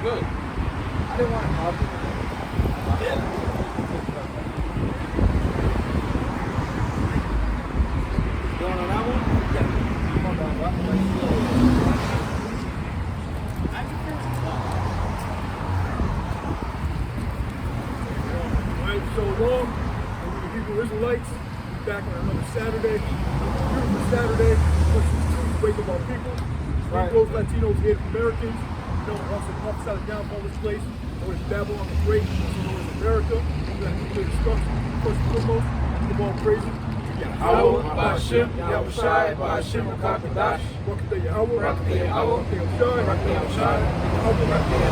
good. I didn't want to copy. Yeah. Going on that one? Yeah. Come on, Alright, so long. And the Hebrew Israelites back on another Saturday. Beautiful Saturday. Wake up our people. Negroes, Latinos, Native Americans. You know, also upside and down from this place. Known as Babylon the Great, also known as America. We have nuclear destruction. First and foremost, give all praises. Yahweh, Ba'ashem, Yahushai, Ba'ashem, Kakadash. Rakateh Yahweh, Rakateh Yahweh, Rakateh Yahushai, Rakateh Yahweh, Rakateh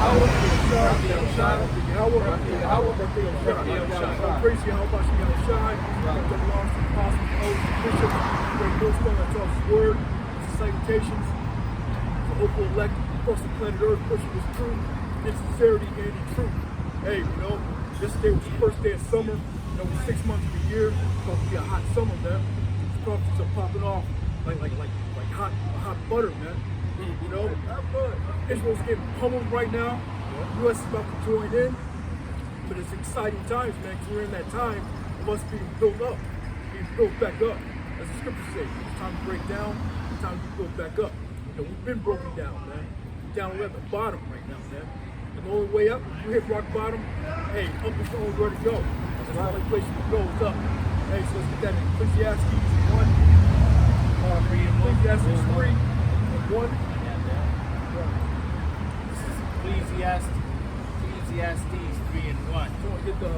Yahushai, Rakateh Yahweh, Rakateh Yahweh, Rakateh Yahweh, Rakateh Yahushai, Rakateh Yahushai. Praise Yahweh, Ba'ashem Yahushai. That belongs to the apostles, elders, and bishops. Great millstone that tells his word, his salutations. The hopeful elect across the planet Earth pushing his truth, in sincerity and in truth. Hey, you know, this day was the first day of summer. You know, we're 6 months of the year. It's supposed to be a hot summer, man. These prophecies are popping off like hot butter, man. You know, Israel's getting pummeled right now. The U.S. is about to join in. But it's exciting times, man, because we're in that time of us being built up, being built back up. As the scriptures say, it's time to break down, it's time to be built back up. You know, we've been broken down, man. We're down at the bottom right now, man. And the only way up, if you hit rock bottom, hey, up is the only where to go. That's the only place you can go is up. Hey, so let's get that in Ecclesiastes 1. Ecclesiastes 3 and 1. Ecclesiastes 3 and 1. So we'll get the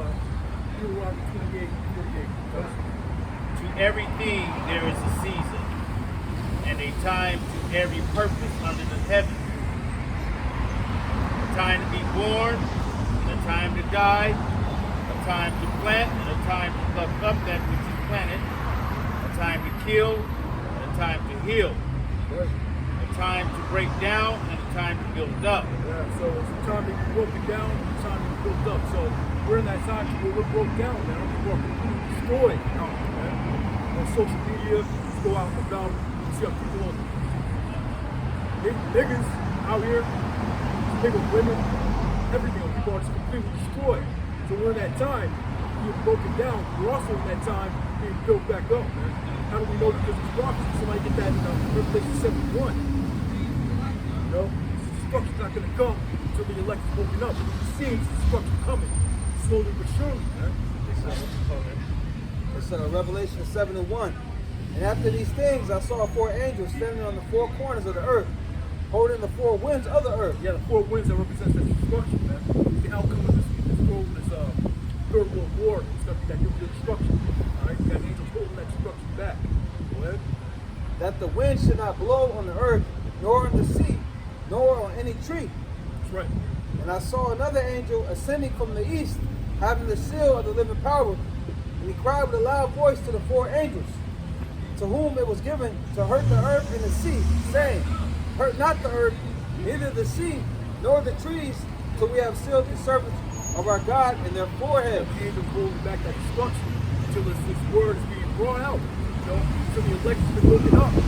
Deuteronomy 28 and 48. To everything there is a season, and a time to every purpose under the heaven. A time to be born, and a time to die, a time to plant, and a time to pluck up that which is planted, a time to kill, and a time to heal, a time to break down, and a time to build up. Yeah, so it's a time to be broken down, it's a time to be built up. So we're in that time where we're broke down now. People are completely destroyed out there, man. On social media, just go out and about, you see how people on niggas out here, nigga women, everything. People are just completely destroyed. So we're in that time being broken down. We're also in that time being built back up, man. How do we know because it's prophecy? Somebody get that in Revelation 71. You know, destruction's not going to come until the elect is broken up. We're seeing destruction coming, slowly but surely, man. It's Revelation 7 and 1. And after these things, I saw 4 angels standing on the 4 corners of the earth, holding the 4 winds of the earth. Yeah, the 4 winds that represents that destruction, man. The outcome of this world, this Third World War, it's going to be that nuclear destruction. All right, you got angels holding that destruction back. Go ahead. That the wind should not blow on the earth, nor on the sea, nor on any tree. That's right. And I saw another angel ascending from the east, having the seal of the living power. And he cried with a loud voice to the 4 angels, to whom it was given to hurt the earth and the sea, saying, hurt not the earth, neither the sea, nor the trees, till we have sealed the servants of our God in their foreheads. The angels holding back that destruction until this word is being brought out. You know, until the election's been looking up. You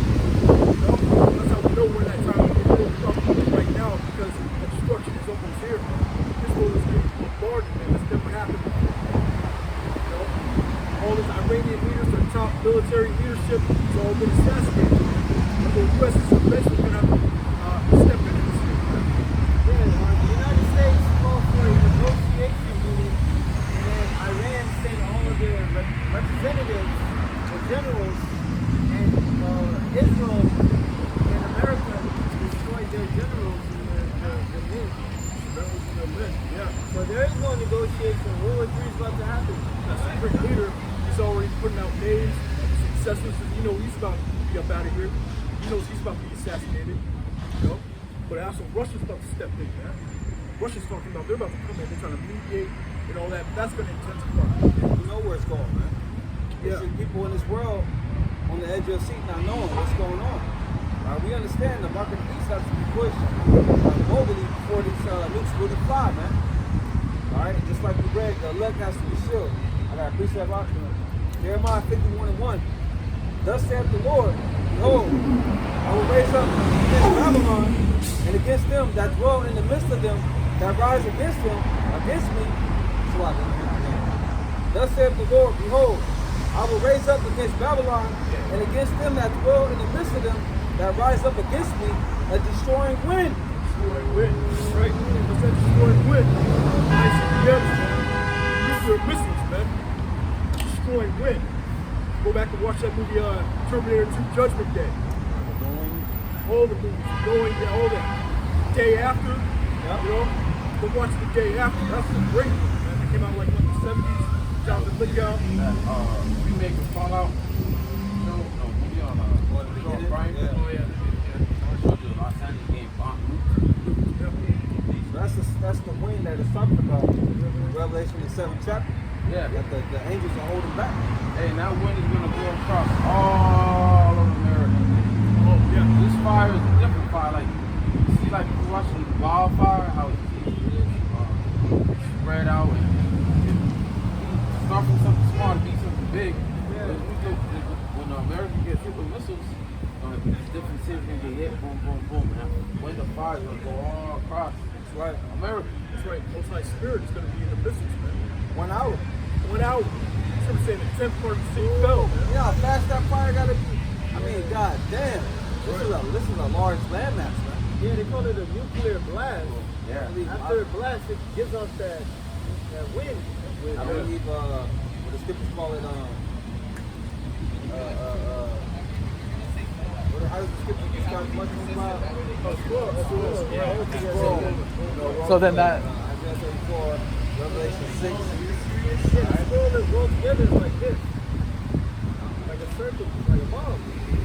know, that's how we know we're in that time of being looking up right now, because the destruction is almost here. This world is being bombarded, man. That's never happened before. You know, all this Iranian leaders, their top military leadership, has all been assassinated. And the U.S. is eventually going to step into this thing. Yeah, the United States called for a negotiation meeting, and then Iran sent all of their representatives, the generals, and Israel and America destroyed their generals and their men. Yeah. So there is no negotiation. World War III is about to happen. The Supreme Leader, he's already putting out names of his successors. You know he's about to be up out of here. He knows he's about to be assassinated. You know? But also Russia's about to step in, man. Russia's talking about they're about to come in, they're trying to mediate and all that. That's gonna intensify. You know where it's going, man. Yeah. It's people in this world on the edge of your seat not knowing what's going on. We understand the mark of the beast has to be pushed globally before these nukes really fly, man. Alright, just like we read, the elect has to be sealed. I got a precept out there. Jeremiah 51 and 1. Thus saith the Lord, behold, I will raise up against Babylon and against them that dwell in the midst of them that rise against me. So I didn't hear again. Thus saith the Lord, behold, I will raise up against Babylon and against them that dwell in the midst of them that rise up against me a destroying wind. Destroying wind. Right? What's that destroying wind? ICBMs, man. Nuclear missiles, man. Destroying wind. Go back and watch that movie, Terminator 2 Judgment Day. All the movies, all that. Day After, you know? Go watch The Day After. That's a great one, man. It came out like in the 70s. Jonathan Lithgow. Remake of Fallout. No, movie on Prime. Yeah. Oh, yeah. Showed you Los Angeles game bomb. That's the wind that is talking about in Revelation the 7th chapter. Yeah. That the angels are holding back. Hey, and that wind is gonna go across all of America. Oh, yeah. This fire is a different fire. Like, you see, like, if you're watching wildfire, how it is spread out and start from something small to be something big. Yeah. When America gets hit with missiles, these different cities can get hit, boom, boom, boom. And when the fire is gonna go all across, That's right. America. That's right. Most High Spirit is going to be in the missiles, man. 1 hour. 1 hour. Some saying the 10th part of the city fell, man. You know how fast that fire gotta be? I mean, god damn. This is a large landmass, man. Yeah, they call it a nuclear blast. Yeah. After it blasts, it gives off that wind. I believe what the scriptures call it how does the scripture describe much more? So then that. Isaiah 34, Revelation 6. Yeah, the scroll that rolls together is like this. Like a circle, like a bomb.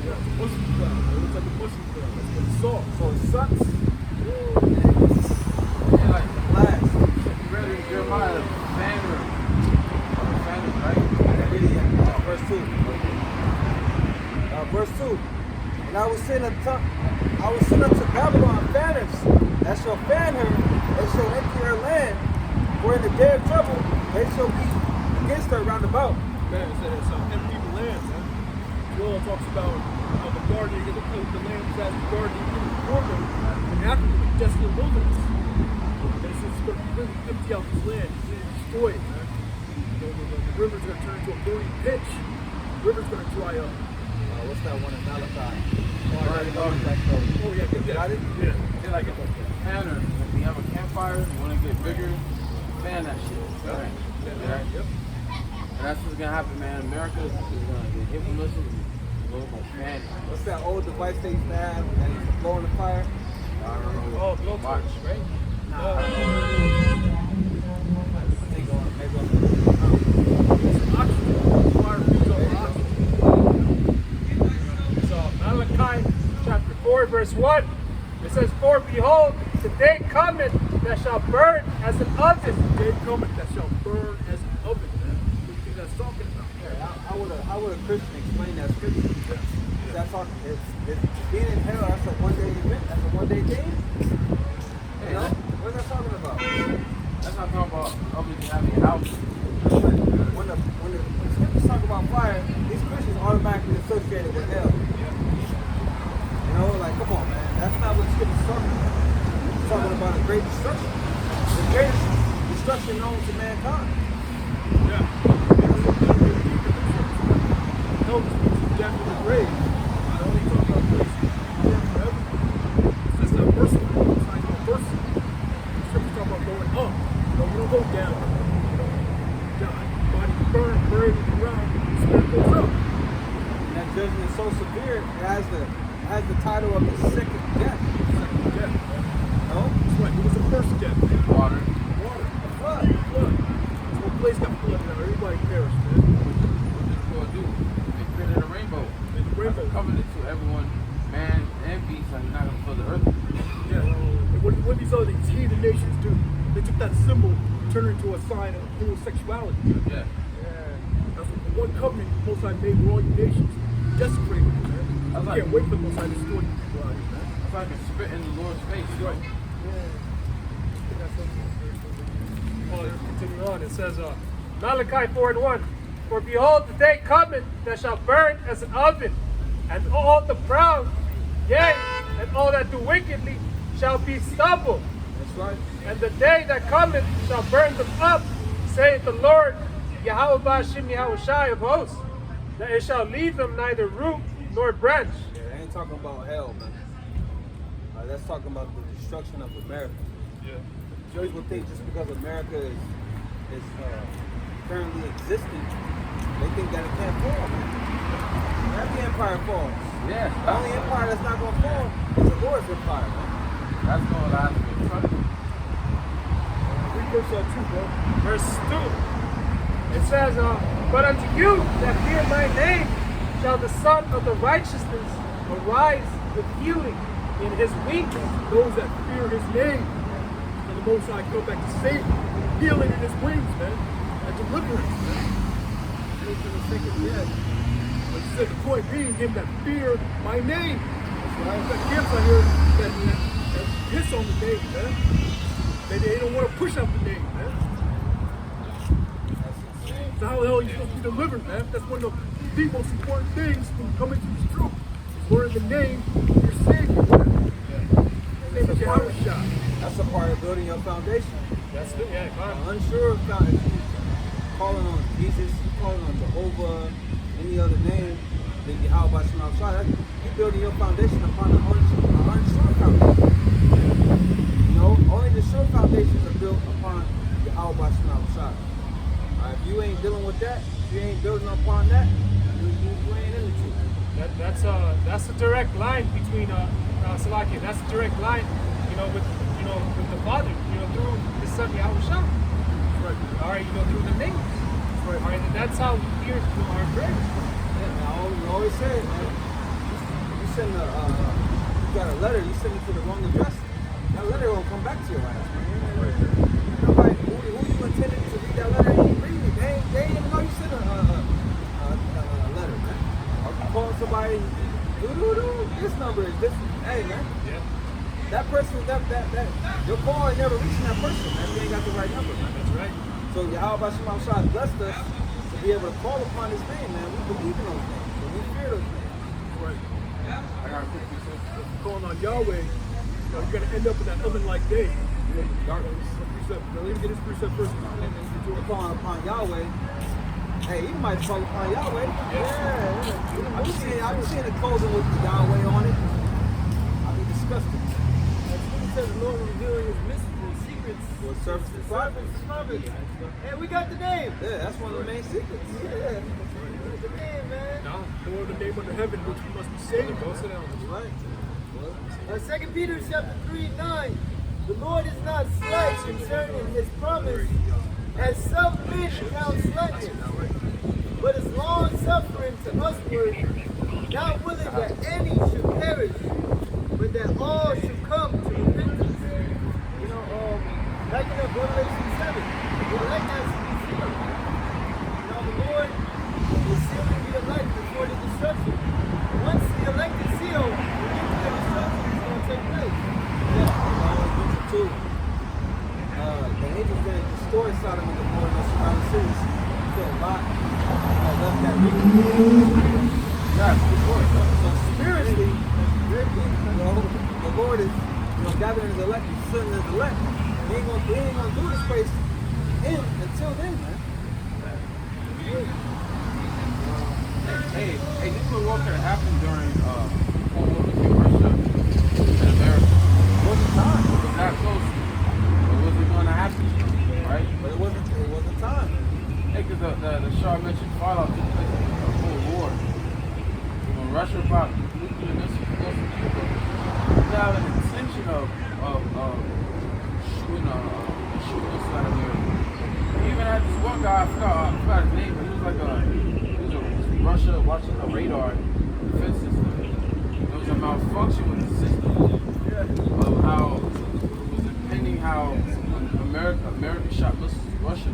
Yeah, it's a mushy cloud. It looks like a mushy cloud. That's what it saw. So it sucks. Yeah, like, Blast. you read in Jeremiah, Samuel, right? Verse 2. Verse 2. And I will send unto Babylon fanners that shall fan her, and shall empty her land. For in the day of trouble they shall be against her round about. Man, it said it's empty land, man. Joel talks about how the gardening of the land is as the gardening before them, and after the desolate wilderness. And it says it's going to be really empty out this land. It's going to destroy it, man. You know, the river's going to turn into a burning pitch. The river's going to dry up. What's that one in Malachi? Oh, yeah, get that. Got it? Yeah. They're like a fanner. If you have a campfire, you want to get bigger, fan that shit. Right? Right? Yep. And that's what's gonna happen, man. America is gonna get hit with missiles and go by fan. What's that old device they used to have that used to blow in the fire? I don't know. Oh, blowtorch, right? So Malachi chapter 4 verse 1, it says, For behold, the day cometh that shall burn as an oven. The day cometh that shall burn as an oven, man. What do you think that's talking about? How would a Christian explain that scripture? Is that talking? It's being in hell. That's a one-day event. That's a one-day thing. You know, what's that talking about? That's not talking about obviously having a house. When the scriptures talk about fire, these Christians automatically associated with hell. You know, like, come on, man. That's not what the scriptures talking about. It's talking about a great destruction. The greatest destruction known to mankind. Yeah. Hell is death in the grave. I only talk about grace forever. It's just a person. It's not even a person. The scriptures talk about going up. But we don't go down. Die. Body burned, buried in the ground. The spirit goes up. And that judgment is so severe, it has the title of the second death. Second death. No? That's right. What was the first death? Water. Water. Flood. Flood. This whole place got flooded out. Everybody perished, man. What this gonna do? They created a rainbow. And the rainbow. Covenant to everyone, man and beast, like you're not gonna flood the earth. Yeah. And what these other heathen nations do, they took that symbol, turned it into a sign of homosexuality. Yeah. That's what the one covenant Most High made with all you nations. Desecrated it, man. I like- can't wait for the Most High to destroy you people out here, man. It's like a spit in the Lord's face. Right. Oh, continue on. It says, Malachi 4:1, For behold, the day cometh that shall burn as an oven, and all the proud, yea, and all that do wickedly shall be stubble, That's right. and the day that cometh shall burn them up, saith the Lord, Yahweh Ba'ashim Yahushai of hosts, that it shall leave them neither root nor branch. Yeah, they ain't talking about hell, man. That's talking about the destruction of America. Yeah. Jews would think just because America is currently existing, they think that it can't fall. Man. Every empire falls. Yes. The only empire that's not going to fall is the Lord's empire, man. That's going to last for eternity. Read verse 2, bro. Verse 2. It says, but unto you that fear my name shall the Son of the righteousness arise with healing in his wings. Those that fear his name, and the Most High come back to save you, healing in his wings, man, and deliverance, man. And for the second death. But he said the point being him that fear my name. That's right. Got Gmsla here that piss on the name, man. They don't want to push out the name, man. So how the hell are you supposed to be delivered, man? That's one of the most important things when you come into this truth. Is learn the name of your Savior, man. His name is Yahushua. That's a part of building your foundation. That's it, yeah, come on. Unsure of God, if you calling on Jesus, you calling on Jehovah, any other name, then Yahweh Shema Shai, you're building your foundation upon an unsure foundation. You know, only the sure foundations are built upon Yahweh Shema Shai. If you ain't dealing with that, if you ain't building upon that, you ain't in the truth. That's a direct line between Salakia. That's a direct line, with the Father, through His Son Yahushua. Right. All right, through the name. Right. All right, and that's how we hear our prayers. Yeah, I always say it, man. You send you got a letter, you send it to the wrong address, that letter won't come back to your ass, man. Nobody, who you intended to read that letter ain't reading it. They ain't even know you sent a letter, man. Or you calling somebody, this number is this. Hey, man. Yeah. That person, that your call ain't never reaching that person, man. You ain't got the right number, man. That's right. So Yahweh Shema Shai blessed us to be able to call upon his name, man. We believe in those names, and we fear those names. Right. I got a quick piece of If you're calling on Yahweh, you're going to end up in that oven-like day. Darkness. Precept. Now, let me get his precept first. And then We're calling upon Yahweh. Hey, you might call upon Yahweh. Yeah. I'm seeing the clothing with Yahweh on it. I'll be disgusted. It says the Lord will reveal his mysteries and secrets. Well, service the prophets. Hey, we got the name. Yeah, that's one of the main secrets. Yeah. We got the name, man. no other name under heaven which we must be saved. That's right. Well, 2 Peter chapter 3:9. The Lord is not slack concerning his promise, as some men count slackness, but is long suffering to usward, not willing that any should perish, but that all should come to repentance. Like in Revelation 7, the elect has to be sealed. The Lord is sealing the elect before the destruction. Once the elect is sealed, the destruction is going to take place. Too. The angels didn't destroy Sodom and Gomorrah and the surrounding cities. So Lot left that region. yes, good point. So spiritually, the Lord is gathering his elect, he's sending his elect. He ain't gonna do this place until then, man. Hey, this is what could have happened during World War II Russia and America. It wasn't time. It was that close. It wasn't going to happen, right? But it wasn't time. Hey, because the Shah mentioned fallout took place in the Cold War. When Russia brought nuclear missiles close to Cuba, now an extension of shooting missiles out of America. He even had this one guy, I forgot his name, but he was Russia watching the radar defense system. There was a malfunction with the system of how it was impending how America shot missiles to Russia.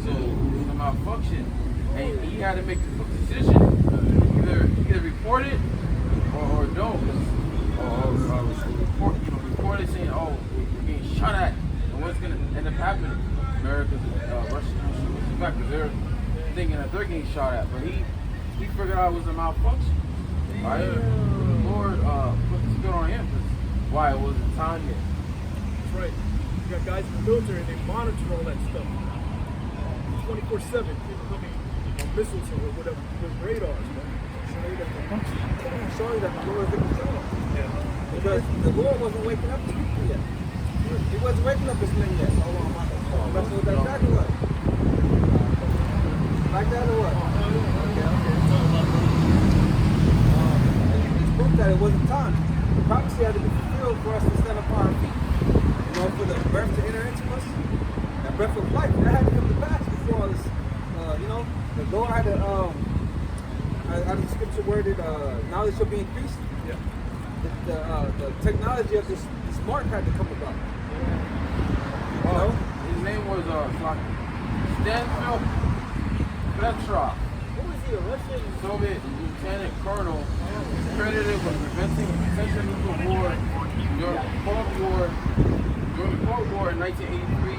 So it was a malfunction, and he had to make a quick decision: either report it or don't, report it saying, "Oh, we're getting shot at," and what's going to end up happening? America's Russian missiles back because they're thinking that they're getting shot at, but he figured out it was a malfunction. Right? The Lord put this good on him. Why? It wasn't time yet. That's right. You got guys in the military and they monitor all that stuff. 24/7, people coming on missiles or whatever with radars, man. Showing that the Lord is in control. Yeah. Because the Lord wasn't waking up his people yet. He wasn't waking up his men yet. Hold on, that's what that exactly was. Like that or what? It's proof that it wasn't time. The prophecy had to be fulfilled for us to stand upon our feet. You know, for the breath to enter into us. That breath of life, that had to come to pass before us. You know, the Lord had to, how the scripture worded, knowledge shall be increased. Yeah. The technology of this mark had to come about. You know? His name was Stanfield Petrov, Who was he? A Russian? Soviet lieutenant colonel, credited with preventing a potential nuclear war during the Cold War in 1983.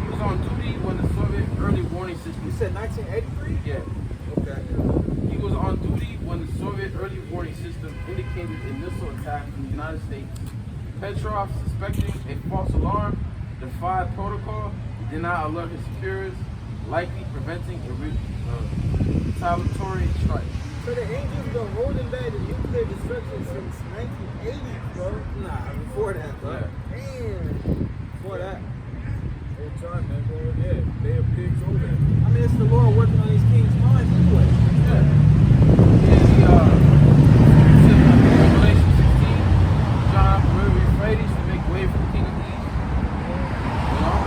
He was on duty when the Soviet early warning system. You said 1983? Yeah. Okay. He was on duty when the Soviet early warning system indicated a missile attack in the United States. Petrov, suspecting a false alarm, defied protocol, did not alert his superiors, likely preventing a retaliatory strike. So the Angels been holding back the nuclear destruction since 1980, bro. Nah, before that, bro. Yeah. Damn. Before that. Whole time, man, bro. Yeah, they have pigs over there. I mean, it's the Lord working on these kings' minds anyway. Yeah. In Revelation 16, John the river Euphrates to make way for the king of the east. You know?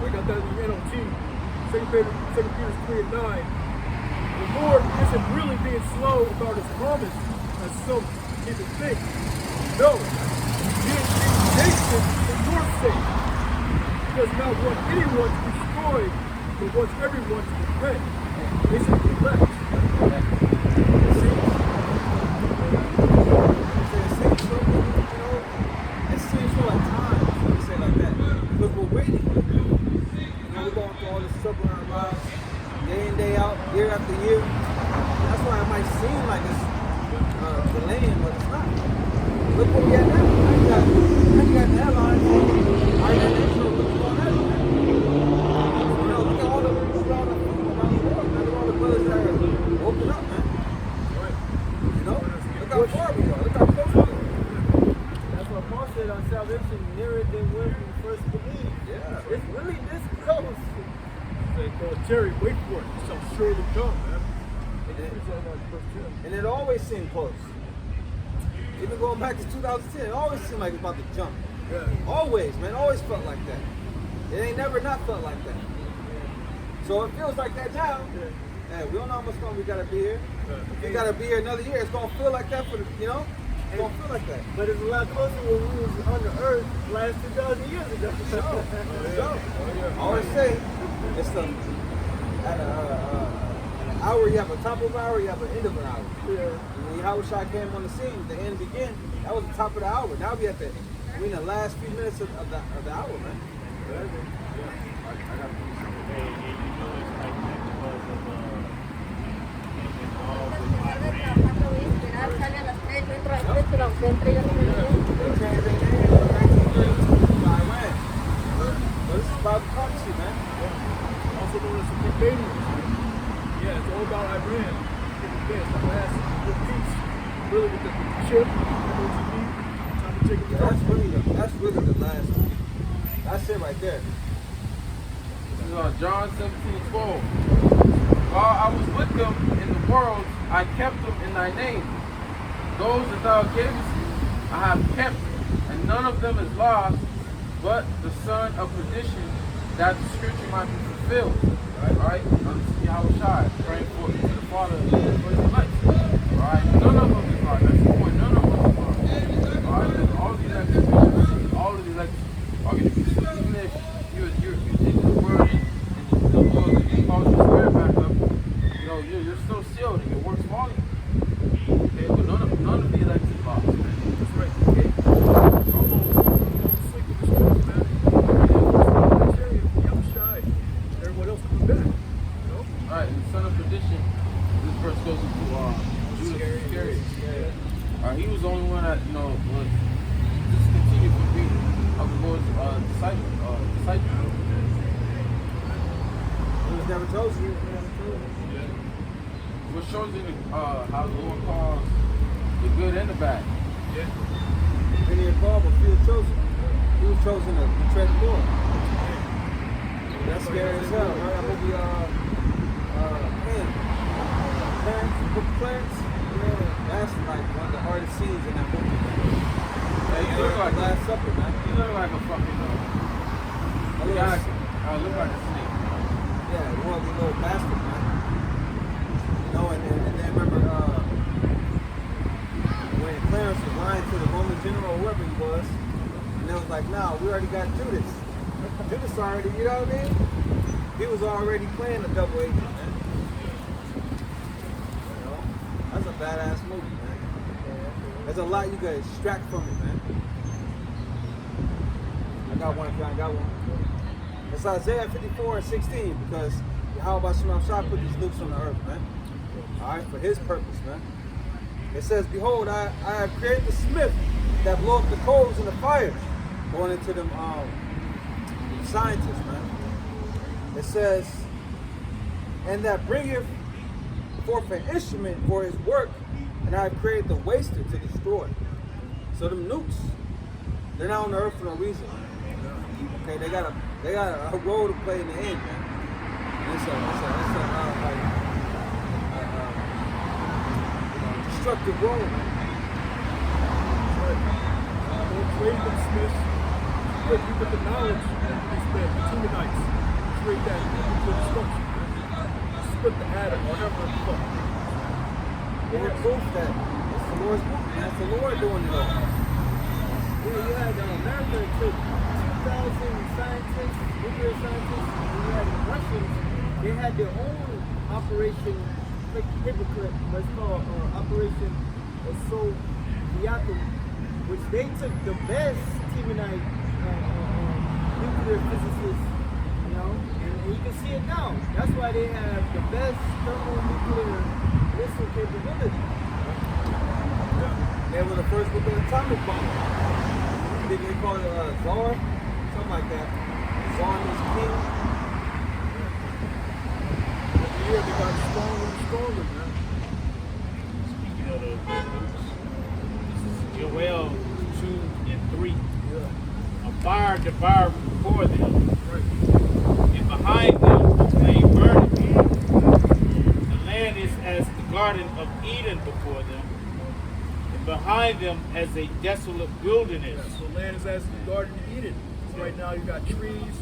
I got that in the NLT. 2 Peter 3:9. The Lord isn't really being slow about his promise, as some people think. No, he is being patient for your sake. He does not want anyone to be destroyed, but wants everyone to repent. Basically, elect. It seems so at times, let me say it like that, because we're waiting. You know, we're going through all this trouble in our lives, day in, day out, year after year. That's why it might seem like it's delaying, but it's not. Look where we at now. Now you got the headlines. I got the intro. Look at all that. You know, look at all the around the world, man. Look at all the brothers that are open up, man. You know? Look how far we are. Look how close we are. That's what Paul said on salvation, nearer than when we first believed. Yeah. It's really this close. They call Terry, wait for it. It shall surely come, man. And it always seemed close. Even going back to 2010, it always seemed like it's about to jump. Yeah. Always, man. Always felt like that. It ain't never not felt like that. So it feels like that now. Hey, we don't know how much longer we gotta be here. If we gotta be here another year, it's gonna feel like that for the, you know? It's gonna feel like that. But it's a lot closer when we was on the earth last 2,000 years ago. So, I always say, it's the, at an hour, you have a top of an hour, you have an end of an hour. Yeah. When Yahushua came on the scene, the end began, that was the top of the hour. Now we at the, we in the last few minutes of the hour, man. But this is about prophecy, man. Also known as the Canadians. Yeah, it's all about Iran. It's the last for peace. Really with the chip, MOTP, time to take it down. That's really the last one. That's it right there. This is John 17:12. While I was with them in the world, I kept them in thy name. Those that thou gavest me, I have kept, and none of them is lost, but the son of perdition, that the scripture might be fulfilled. Right? Yahushua, praying for the Father for his elect. Right? None of them is lost. That's the point. None of them is lost. Right? Because all of the elect, all of the elect are going to be sealed. Even if you're in the world and the Lord calls your spirit back up, you know, you're still sealed and your works follow you. Okay? But none of the elect is lost. That's right. Okay? Everyone else coming back. You know? Alright, and the son of perdition, this verse goes into Judas Iscariot. chosen. What shows you how the Lord calls the good and the bad. Many are called, but few are chosen. He was chosen to tread the Lord. That's scary as hell, right? That movie, Clarence, the book of Clarence. That's like one of the hardest scenes in that movie. Yeah, you look like Last Supper, man. You look like a fucking look like a snake. Yeah, you want to be a little bastard, man. You know, and then remember when Clarence was lying to the Roman general or whoever he was, and they was like, nah, we already got Judas. Judas already, you know what I mean? He was already playing a double agent, man. You know? That's a badass movie, man. There's a lot you can extract from it, man. I got one, I got one. It's Isaiah 54:16 because how about Shema Shah put these nukes on the earth, man? Alright, for his purpose, man. It says, behold, I have created the smith that blow up the coals in the fire. Going into them scientists, man. It says, and that bringeth forth an instrument for his work, and I have created the waster to destroy. So them nukes, they're not on the earth for no reason. Okay, they got a role to play in the end, man. It's a destructive role, man. Trade them Smiths, but you get the knowledge of these men, the Tumanites. Trade that into destruction. Split the atom, whatever the fuck. More proof that it's the Lord's book, man. It's the Lord doing it all. Yeah, you had America took 2,000 scientists, nuclear scientists, and you had the Russians. They had their own operation, like hypocrite, what's called Operation Soviatum, which they took the best Teemanite nuclear physicists, you know, and you can see it now. That's why they have the best thermonuclear missile capability. They were the first with the atomic bomb. Did they call it Tsar? Something like that. Tsar was king. Every year they got stronger and stronger, man. Speaking of those nukes, this is Joel 2 and 3. A fire devoured before them, and behind them a flame burning. The land is as the garden of Eden before them, and behind them as a desolate wilderness. Yeah, so land is as the Garden of Eden. So right now you got trees,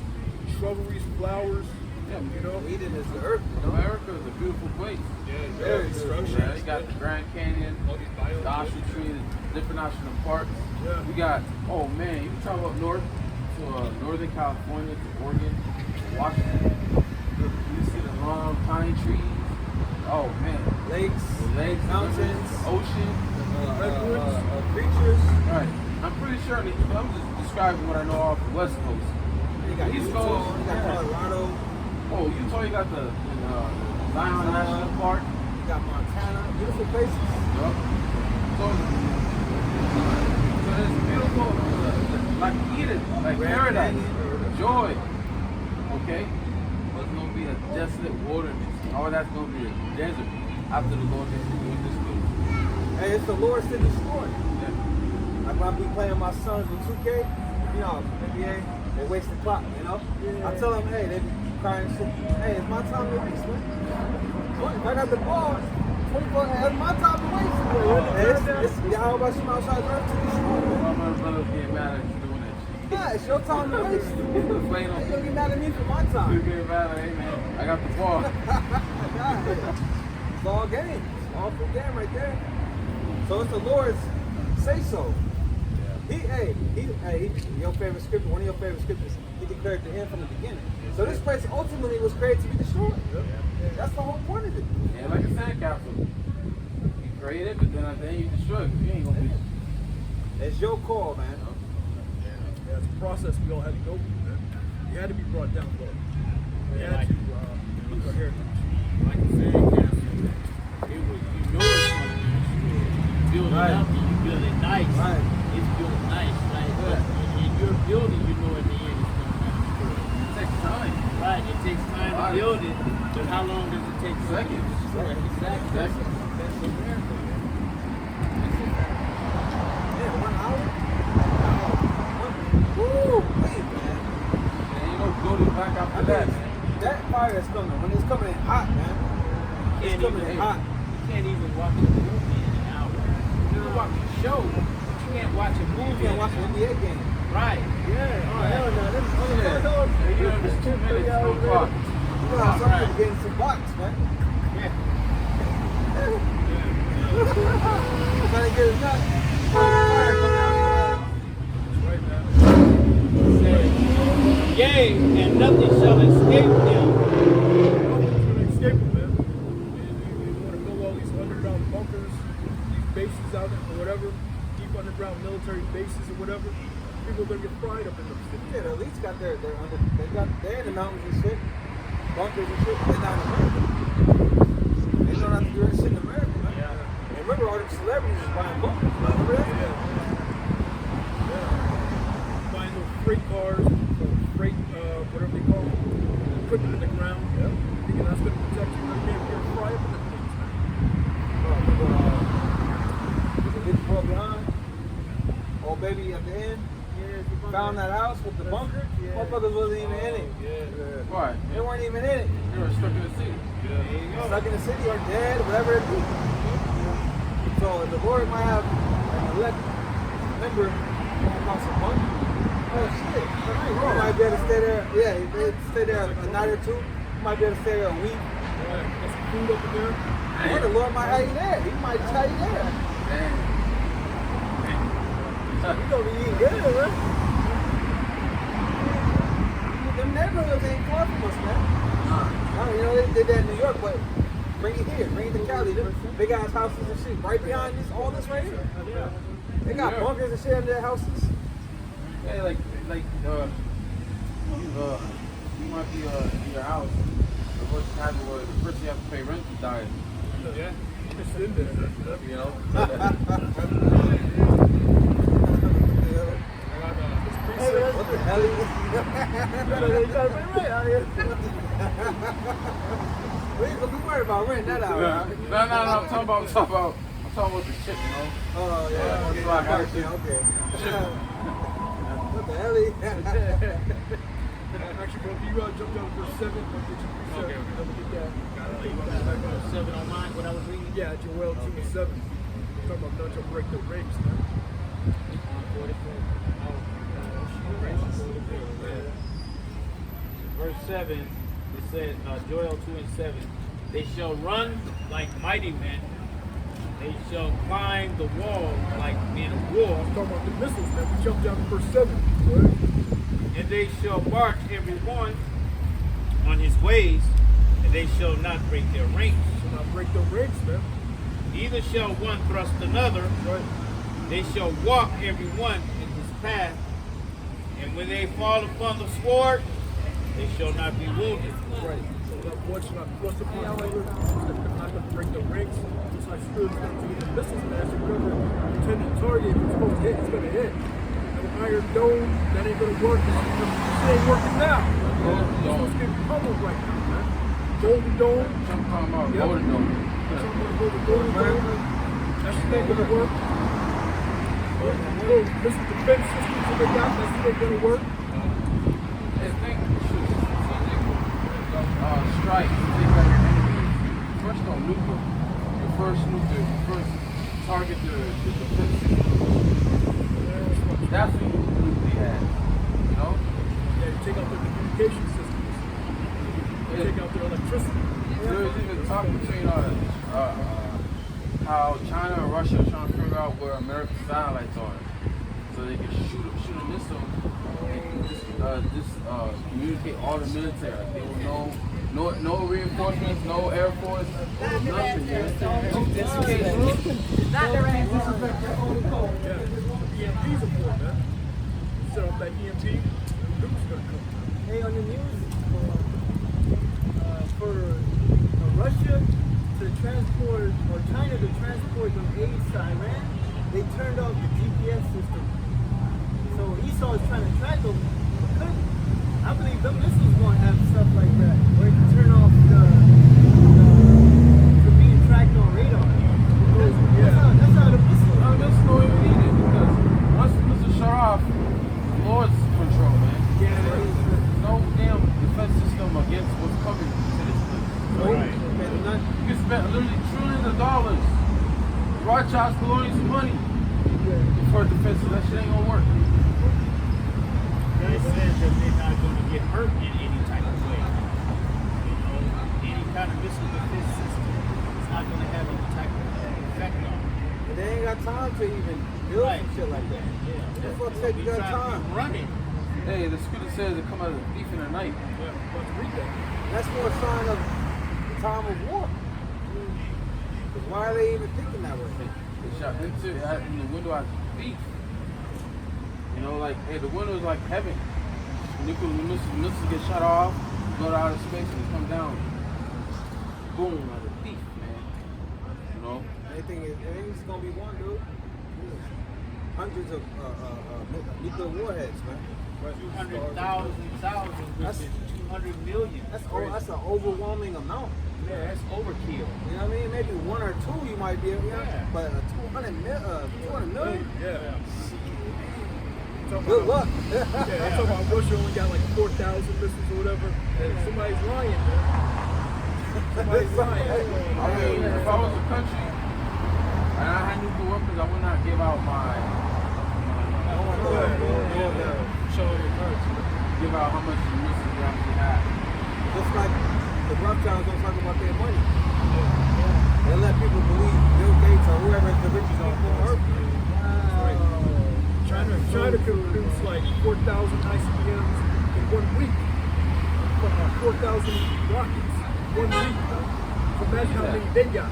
shrubberies, flowers. Yeah, You know, Eden is the earth, you know? America is a beautiful place. Very Yeah, you got the Grand Canyon, the Ocean Tree, the different national parks. Yeah. We got, oh man, you can travel up north to Northern California, to Oregon, Washington. You see the long pine trees. Oh man, Lakes, the lakes, mountains, ocean. creatures. Right. I'm pretty sure that I'm just describing what I know off the West Coast. You got East Utah, Coast, you got yeah. Colorado, Oh, Utah, you got the Zion National Park. you got Montana. Beautiful places. Yup. So it's beautiful, like Eden, like Grand paradise, Canyon. joy. Okay? But it's going to be a desolate wilderness. All that's going to be a desert after the Lord gets through with this good. Hey, it's the Lord's to destroy. Yeah. Like when I be playing my sons with 2K, you know, NBA, they waste the clock, you know? I tell them, hey, they be crying shit. Hey, it's my time to waste, man. If I got the ball, 24, hey, it's my time to waste. Hey, it's how about you outside earth to destroy? My brother's getting mad at you doing that shit. Yeah, it's your time to waste. He's playing Hey, on you gonna get mad at me for my You time. getting mad at, hey man, I got the ball. It's all game. It's all full game right there. So it's the Lord's say so. Your favorite scripture, one of your favorite scriptures, he declared to him from the beginning. So this place ultimately was created to be destroyed. That's the whole point of it. Yeah, like a sandcastle. You create it, but then at the end you destroy it, 'cause you ain't gonna be. It's your call, man. yeah, it's a process we all had to go through, man. You had to be brought down, bro. You had to look our heritage. Like a sandcastle, it was, you know it's going to be destroyed. You build it up and you build it nice. Right. It's built nice. Like, but in your building, you know in the end it's going to be destroyed. It takes time. Right, it takes time to build it, But how long does it take? Seconds. Exactly. That's a miracle. Yeah, 1 hour? Woo! Wait, man. And ain't no building back after that, man. That fire is coming. When it's coming in hot, man. It's coming in hot. You can't even watch a movie in an hour. You can watch a show, but you can't watch a You movie. can't watch an NBA game. Right. Yeah. Oh, hell no. That's all the Yeah. doors. You know, it's 2 minutes, 1 o'clock. You know how some people getting some box, man. Yeah. Trying to get his nut. Fire coming out of your ass. Yea, and nothing shall escape them. Nothing's gonna escape them, man. You want to build all these underground bunkers, these bases out there, or whatever, deep underground military bases or whatever. People are gonna get fried up in those things. Yeah, the elites got they're in the mountains and shit. Bunkers and shit. They're not in America. They don't have to do that shit in America, man. Yeah. And remember all them celebrities is buying bunkers. Remember that? Yeah. Buying those freight cars, those freight, whatever they call them, putting them in the ground. Yeah. Thinking that's gonna protect you. You're gonna fry up in the things, man. The bitch brought behind. Old baby at the end. Found that house with the bunker. Motherfuckers wasn't even in it. Why? They weren't even in it. They were stuck in the city. Stuck in the city or dead, whatever it be. So the Lord might have an elect member about some bunker. Oh shit. You might be able to stay there. Yeah, they stay there a night or two. You might be able to stay there a week. Got some food up in there. Or the Lord might have you there. He might just have you there. Damn. You gonna be eating good, right? Them neighborhoods ain't far from us, man. You know, they did that in New York, but bring it here, bring it to Cali. Them big ass houses and shit. Right behind this, all this right here. They got bunkers and shit under their houses. Yeah, like you might be in your house. The worst happened was the person you have to pay rent to die. Yeah. It's in there. You know? What the hell is We ain't gonna be worried about renting that out. No, Right? I'm talking about the shit, you know? Oh, yeah. That's why I got it. Okay. What the hell is Actually, bro, if you jump down to verse 7, I'll get you precept. Okay. Let me get that. 7 on mine, what I was reading? Yeah, Joel 2 and 7. Talking about don't you break the ranks, man. Verse 7, it says, Joel 2 and 7, they shall run like mighty men, they shall climb the wall like men of war, Talking about the missiles, man. We jump down to verse 7. Right? and they shall march every one on his ways, and they shall not break their ranks. Shall not break the ranks, man. Neither shall one thrust another, Right. they shall walk every one in his path, and when they fall upon the sword, they shall not be wounded. Right. So that one should not thrust upon another. Not to break the ranks. Just like Spirit's going to do the missiles, man. So whatever intended target it's supposed to hit, it's going to hit. And the iron dome, that ain't going to work. It ain't working now. It's supposed to get pummeled right now, man. Golden dome. I'm talking about Yep. golden dome. Something like golden dome. That's not going to work. Those missile defense systems that they got, that's not going to work. Hey, think, strike, you take out your enemies. First don't nuke them. You first target the defense system. That's what you nuke the ass. You know? Yeah, you take out their communication systems. You take out their electricity. There's even talk between how China and Russia are trying to figure out where America's satellites are, so they can shoot a missile and communicate all the military. They will know no reinforcements, no air force, nothing. Not direct. Yeah, EMPs are for, man. Set off that EMP, the nuke's gonna come. Hey, on the news, for Russia to transport, or China to transport the aid to Iran, they turned off the GPS system. So Esau is trying to track them. I believe them missiles going to have stuff like that, where you can turn off the tries to loan you some money for defense. That shit ain't gonna work. God says that they're not going to get hurt in any type of way. You know, any kind of missile defense system is not going to have any type of effect on them. And they ain't got time to even build Right. some shit like that. Yeah. What the fuck say you got time? Running. Hey, the scripture says it come out of the thief in the night. Yeah, let's read that. That's more a sign of the time of war. Because why are they even thinking that way? They shot into in the window at the thief. You know, like, hey, the window is like heaven. Nuclear missiles get shot off, go to outer space, and come down. Boom, like a thief, man. You know? Anything it's gonna be one, dude. Hundreds of nuclear warheads, man. 200,000, That's- which is 200 million. That's an overwhelming amount. Yeah, that's overkill. You know what I mean? Maybe one or two you might be able, Yeah. but 200 million. Yeah. Good luck. Yeah, I'm talking about Russia only got like 4,000 missiles or whatever. And somebody's lying, man. Somebody's lying. I mean, if I was a country and I had nuclear weapons, I would not give out give out how much the missiles they actually have. Just like the Rothschilds don't talk about their money. They let people believe Bill Gates or whoever is the richest people on earth. China could produce like 4,000 ICBMs in 1 week. 4,000 rockets 1 week. So imagine how many they got.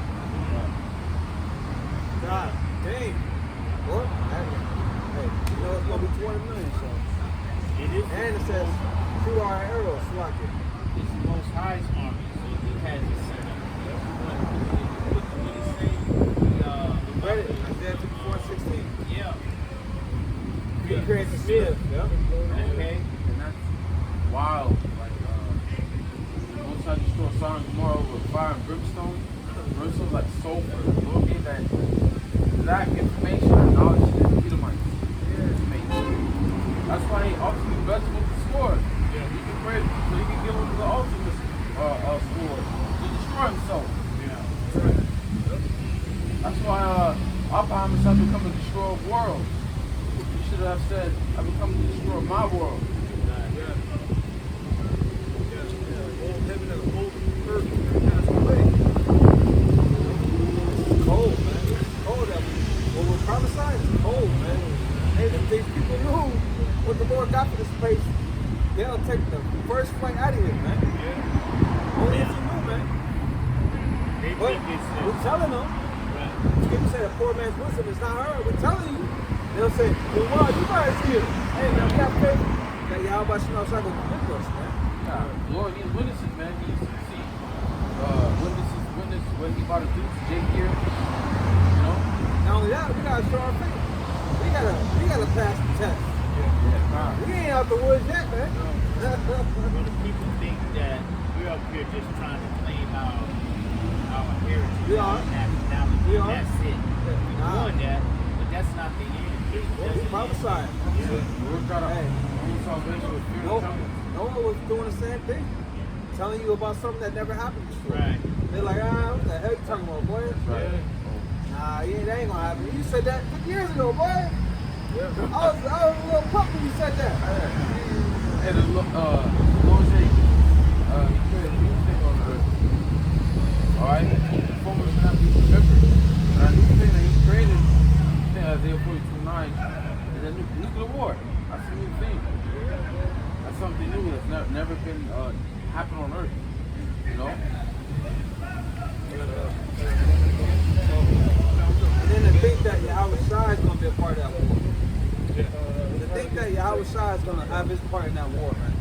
God dang. Well, hey, you know it's gonna be 20 million, so. It is. And it says shoot our arrows, lock it. It's the Most High's army, so he has it set up. What did he say? Read it. Isaiah 54:16. Yeah. He creates the smith. Yeah. Okay. And that's wild. Like, most I destroy Sodom and Gomorrah over fire and brimstone. Brimstone's like sulfur. Lord gave that exact information and knowledge to the Edomites. That's why he ultimately blessed with the sword. Yeah. He can pray so he can give him the ultimate sword to destroy himself. Yeah. That's why Abraham is to become a destroyer of worlds. He should have said, I become to destroy my world. Old heaven and old earth passed away. It's cold, man. It's cold out there. What we're prophesying is cold, man. Hey, if these people knew what the Lord got for this place, they'll take the first flight out of here, man. Only if you knew, man. They But think it's we're telling them. People say a poor man's wisdom is not heard. We're telling you. They'll say, well, wow, you guys here. Hey, man, we got faith that Yahweh Shema Shah will deliver us, man. Yeah, Lord needs witnesses, man. He needs to see witness what he about to do to Jake here. You know? Not only that, we gotta show our faith. We gotta pass the test. Yeah. We ain't out the woods yet, man. when the people think that we're up here just trying to claim our heritage, We our are. nationality, We and are. that's it. We're Nah. doing that, but that's not the end. We prophesied. We're trying to Hey. own salvation with fear and trembling. Noah was doing the same thing. Telling you about something that never happened before. Right. They're like, what the hell you talking about, boy? Right. Nah, yeah, that ain't gonna happen. You said that 50 years ago, boy. I was a little pup when you said that. Hey, the Lord said, he created a new thing on earth. Alright? The former should not be remembered. And a new thing that he created, I think Isaiah 42:9, is a nuclear war. That's a new thing. That's something new that's never been happened on earth. You know? And then to think that Yahweh Shai is gonna be a part of that war. To think that Yahweh Shai is gonna have his part in that war, man.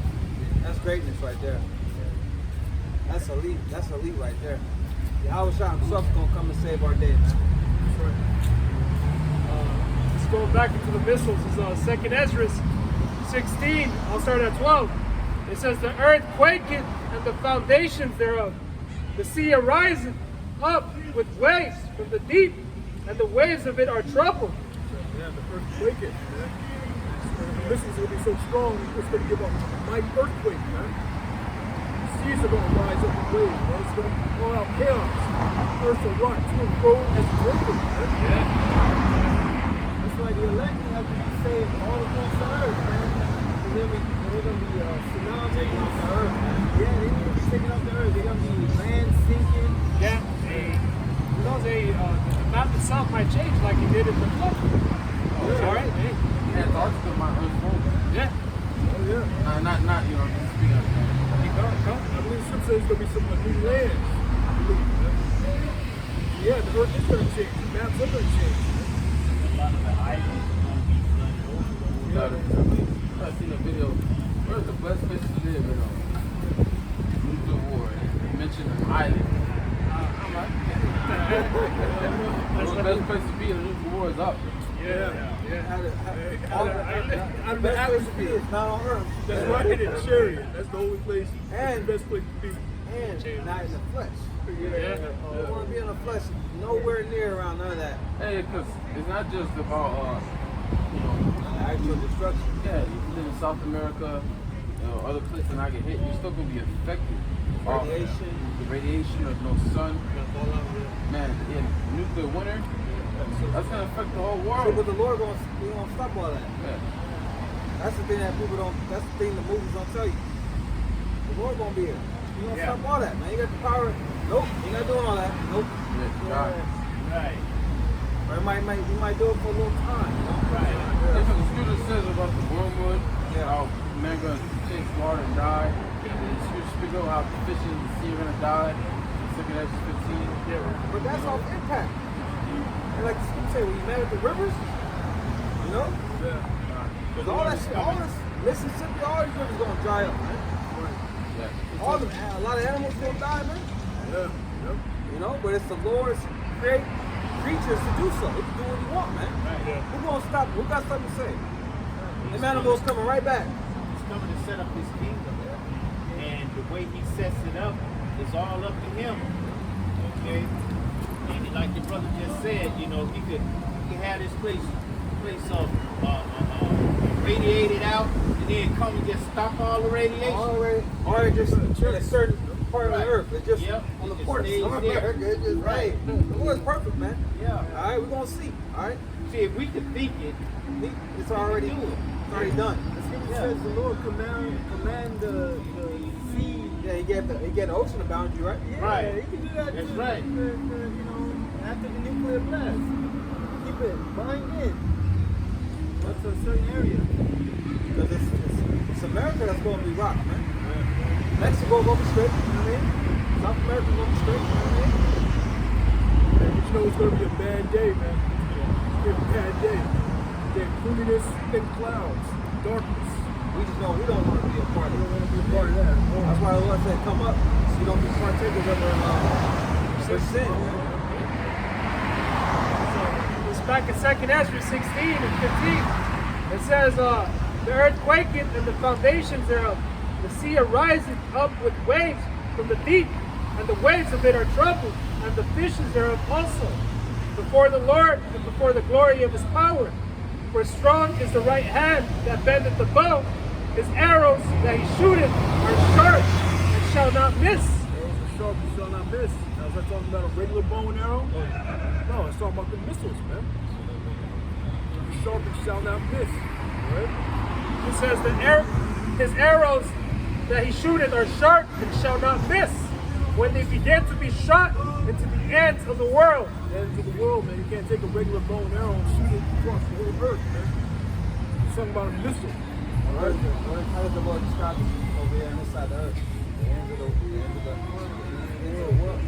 That's greatness right there. That's elite. That's elite right there. Yahweh Shai himself is gonna come and save our day, man. That's right. Just going back into the missiles is 2nd Ezra 16. I'll start at 12. It says, the earth quaketh and the foundations thereof. The sea ariseth up with waves from the deep, and the waves of it are troubled. Yeah, the earthquake it, man. The missiles will be so strong, it's going to give a mighty earthquake, man. The seas are going to rise up in waves. Bro. It's going to be all out chaos. Earth will rock to and fro as it's raining. That's why the elect have to be saved all across the earth, man. And then they're going to be tsunami taking off the earth, man. Yeah, they're going to be taking off the earth. They're going to be land sinking. Yeah. You know, the map itself might change like it did in the flood. All right. Antarctica might unfold. Yeah. Oh, yeah. Not you know, speaking of that. I believe some say there's going to be some new lands. Yeah, the earth is going to change. The maps are going to change. I seen a video. Where's the best place to live in nuclear war? They mentioned an island. I'm like, the best place to be in a nuclear war is up. Yeah. The best place to be is not on earth. That's right, in Chariot. That's the only place. And the best place to be. And not in the flesh. You Yeah. want to be in the flesh, nowhere near around none of that. Hey, because it's not just about you know, Actual destruction. yeah, you can live in South America, other places and I get hit, you're still gonna be affected. Radiation. The radiation, there's no sun. Man, in nuclear winter, that's gonna affect the whole See, world. but the Lord gonna stop all that. Yeah. That's the thing that people don't. That's the thing the movies don't tell you. The Lord gonna be here. He gonna stop all that, man. You got the power. Nope, you not doing all that. Nope. Yeah, God. Right. Or you might do it for a little time. You know? That's what the scripture says about the wormwood, Yeah. how man gonna taste water and die. And the scripture speaks about how the fish in the sea are gonna die. Second Exodus 15. But that's off impact. And like the scripture say, when you met at the rivers, you know, because all that shit, all this Mississippi, all these rivers gonna dry up, man. Yeah. All the a lot of animals gonna die, man. Yeah. Yep. You know, but it's the Lord's create creatures to do so. He can do what he want, man. Who gonna stop? Who got something to say? Them animals coming right back. He's coming to set up his kingdom. And the way he sets it up is all up to him. Okay? And like the brother just said, you know, he had his place radiated out and then come and just stop all the radiation. Or just in a certain part of the earth. It's just Yep. on the It just ports of stays there. America. It's just Right. The Lord's perfect, man. Yeah. All right, we're gonna see. All right, See, if we could think it, it's already do it. It's already done. The scripture says the Lord command the sea. Yeah, he gave the ocean a boundary, right? Yeah, Right. he can do that That's too. right. You know, after the nuclear blast, keep it bind in. That's a certain area. Because it's America that's gonna be rocked, man. Mexico gonna be straight. You know what I mean? South America gonna be straight. You know what I mean? But you know it's going to be a bad day, man. It's going to be a bad day. They're gloominess, thick clouds, darkness. We just know we don't want to be a part of We don't it. want to be a part of that. That's why the Lord said, "Come up, so you don't be partakers of their sin." Man. It's back in 2nd Ezra 16 and 15. It says, the earth quaketh and the foundations thereof. The sea ariseth up with waves from the deep, and the waves of it are troubled, and the fishes thereof also. Before the Lord and before the glory of his power. For strong is the right hand that bendeth the bow. His arrows that he shooteth are sharp and shall not miss. Arrows are sharp, you shall not miss. Now, is that talking about a regular bow and arrow? No, it's talking about the missiles, man. Be sharp and shall not miss. Right? It says his arrows that he shooteth are sharp and shall not miss. When they begin to be shot into the ends of the world. Ends of the world, man. You can't take a regular bow and arrow and shoot it across the whole earth, man. It's talking about a missile. How does the Lord describe it over here on this side of the earth? The ends of the world.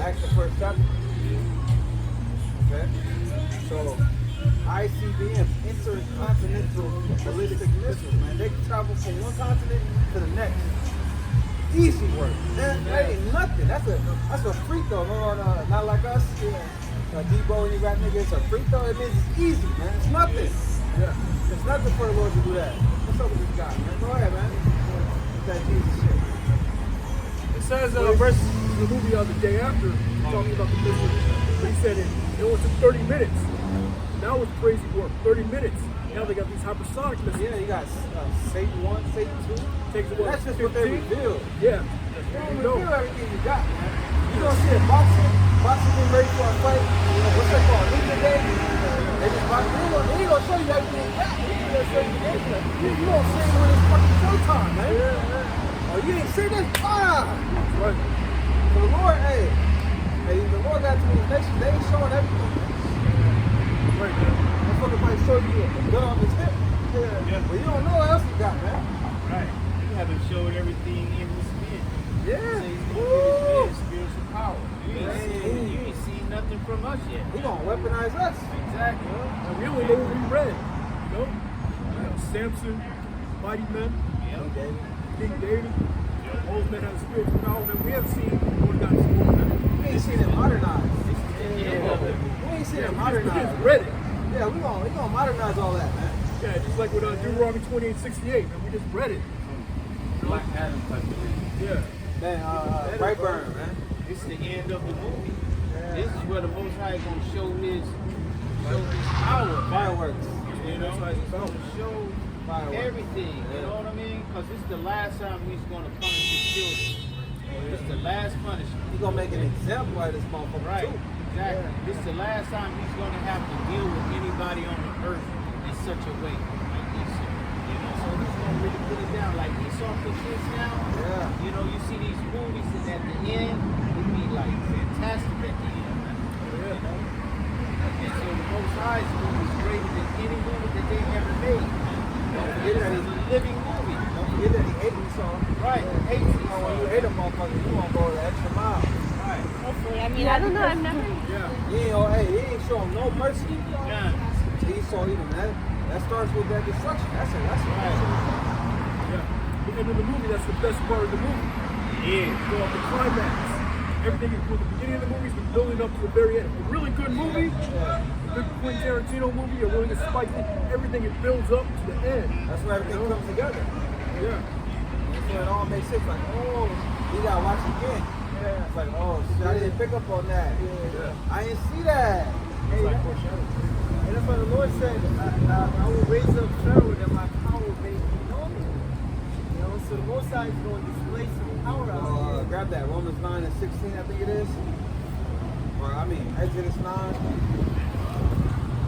Acts the first chapter. Okay? So, ICBMs, intercontinental ballistic missiles, man. They can travel from one continent to the next. Easy work. That ain't nothing. That's a free throw. No, not like us. Debo and you got niggas. It's a free throw. It means it's easy, man. It's nothing. Yeah. It's nothing for the Lord to do that. What's up with this guy, man? Go ahead, man. With that Jesus shit. It says, Verse the movie the day after talking about the missile. He said it only took 30 minutes. Now it's crazy work. 30 minutes. Now they got these hypersonic missiles. Yeah, you got Satan 1, Satan 2. Takes That's just what they revealed. Yeah. don't reveal everything you got, man. You don't see a boxing getting ready for a fight. What's that called? Ninja Day? They just box. They ain't gonna show you everything you got. They gonna show you everything. You gonna see it when it's fucking showtime, man. Oh, you ain't seen this? Right. So the Lord, hey, the Lord got to these nations. They ain't showing everything. Right, man. Motherfucker might show you a gun on his hip. Yeah. But you don't know what else he got, man. Right. You haven't showed everything in his spirit. Yeah. Spiritual power. You ain't seen nothing from us yet. He gonna weaponize us. Exactly. And we only know what we read. You know? Samson, mighty men, King David. All those men have spiritual power that we haven't seen. We ain't seen it modernized. We ain't seen it We modernized. just read it. Yeah, we gonna modernize all that, man. Yeah, just like with Deuteronomy 28:68, and we just read it. Black Adam type of thing. Yeah. Man, Brightburn, man. It's the end of the movie. This is where the Most High is going to show his power. Fireworks. You know, he's going to show Fireworks. everything. You know what I mean? Because this is the last time he's going to punish his children. This is the last punishment. He gonna make an example out of this motherfucker Right. too. Exactly. This is the last time he's going to have to deal with anybody on the earth in such a way like Esau. You know, so he's going to really put it down. Like Esau put this down. Yeah. You know, you see these movies, and at the end, it be like fantastic at the end. Man. You know? And so the Most High's movie is greater than any movie that they ever made. Don't forget that it's a living movie. Don't forget that he hated Esau. Right. Hates You know, when you Esau. hate a motherfucker, you gonna go the extra mile. Right. Hopefully, I mean, I don't know. I've never. He ain't showing no mercy Yeah. to Esau even. That starts with that destruction. That's it. Yeah. And in the movie, that's the best part of the movie. Yeah. So at the climax, everything is from the beginning of the movie has been building up to the very end. A really good movie, a good Quentin Tarantino movie, a really good Spike Lee, everything it builds up to the end. That's where everything comes together. Yeah. That's when it all makes sense. Like, oh, you gotta watch it again. Yeah. It's like, oh, shit, I didn't pick up on that. Yeah. I didn't see that. Hey, and that's why the Lord said, I will raise up Pharaoh that my power may be known. You know, so the Most High is going to display some power out here. Grab that. Romans 9:16, I think it is. Or, I mean, Exodus 9.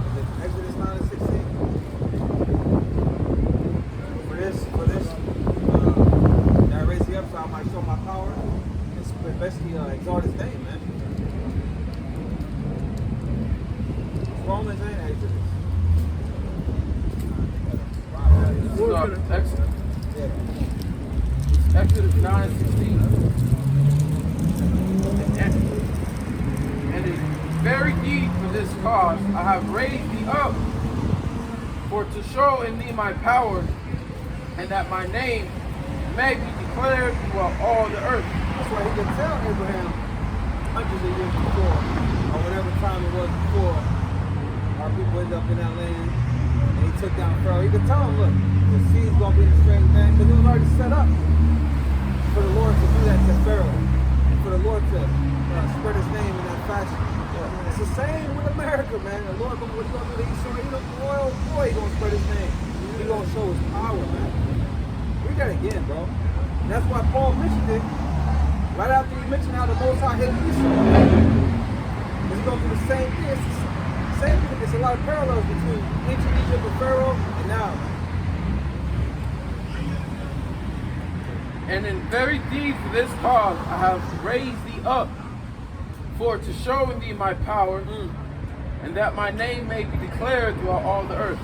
Is it Exodus 9:16? For this, that I raise you up so I might show my power. And basically exalt his name, man. Romans and Exodus. Exodus. Yeah. Exodus 9:16. And it's very deep for this cause I have raised thee up, for to show in thee my power, and that my name may be declared throughout all the earth. That's why he could tell Abraham hundreds of years before, or whatever time it was before, our people ended up in that land, and he took down Pharaoh. He could tell him, look, the sea's going to be the strange man, because it was already set up for the Lord to do that to Pharaoh, and for the Lord to spread his name in that fashion. It's the same with America, man. The Lord, what he's going to do to Esau, boy, he's going to spread his name. He's going to show his power, man. Read that again, bro. And that's why Paul mentioned it right after he mentioned how the Most High hated Esau. Because he's going to do the same thing. It's the same thing. There's a lot of parallels between ancient Egypt and Pharaoh and now. And in very deed for this cause I have raised thee up, for to show in thee my power, and that my name may be declared throughout all the earth.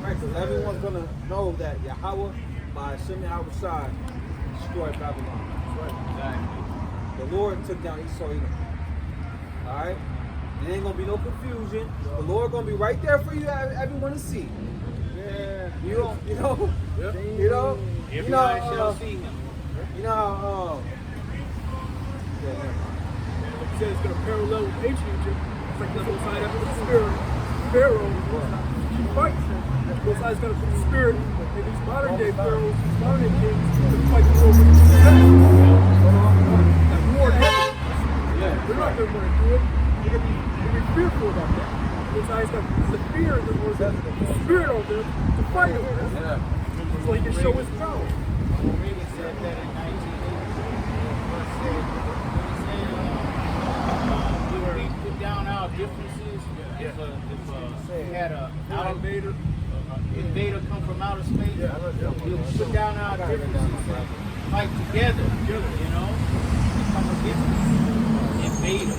Right, because everyone's going to know that Yahweh, by Hashem Yahweh Shai, destroyed Babylon. That's right. Exactly. The Lord took down Esau Edom. Alright? There ain't going to be no confusion. The Lord going to be right there for you, everyone to see. Yeah. You know, Everybody shall see him. You know how, yeah, never mind. Like you said, it's going to parallel with ancient Egypt. It's like this side after the spirit of Pharaoh. He fights. This side's going to put the spirit in these modern day pharaohs, these modern day kings, to fight the war with the that war in heaven. They're not going to want to do it. They're going to be fearful about that. This side's got the fear in the Lord, the spirit on them to fight him. So he can show his power. Reagan said that in 1980. differences. If you had a Invader. invader come from outer space, Yeah. we'll put down our differences and fight together. You know, come against the invader.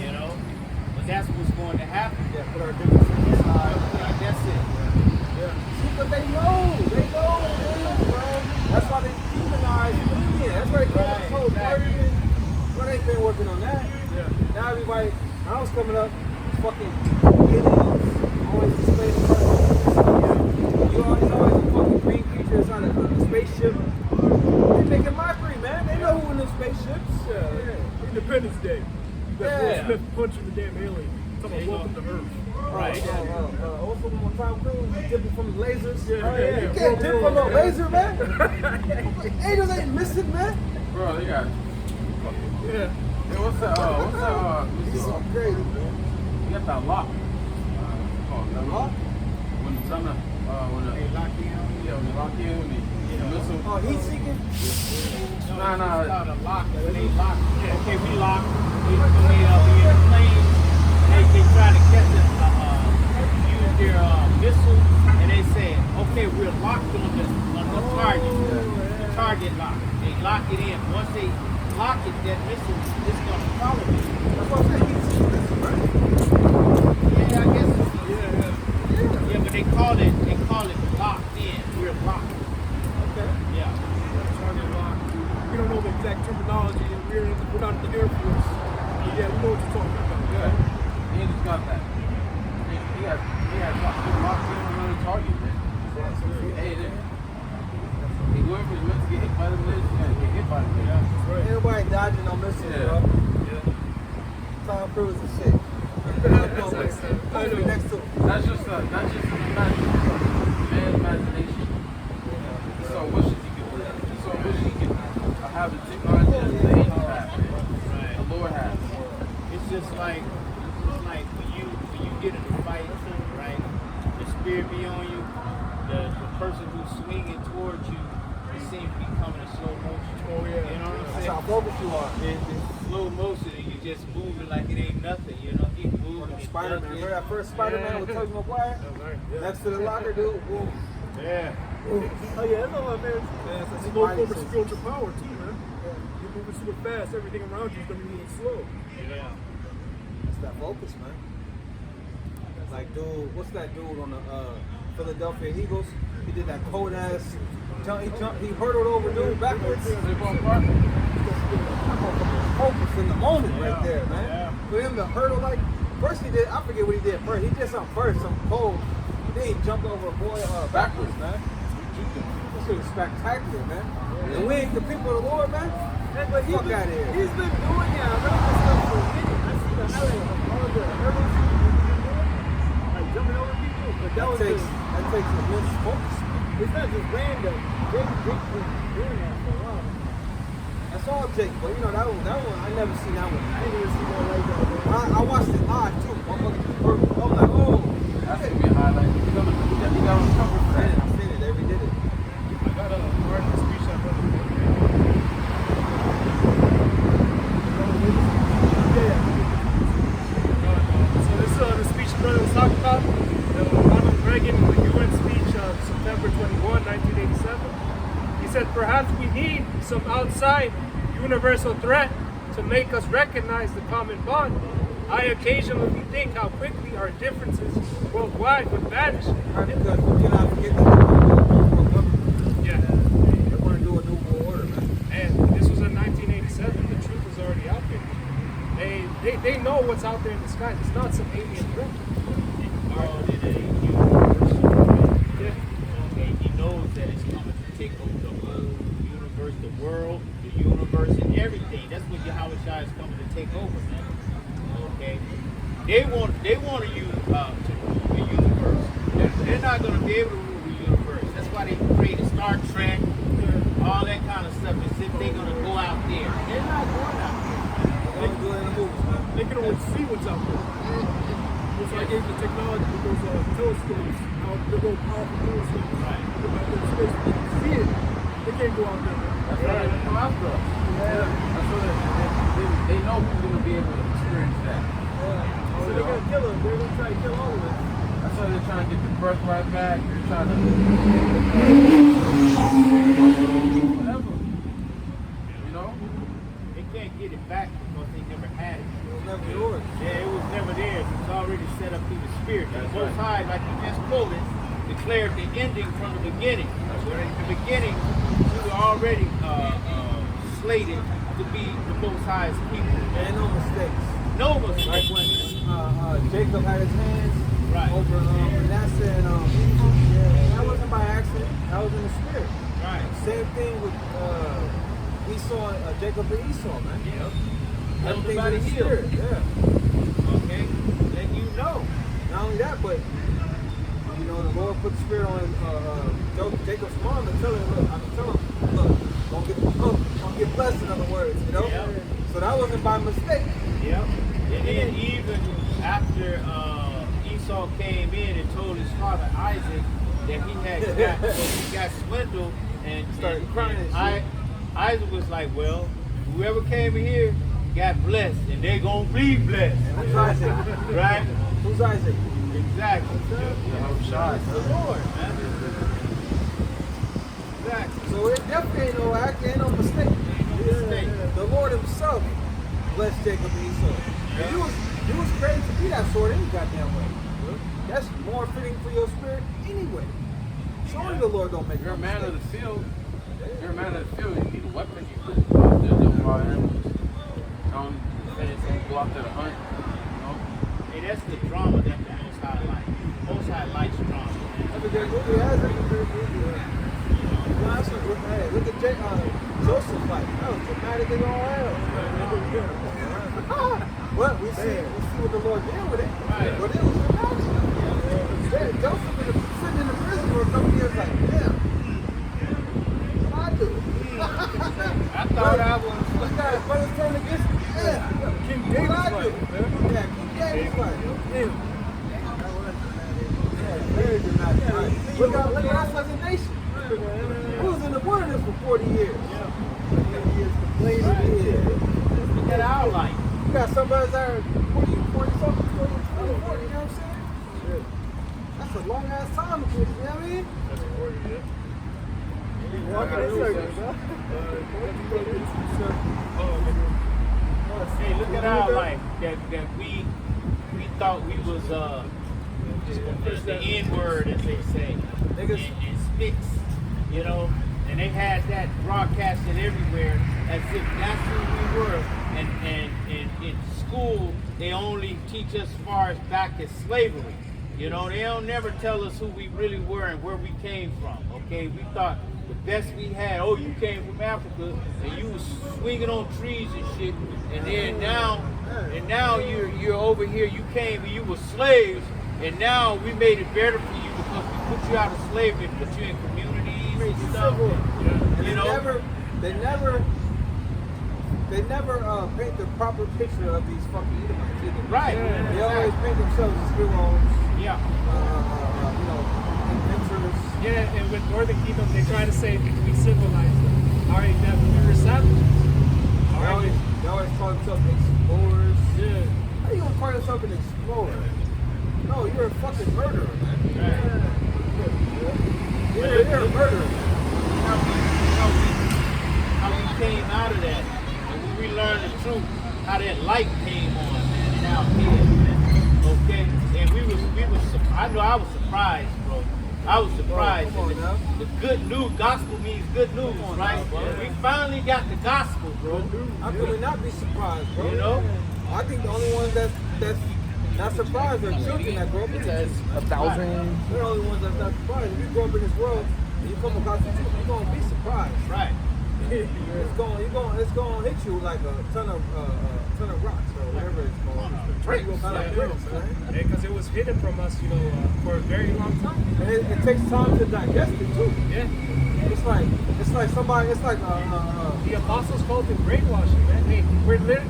You know, but that's what's going to happen. Yeah, put our differences aside. That's it. See, but they know, man, bro. That's why they demonize Indian. That's why they call it so dirty. But they been working on that. Yeah. Now everybody, when I was coming up, fucking aliens always displayed in front of you. Always a fucking green creature inside a spaceship. They making mockery, man. They know who in the spaceships. Yeah. Independence Day. That Will Smith punching the damn alien. Talking about welcome to Earth. Right. Also, when Tom Cruise dipping from the lasers. Yeah. You can't dip from a laser, man. Angels ain't missing, man. Bro, they got. Yeah. Hey, what's that? He's so crazy, man. You got that lock. The lock? When the tunnel, when they lock you in. Yeah, when they lock you in, the missile. Oh, heat seeking? Nah. It's called a lock. When they lock. Okay, we lock. We in the plane. They try to catch us, use their missile, and they said, okay, we're locked on the target. The target lock. They lock it in. Once they lock it, that missile is going to follow it. That's what I'm saying. Heat seeking, right? Yeah, I guess. Yeah, but they call it locked in. We're locked. Okay. Yeah. Target lock. We don't know the exact terminology. We're not in the Air Force. Yeah, we know what you're talking about. Good. He just got that. He locked in on the target, man. Hey, whoever's meant to get hit by the laser, he's gonna get hit by the laser. That's right. Ain't nobody dodging no missiles, Yeah. bro. Yeah. Tom Cruise and shit. Next to him. That's just man's imagination. So what should he do? So wish he could have the technology that the angels have, the Lord has. It's just like when you get in a fight, right? The spirit be on you. The person who's swinging towards you, it seems to be coming in slow motion. Oh, yeah. You know what I'm That's saying? how focused you are. It's slow motion and you just moving like it ain't nothing. You know, keep moving. and Spider-Man. ducking. Remember that first Spider-Man with Tobey Maguire? Yeah. Next to the locker, dude. Boom. Yeah. Oh yeah, that's all I mean. That's It's a a low spidey form of sense. spiritual power too, man. You're moving super fast, everything around you is gonna be moving slow. Yeah. That's that focus, man. Like, dude, what's that dude on the Philadelphia Eagles? He did that cold ass jump. He hurdled over dude backwards. Zip-on park. Focus in the moment right there, man. Yeah. For him to hurdle like first he did, I forget what he did first. He did something first, something cold. Then he jumped over a boy backwards, man. This shit was spectacular, man. And we ain't the people of the Lord, man. Hey, but Fuck out of here. He's been doing that. I read this stuff for a minute. I see the highlight of all the hurdles he's been doing, like jumping over people. But That takes immense focus. it's not just random. Jake's been doing that for a while. I saw Jake, but you know that one I never seen that one. I didn't even see that like that. I watched it live too. I'm like, oh, That's gonna be a highlight. He got on cover for that. I seen it. They redid it. I got a part of the speech I put in So this is the speech brother was talking about. Ronald Reagan in the UN speech of September 21, 1987. He said, perhaps we need some outside universal threat to make us recognize the common bond. I occasionally think how quickly our differences worldwide would vanish. Right, because we cannot forget that they Yeah. want to do a new world order, man. And this was in 1987. The truth was already out there. They know what's out there in the sky. It's not some alien threat. Called it a universe. Yeah. Okay, he knows that it's coming to take over the whole universe, the world, the universe, and everything. That's what Yahweh Shai is coming to take over, man. Okay, they want to use to rule the universe. They're not going to be able to rule the universe. That's why they created Star Trek, all that kind of stuff. As if they're going to go out there. They're not going out there. They can do it in the movies, man. They can only see what's out there. It's like the technology with those telescopes, how they're real powerful telescopes. Right. They're back in space, they can see it. They can't go out there. That's right. They come after us. Yeah. That's what they know we're gonna be able to experience that. So they're gonna kill him. They're gonna try to kill all of us. That's why they're trying to get the birthright back. They're trying to whatever. You know? They can't get it back because they never had it. It was never yours. Yeah, it was never theirs. It was already set up through the Spirit. The Most High, like you just quoted, declared the ending from the beginning. So in the beginning, we were already slated to be the Most High's people. And no mistakes. No Like mistake. when Jacob had his hands Right. over Manasseh and Egypt, that wasn't by accident. That was in the spirit. Right. Same thing with Esau, Jacob and Esau, man. Yep. Everything's Everybody in the healed. spirit. Yeah. Okay? Then you know. Not only that, but you know, the Lord put the spirit on Jacob's mom and tell him, look, don't get blessed, in other words, you know? Yeah. So that wasn't by mistake. Yep. And then even after Esau came in and told his father Isaac that he got swindled and Started crying and shit. Isaac was like, well, whoever came in here got blessed and they're gonna be blessed. Who's Isaac? Right? Who's Isaac? Exactly. The Lord, man. Exactly. So it definitely ain't no act, ain't no mistake. mistake. The Lord himself blessed Jacob and Esau. And you was created to be that sort any goddamn way. That's more fitting for your spirit anyway. Surely the Lord don't make You're a no man of mistake. the field. You're a man of the field. You need a weapon. You put the wild animals. Don't go out there to hunt. You know? Hey, that's the drama that the Most High likes. Most High likes drama. That's a good movie. That's a good movie. Hey, look at Joseph's life. That was dramatic as all hell. Well, we see what the Lord did with it. Right. But it was dramatic. Joseph was sitting in the prison for a couple years like, damn. What I do? I thought I was. Look at his brothers turn against me. Yeah. King What David's I do? life. Yeah, King David's life. Yeah, very dramatic. Right. Look at us as a nation. We was in the wilderness for 40 years. 40 years complaining. Yeah. Look at our life. You got somebody there 40 something, 40, you know what I'm saying? That's a long ass time to get, you know what I mean? Walking in circles, Hey, look at our life that we thought we was the N-word, as they say, and sticks, you know, and they had that broadcasted everywhere as if that's who we were. And in school, they only teach us as far as back as slavery. You know, they don't never tell us who we really were and where we came from. Okay, we thought the best we had. Oh, you came from Africa and you was swinging on trees and shit. And then now you're over here. You came and you were slaves, and now we made it better for you because we put you out of slavery, put you in communities and stuff. And You know, they never paint the proper picture of these fucking Edomites either. right? They always paint themselves as heroes, Yeah. you know, adventurers. Yeah, and with Northern Kingdom, they try to say we civilized them. All right, that we were savages. All right, They always call themselves explorers. yeah. How you gonna call yourself an explorer? No, you're a fucking murderer, man. You're a murderer. How we came out of that, and when we learned the truth, how that light came on, man, in our head, man. Okay, and we was. I know I was surprised, bro. I was surprised. Come on And now. the good news, gospel means good news, on right? now, bro. We finally got the gospel, bro. How can we not be surprised, bro? You know? I think the only ones that's not surprised are children that grow up in this. 1,000. They're the only ones that's not surprised. If you grow up in this world and you come across the truth, you're gonna be surprised. Right. It's gonna hit you like a ton of rocks or whatever it's called. Bricks. Kind of bricks, man. Because it was hidden from us, you know, for a very long time. And it takes time to digest it too. Yeah. It's like somebody. It's like The apostles called it brainwashing, man. Hey,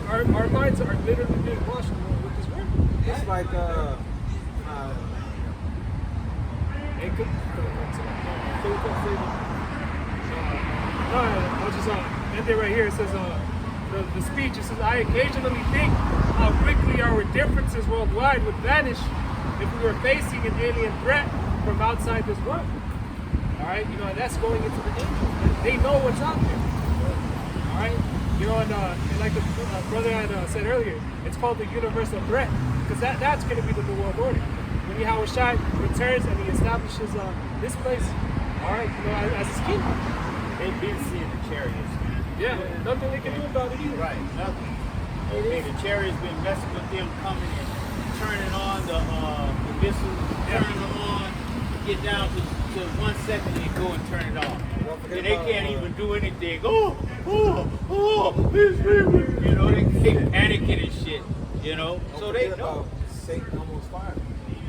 our minds are literally being washed with this word. it's like It could so we can say no, I'll just end it right here. It says, the speech. It says, I occasionally think how quickly our differences worldwide would vanish if we were facing an alien threat from outside this world. All right, you know, and that's going into the angels. They know what's out there. All right, you know, and like the brother had said earlier, it's called the universal threat, because that's going to be the new world order. When Yahweh Shai returns and he establishes this place, all right, you know, as his kingdom. They've been seeing the chariots, man. Yeah, nothing they can do about it either. Right, nothing. Okay, the chariot's been messing with them, coming and turning on the missiles, turning them on, get down to 1 second and go and turn it off. And they can't even do anything. It's moving. You know, they panicking and shit. You know, so they know. Satan almost fired.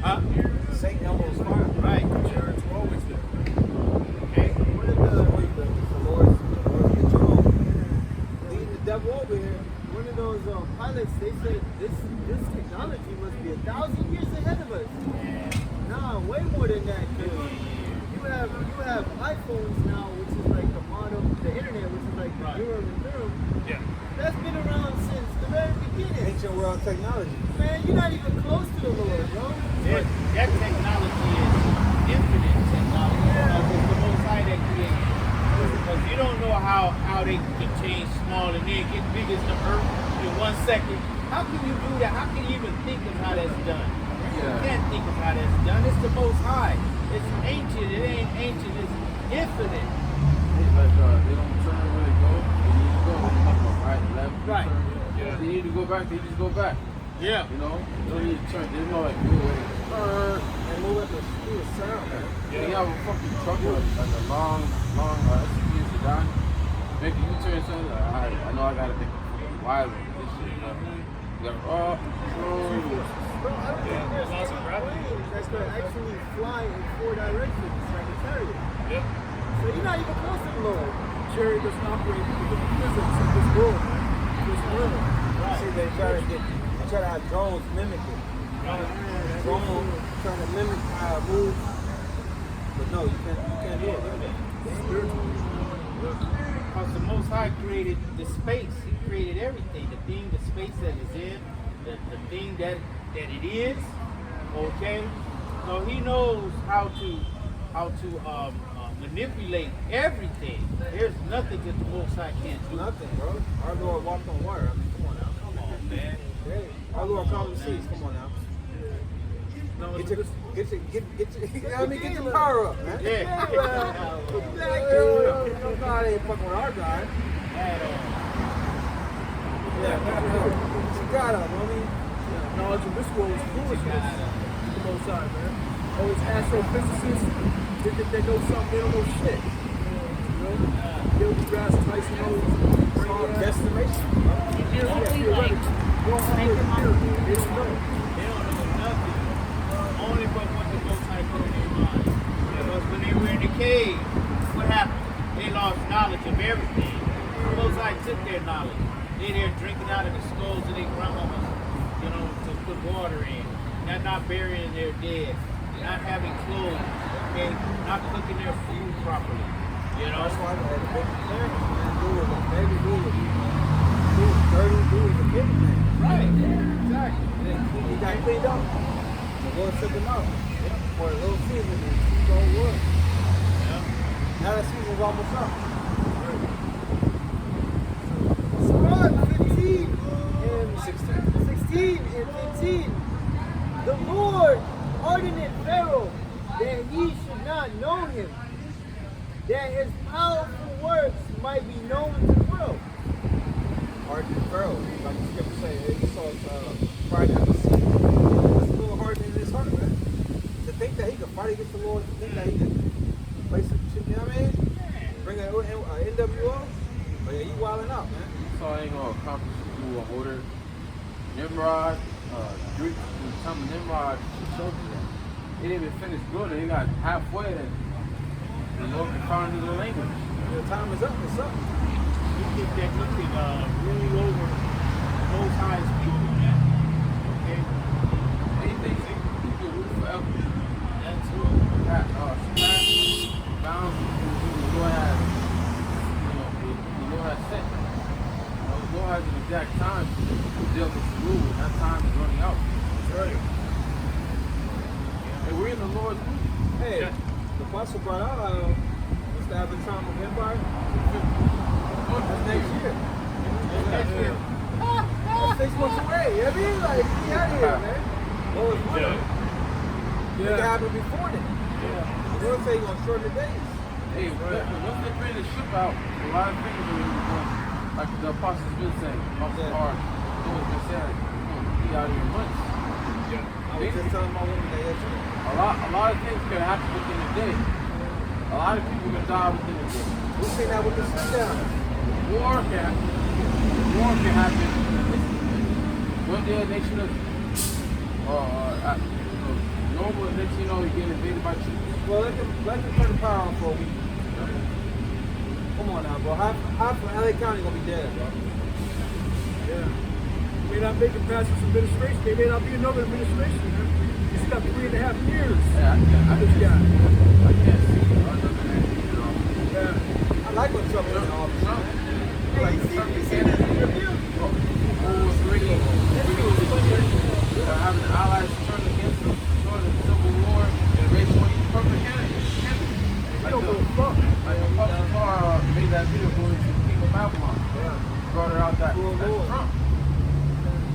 Huh? Satan almost fired. Right. Chariots were always there. Okay. One of the Lord's control. Leading the devil over here. One of those pilots, they said this technology must be 1,000 years ahead of us. Nah, way more than that. You have iPhones now, which is like the model, the internet, which is like the Urim and Thummim. Yeah. That's been around since the very beginning. Ancient world technology. Man, you're not even close to the Lord, bro. That technology is infinite technology. Because it's the Most High that created it. Because you don't know how they can change small and then get big as the earth in 1 second. How can you do that? How can you even think of how that's done? You can't think of how that's done. It's the Most High. It's ancient. It ain't ancient. It's infinite. It's like they don't turn where they go. They need to go. Right, left, Right. turn. Yeah. They need to go back. They just go back. Yeah. You know, they don't need to turn. There's no like good way. And move at the speed of sound, man. They have a fucking truck like a long SUV sedan. Make a U-turn, something. Like, I know I gotta make a wild this shit. You gotta slow. Bro, I don't think there's lots of any gravity. planes that could actually fly in 4 directions like a chariot. Yep. So you're not even close to the Lord. Chariot doesn't operate with the physics of this world, man. This world. See, they try to have drones mimic it. Drones trying to mimic how it moves. But no, you can't do it. Because the Most High created the space. He created everything. The space that is in, the thing that it is. Okay? So he knows how to manipulate everything. There's nothing that the Most High can't do. Nothing, bro. Our Lord walked on water. I mean, come on now. Come on, man. Hey, our Lord calmed the seas. Come on now. No, Get your, get your power up, man. Yeah. God ain't fucking with our guy. She got up, homie. knowledge of this world is foolishness. The Most High, man. All these astrophysicists, they know something, they don't know shit. You know? Neil deGrasse Tyson knows. It's all guesstimation. Basically, like, make your mom They don't know nothing. Only but what the Most High put in their mind. Because when they were in the cave, what happened? They lost knowledge of everything. The Most High took their knowledge. They there drinking out of the skulls of their grandmamas, you know, to put water in. Not burying their dead. Not having clothes, okay? Not cooking their food properly. You know? That's why the big parents, man, do it. Baby do it. Do it dirty, do it the big man. Right. Exactly. He got cleaned up. The Lord took him out for a little season and he don't work. Yeah. Now the season's almost up. Psalm 15 and 16 and 15. The Lord ordained Pharaoh that he should not know him, that his powerful works might be known to the world. Hardened Pharaoh, like the scripture say, he saw pride at the sea. That's a little hardened in his heart, man. To think that he could fight against the Lord, to think that he could play some shit, you know what I mean? Bring an NWO, but yeah, you wilding out, man. So I ain't gonna accomplish through an order. Nimrod, Greek, the time of Nimrod showed you that. They didn't even finish building, they got halfway and the Lord confounded the language. The time is up, it's up. You think that he can rule over the Most High's people, man? Okay? Anything he can rule forever. That's true. That bounds the Lord has, the Lord has set. The Lord has Apostle brought out what's the average time of empire? That's next year. That's 6 months away. You know what I mean? Like, get out of here, man. Oh, it's winter. It can happen before then. Yeah. They'll say you're going to shorten the days. Hey, once they bring the ship out, a lot of things are going to be going, like the apostles been saying, Apostle R. Always been saying, you're going to be out here in months. I was just telling my woman that yesterday. A lot of things can happen within a day. A lot of people can die within a day. We've seen that with the sundown. War can happen. One day a nation of normal, next you know, you're getting invaded by troops. Well, let them turn the power on for a week. Come on now, bro. Half of LA County gonna be dead, bro. Yeah. May not make it past this administration. There may not be another administration, man. It's got 3.5 years. Yeah, I This guy. can't see other than, you know. Yeah. I like when Trump is in office. Trump. Hey, you see this interview? Having the allies turn against them, showing the civil war, and racial propaganda. I don't give a fuck. Like a Apostle Paul made that video going to the King of Babylon. Brought it out that that's Trump.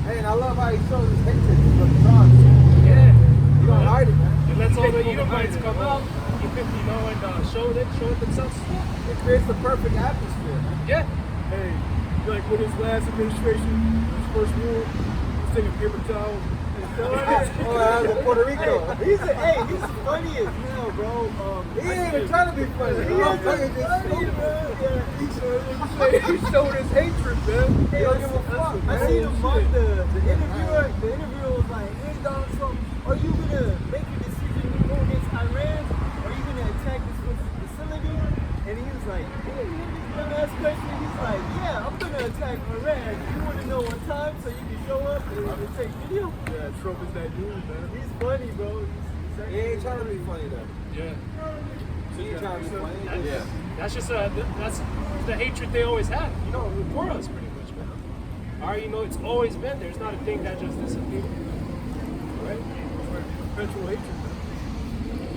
Hey, and I love how he shows his hatred for the tribes. Yeah. You don't hide it, man. It lets all the Edomites come out, you know, and show it themselves. It creates the perfect atmosphere, man. Yeah. Hey, like with his last administration, his first rule, he's taking paper towels. Oh, that was in Puerto Rico. He's funny as hell, bro. He ain't even trying to be funny. He is fucking just funny, stupid. man. He showed his hatred, man. He don't give a fuck, I man. seen him mock the interviewer. The interviewer was like, "Hey, Donald Trump, are you gonna make a decision to go against Iran? Are you gonna attack this facility?" And he was like, "Hey, dumbass question." He's like, "Yeah, I'm gonna attack Iran. You want to know what time so you can show up and take video?" Yeah, Trump is that dude, man. He's funny, bro. He ain't trying to be funny, though. Yeah. He ain't trying to be funny. Yeah. That's just that's the hatred they always had, you know, for us pretty much, man. You know, it's always been there. It's not a thing that just disappeared. Right? Perpetual hatred, man.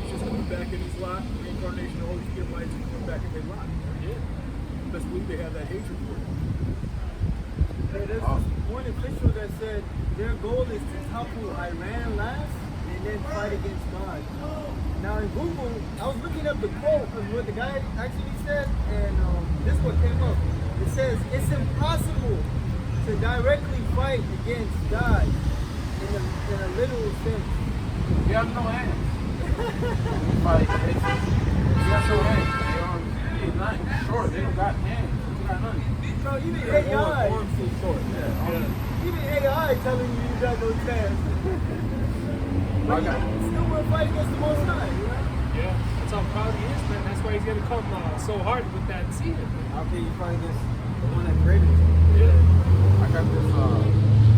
He's just coming back in his lot. Reincarnation of Holy Spirit lights and coming back in their lot. Yeah. Best believe they have that hatred for him. Hey, there's one official that said their goal is to topple Iran last and then fight against God. Now in Google, I was looking up the quote of what the guy actually said, and this one came up. It says, "It's impossible to directly fight against God in a literal sense." You have no hands. Like, you have no hands. They're not short. They don't got hands. They got nothing. So even AI, Arms too short. Yeah. even AI telling you you got no chance. But you still want to fight against the Most High, you know? Yeah. That's how proud he is, man. That's why he's gonna come so hard with that season. How can you fight against the one that created you? Yeah. I got this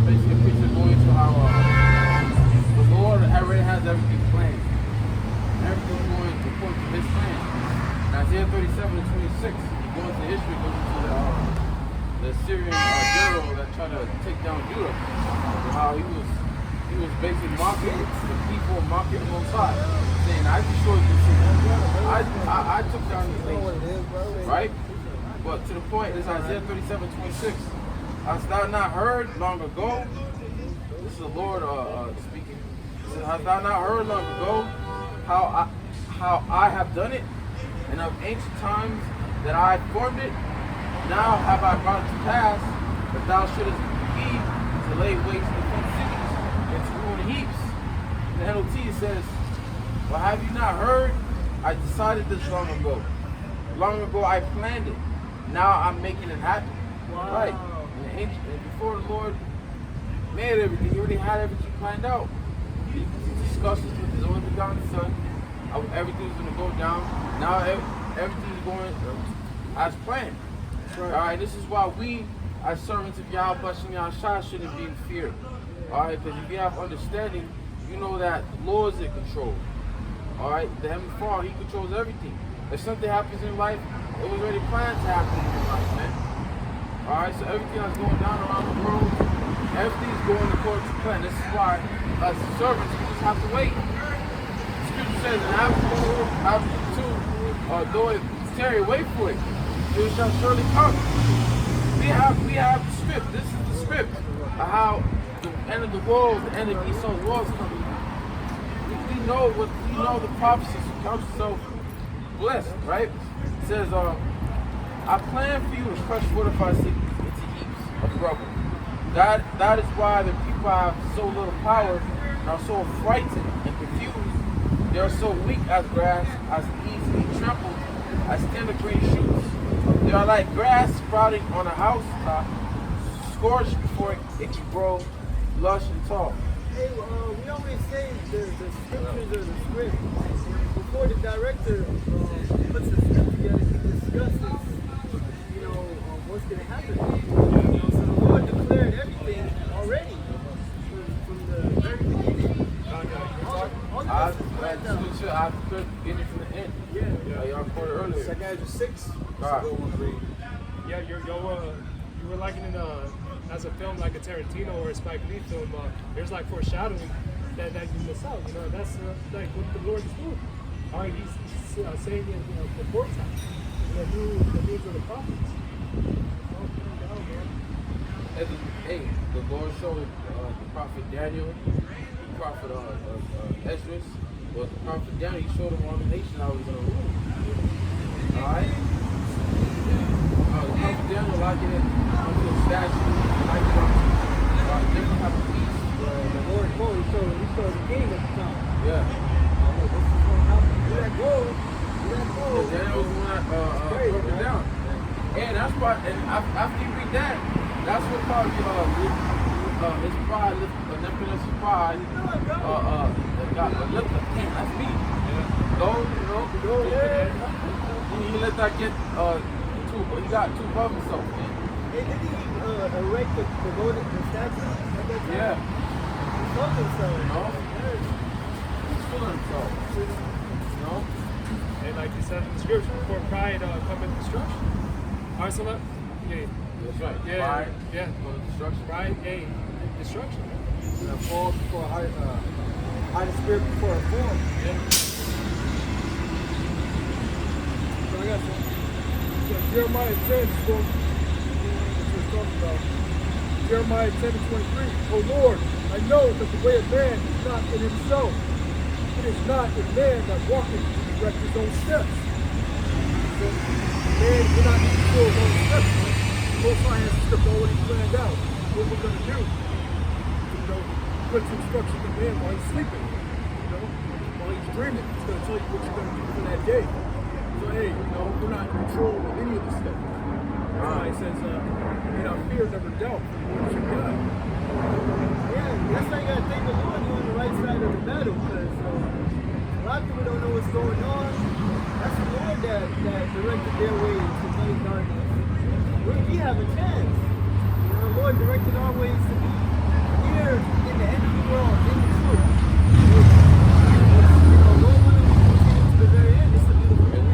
basically picture going to how the Lord already has everything planned. Everything's going to point to his plan. Now Isaiah 37 and 26, going to history, goes into the Syrian general that tried to take down Judah. How he was basically mocking the people, mocking the Most High, saying, "I destroyed this city. I took down these nations." Right? But to the point is Isaiah 37, 26. Hast thou not heard long ago? This is the Lord speaking. He said, "Hast thou not heard long ago how I have done it, and of ancient times that I formed it? Now have I brought it to pass that thou shouldest be to lay waste the fenced cities and to ruin heaps." The NLT says, "Well, have you not heard? I decided this long ago. Long ago I planned it. Now I'm making it happen." Wow. Right. And before the Lord made everything, he already had everything planned out. He discussed it with his only begotten son. How everything was going to go down. Now everything is going as planned. Right. All right. This is why we, as servants of Yahweh and Yahshua, shouldn't be in fear. All right. Because if you have understanding, you know that the Lord is in control. All right. The Heavenly Father, he controls everything. If something happens in life, it was already planned to happen in your life, man. Alright, so everything that's going down around the world, everything's going according to plan. This is why, as servants, we just have to wait. The scripture says in Habakkuk 2, though it tarry, wait for it, it shall surely come. We have the script. This is the script of how the end of the world, the end of Esau's world is coming. We know the prophecies. Count yourself blessed, right? It says, I plan for you to crush fortified cities into heaps of rubble. That is why the people have so little power and are so frightened and confused. They are so weak as grass, as easily trampled as tender green shoots. They are like grass sprouting on a housetop, scorched before it can grow lush and tall. Hey, we always say the scriptures are the script. Before the director puts the script together, he discusses, what's going to happen. So the Lord declared everything already from the very beginning. I could get it from the end. Yeah. Y'all quoted earlier. Second Ezra 6. Right. Go on, read. Yeah, you were likening as a film like a Tarantino or a Spike Lee film. There's like foreshadowing that you miss out. That's like what the Lord is doing. All right, he's saying it before time. The news of the prophets. Hey, the Lord showed the prophet Daniel, the prophet Ezra, but the prophet Daniel, he showed him all the nations I was going to rule. Alright? The prophet Daniel liked it onto a statue, liked it on different type of peace. The Lord he showed the king at the time. Yeah. This is going to happen. Do that gold. And Daniel was the one that broke it down. And that's why, and after you read that, that's what caused his pride, Nebuchadnezzar's pride, that's me. Go ahead. He let that get he got too above himself, man. Hey, did he erect the statue? Yeah. He loved himself. He's feeling himself. And like you said in the scripture, before pride cometh destruction. All right, so look. Yeah. That's right. Yeah. Pride, Yeah. destruction. Pride, destruction. Fall before hide the spirit before a form. Yeah. So I got some. So Jeremiah 10 is what we're talking about. Jeremiah 10:23. Oh Lord, I know that the way of man is not in himself. It is not in man that walketh to direct his own steps. So man cannot control his own steps. Most High has the script already planned out. What we're going to do. Put instructions in man while he's sleeping. While he's dreaming. He's going to tell you what you're going to do for that day. So hey, we're not in control of any of this stuff. He says, our fear never doubt for the words of God. Yeah, that's why you got to thank the Lord you're on the right side of the battle, because a lot of people don't know what's going on. That's the Lord that directed their ways to be in darkness. We have a chance. The Lord directed our ways to be here in the end of the world, in the truth. Lord willing, we continue to the very end. It's a beautiful thing.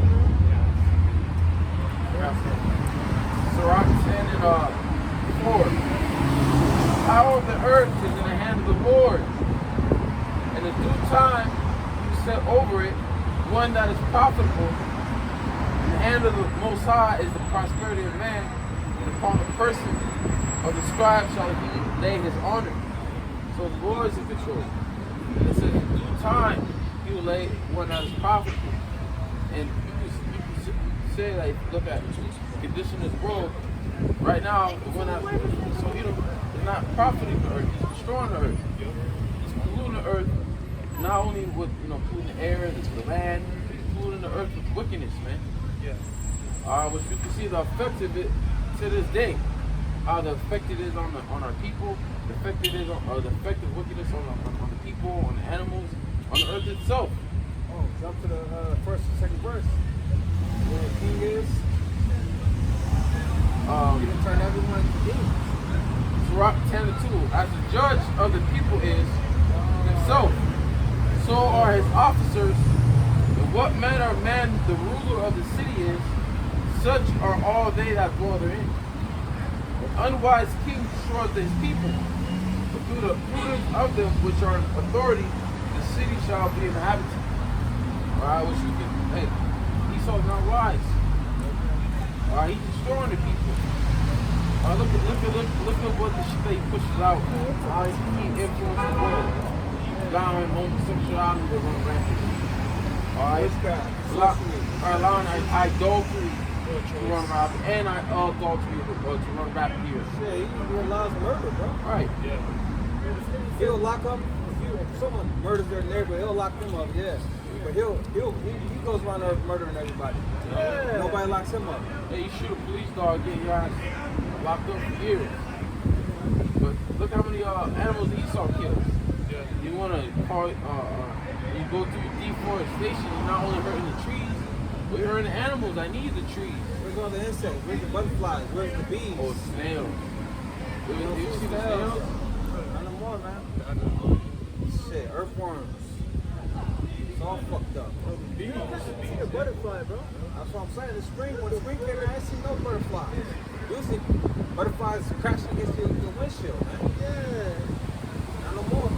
Sirach 10 and 4. The power of the earth is in the hand of the Lord. In the due time, you set over it one that is profitable. In the hand of the Most High is the prosperity of man, and upon the person of the scribe shall he lay his honor. So the Lord is in control. And it says in due time, he will lay one that is profitable. And you can say, like, look at the condition of this world right now, the one that, so he's not profiting the earth, he's destroying the earth. He's polluting the earth, not only with polluting the air, the land, he's polluting the earth with wickedness, man. Yeah. Which we can see the effect of it to this day. How the effect it is on our people, the effect it is on the effect of wickedness on the people, on the animals, on the earth itself. Oh, jump to the first and second verse. Where the king is, he didn't turn everyone to king. Sirach 10 and 2. As the judge of the people is himself, so are his officers. And what manner of man the ruler of the city is, such are all they that dwell therein. An unwise king destroys his people, but through the prudence of them which are in authority, the city shall be inhabited. Alright, which you can, hey, Esau's not wise. Alright, he's destroying the people. Look at what the state pushes out. How he influences the world. Allowing homosexuality to run rampant. Alright, allowing idolatry to run rampant, and adultery to run rampant here. Shit, he allows murder, bro. Right. Yeah. He'll lock up if someone murders their neighbor, he'll lock them up, yeah. But he goes around there murdering everybody. Yeah. Nobody locks him up. Hey, you shoot a police dog, get your ass locked up for years. But look how many animals Esau kills. Yeah. You want to call it, you go through deforestation, you're not only hurting the trees, but you're hurting the animals. I need the trees. Where's all the insects? Where's the butterflies? Where's the bees? Oh, snails. You see the snails? None no more, man. Shit, earthworms. It's all fucked up. You see a butterfly, bro. That's what I'm saying. The spring, when the spring came in, I ain't seen no butterflies. Usually, butterflies crashing against your windshield, man. Yeah. Not no more.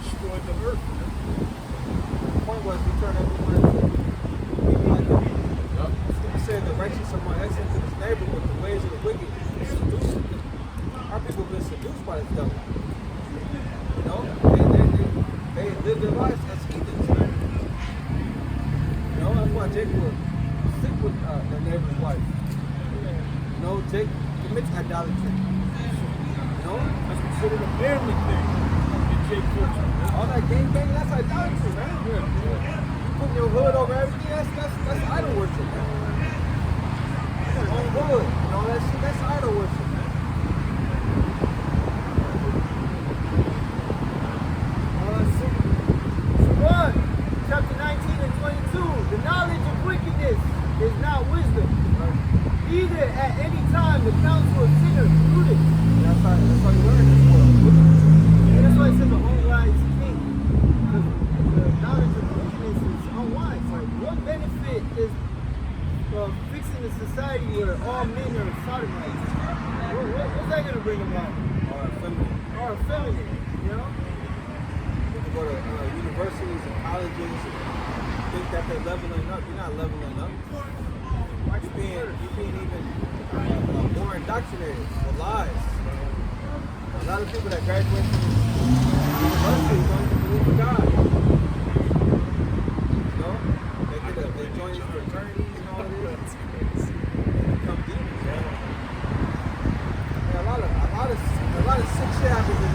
Destroyed the earth. The point was, we turn everyone into people like him. He said the righteous are more excellent to his neighbor, but the ways of the wicked is seducing. Our people have been seduced by this devil. You know? They live their lives as heathens, man. You know, that's why Jacob would sleep with their neighbor's wife. You know, Jacob commits idolatry. You know? That's considered a family thing in Jake culture. All that gang banging, that's idolatry, man. You putting your hood over everything, that's idol worship, man. Your own hood, you know, that shit, that's idol worship, man. Shemot, chapter 19 and 22. The knowledge of wickedness is not wisdom. Either at any time the counsel of sinners prudent. That's how you learn this world. And that's why it says the unwise king. Because the knowledge of wickedness is unwise. Like, what benefit is fixing a society where all men are sodomites? What's that going to bring about? Or feminine, you know? People go to universities and colleges and think that they're leveling up. You're not leveling up. You're being even more indoctrinated with lies. A lot of people that graduate from university don't even believe in God. You know? They join these fraternities and all of this. They become demons, man. Yeah, a lot of sick shit happens in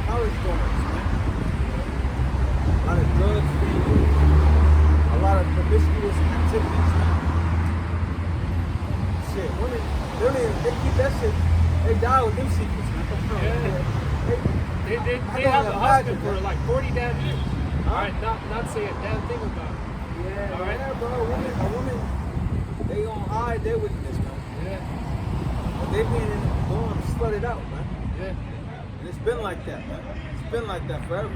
college dorms, man. A lot of drugs, a lot of promiscuous activities, man. Shit, women, they keep that shit, they die with them secrets, man. They have a husband for like 40 damn years. Alright, not say a damn thing about it. Yeah, all right. yeah, bro. A woman, they gonna hide their wickedness, man. Yeah. But they being in the dorm slutted out, man. Yeah. And it's been like that, man. It's been like that forever.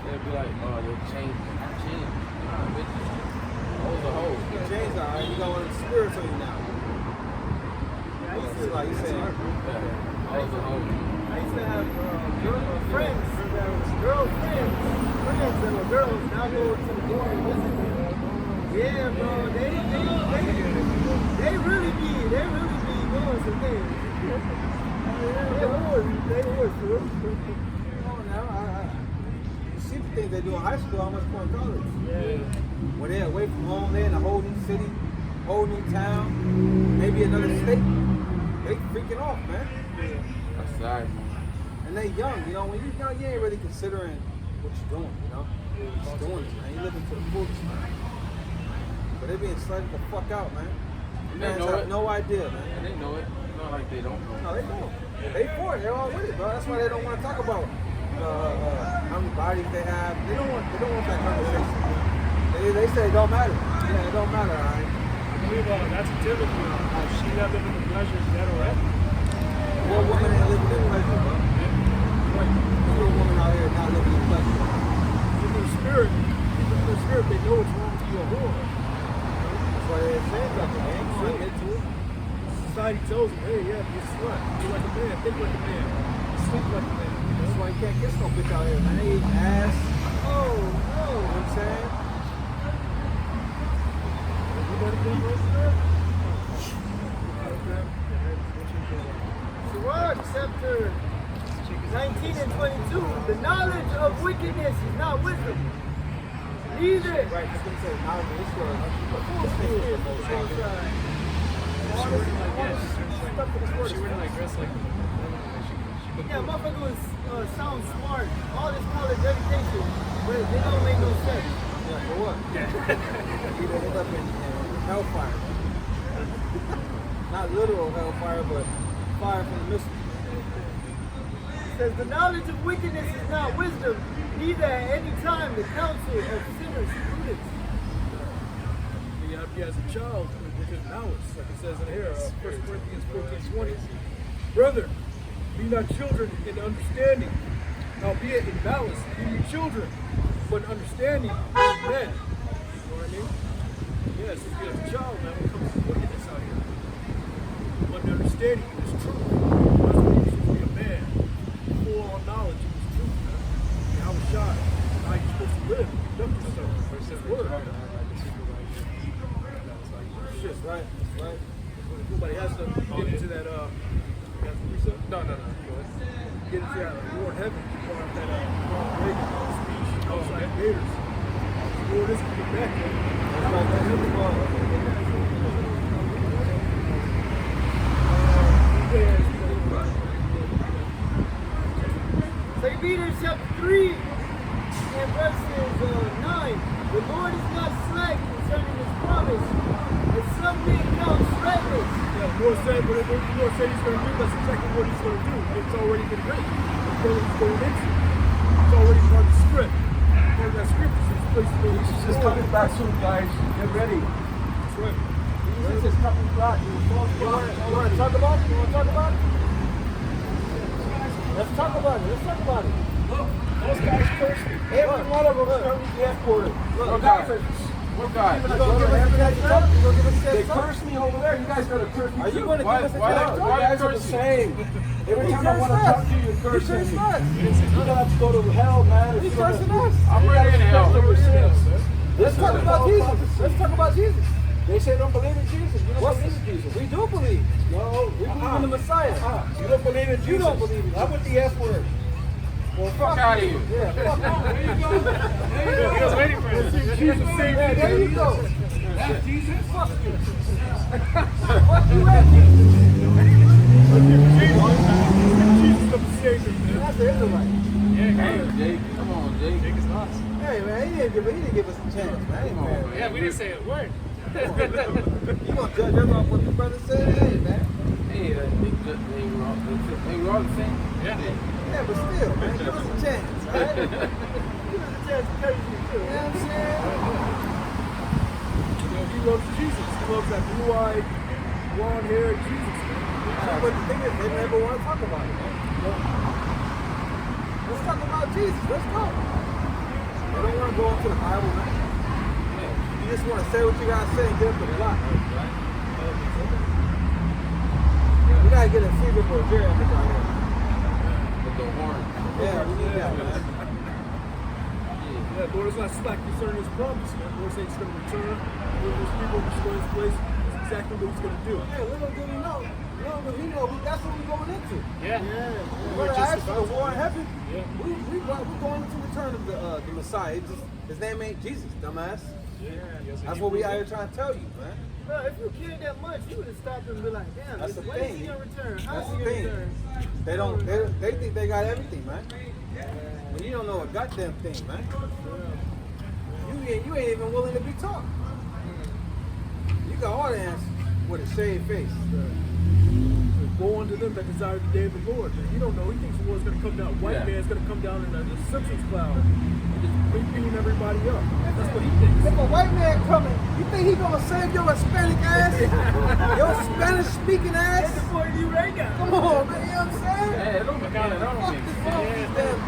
They'll be like, oh, they're changing. Nah, bitch. Hoes are hoes. You change, all right. You got one of the spirits on you now. It's like you said. Hoes are hoes. I used to have friends that was girlfriends that were girls. Now go to the dorm and visit them. Yeah, bro. They really be doing some things. They were, bro. Oh, now you see the things they do in high school, how much more in college. Yeah. When they're away from home, they're in a whole new city, whole new town, maybe another state. They freaking off, man. That's sad. And they young, you know. When you're young, you ain't really considering what you're doing, you know. You're just doing it, man. You're living to the fullest, man. But they being slutted the fuck out, man. And Parents have no idea, man. And they know it. It's not like they don't know. No, they know. They for it. They're all with it, bro. That's why they don't want to talk about how many bodies they have. They don't want that conversation. They say it don't matter. Yeah, it don't matter, all right. I believe that's Timothy. She not living the pleasures dead already. One woman ain't living in pleasure, bro. You're a woman out here not living in pleasure. In the spirit, they know it's wrong to be a whore. That's why they're saying something. They ain't going to admit to it. Society tells them, hey, yeah, be a slut. Be like a man. Think like a man. Sleep like a man. That's why you can't kiss no bitch out here, man. They eat ass. Oh, You know what I'm saying? Sirach, chapter 19 and 22. The knowledge of wickedness is not wisdom. Neither. Right, that's what it says. Now, this was She wouldn't like dress like Yeah, motherfucker was sound smart. All this college education, but they don't make no sense. Yeah, for what? Either end up in hellfire. Not literal hellfire, but fire from the missile. It says the knowledge of wickedness is not wisdom, neither at any time the counsel of sinners prudence. You have to be as a child within malice, like it says in here, 1 Corinthians 14:20. Brother, be not children in understanding, albeit in malice, be ye children, but understanding is men. You know what I mean? Yeah, so be as a child, man, when it comes to wickedness out here. But the understanding is truth. That's what you should be a man. Full on knowledge of this truth, man. And how it's shot, how you're supposed to live, conduct yourself. This word. Shit, right, right. Nobody has to get into that, No. Get into that war in heaven, part of that Ronald Reagan speech outside invaders. The Lord is coming back, man. Second Peter chapter 3 and verses 9. The Lord is not slack concerning his promise, as some men count slackness. Yeah, the Lord said, but the Lord said he's going to do, that's exactly what he's going to do. It's already been written. It's what he's going into. It's already part of the script. Part of that script is this place to go. Jesus is coming back soon, guys. Get ready. That's right. Jesus is coming back. You want to talk about it? You want to talk about it? Let's talk about it. Let's talk about it. Look, those guys cursed me. Every one of them turned me headquarters. What guy? What guy? You gonna give us that stuff? You gonna give us that They stuff? cursed me over there. You guys gotta curse me Are you too. gonna give us a Why- chance? You guys are the same. Every time I want to talk to you, you're cursing cursing me. us. You're gonna have to go to hell, man. If He's you're cursing gonna- us. I'm ready in hell. Let's talk about Jesus. Let's talk about Jesus. They say don't believe in Jesus. You don't What's believe this? in Jesus. We do believe. No, We believe in the Messiah. You don't believe in Jesus. You don't believe in How about the F word? Well, Fuck out of here. Yeah, fuck off. He was waiting for it. Jesus saved Yeah, me. there you go. That's Jesus. Fuck you. Fuck you at Jesus. Jesus of the Savior, man. That's the Israelite. Hey, Jake. Come on, Jake. Jake is lost. Hey man, he didn't give us a chance, man. Ain't Come on, fair. man. Yeah, we didn't say a word. You gonna judge us off what the brother said? Hey man. Hey, they were all the same. Yeah. Yeah, but still, man, give us a chance, right? Give us a chance to tell you too. You know what I'm saying? You know, he loves Jesus. He loves that blue-eyed, blonde-haired Jesus, man. But the thing is, they never want to talk about it, man. Let's talk about Jesus. Let's go. They don't want to go into the Bible, man. You just want to say what you gotta say and get up the block, right? We gotta get a fever for a geriatric out here. With the horn. Yeah, we need that, man. Yeah, Lord is not slack concerning his promise, man. Lord says he's going to return. Lord, those people restore his place. That's exactly what he's going to do. Yeah, little do we know. Little do we know. That's what we're going into. Yeah. We're asked for the war in heaven. Yeah. We're going into the return of the Messiah. His name ain't Jesus, dumbass. That's what we out here trying to tell you, man. Bro, if you cared that much, you would have stopped and be like, damn, That's the when is thing. he gonna return? How That's is the he thing. gonna return? They think they got everything, man. But you don't know a goddamn thing, man. You ain't even willing to be taught. You got all the answers with a shaved face. Woe unto them that desire the day of the Lord. Man, you don't know. He thinks the Lord's going to come down. White Yeah. man's going to come down in a Simpsons cloud and just beating everybody up. That's what he thinks. If a white man coming, you think he gonna save your Hispanic ass? Your Spanish speaking ass? That's the point you right now. Come on, man, you know what I'm saying? Hey, it don't make sense. Fuck this all these damn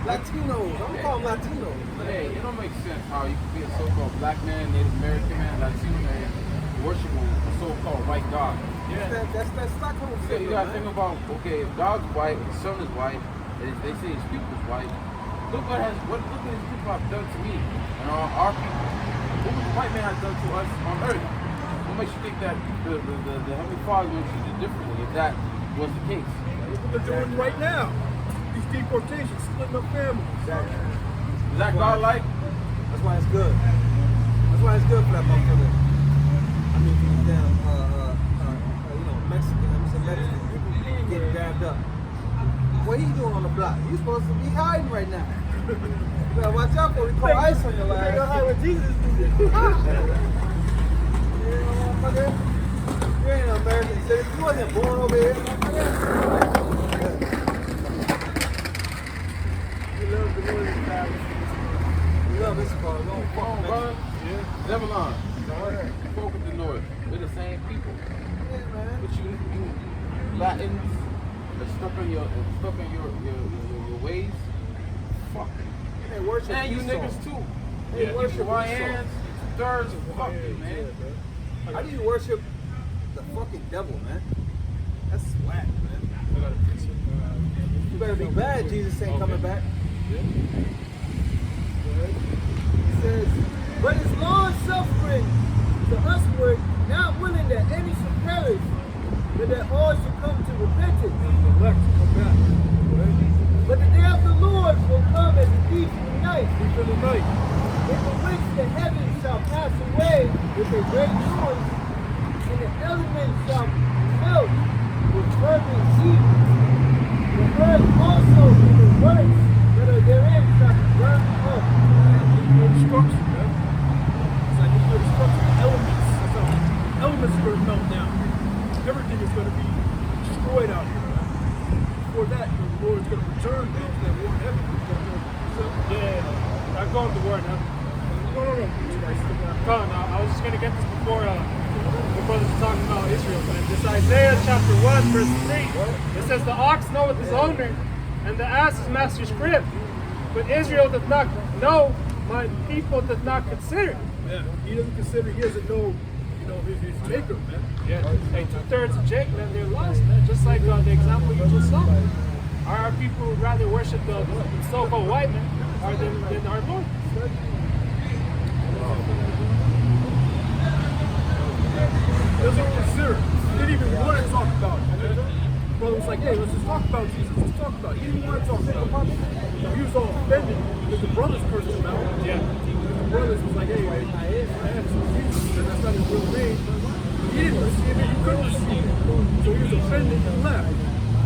Latinos. I'm gonna call them Latinos. Hey, it don't make sense how you can be a so-called black man, Native American man, Latino man, worshiping a so-called white God. That's Stockholm You syndrome, gotta man. think about, okay, if God's white, the sun is white, They say his people's white. Look what these people have done to me and our people. What the white man has done to us on earth? What makes you think that the Heavenly Father would treat it differently if that was the case? Look what they're doing right now. These deportations, splitting up families. Exactly. Is that God-like? That's why it's good. That's why it's good for that motherfucker. I mean, these damn, Mexican getting grabbed up. What he doing on the block? He's supposed to be hiding right now. You better watch out for him. Call ice on your They go hide ass. with Jesus. Motherfucker. You ain't an American citizen. You wasn't born over here. We love the Lord and God. We love this car. We don't Come on, fuck brother. Mexican. Zebulon. Spoke with the Lord. We're the same people. Yeah, man. But you Latins are stuck in your ways. Fuck. They worship And you Esau. niggas too. They You worship Hawaiians, Esau. thirds, fuck you, man. How do you worship the fucking devil, man? That's swag, man. You better be glad Jesus ain't coming back. It says, but his long suffering to usward, not willing that any should perish, but that all should come to repentance. The elect come back. Right? But the day of the Lord will come as a thief in the night, Deep in the night. in the which the heavens shall pass away with a great noise, and the elements shall melt with fervent heat. The earth also and the works that are therein shall be burned up. Nuclear destruction, man. It's like nuclear destruction. Elements. That's how elements are going to melt down. Everything is going to be destroyed out here. Before that, the Lord's going to return down to that war in heaven. Yeah, I'm going to war now. No. Colin, I was just going to get this before the brothers were talking about Israel, man. This Isaiah chapter 1, verse 3. It says, the ox knoweth his owner, and the ass his master's crib. But Israel doth not know, my people doth not consider. Yeah, he doesn't consider, he doesn't know, his maker, man. Yeah, hey, 2/3 of Jake, man, they're lost, man. Just like the example you just saw. Our people would rather worship the so-called white man than our Lord. Doesn't consider. He didn't even want to talk about it. Brother was like, hey, let's just talk about Jesus. Let's talk about it. He didn't want to talk about it. He was all offended because the brothers cursed him out. Yeah. The brothers was like, hey, I have some Jesus, and that's not his real name. He didn't receive it, he couldn't receive it. So he was offended and left.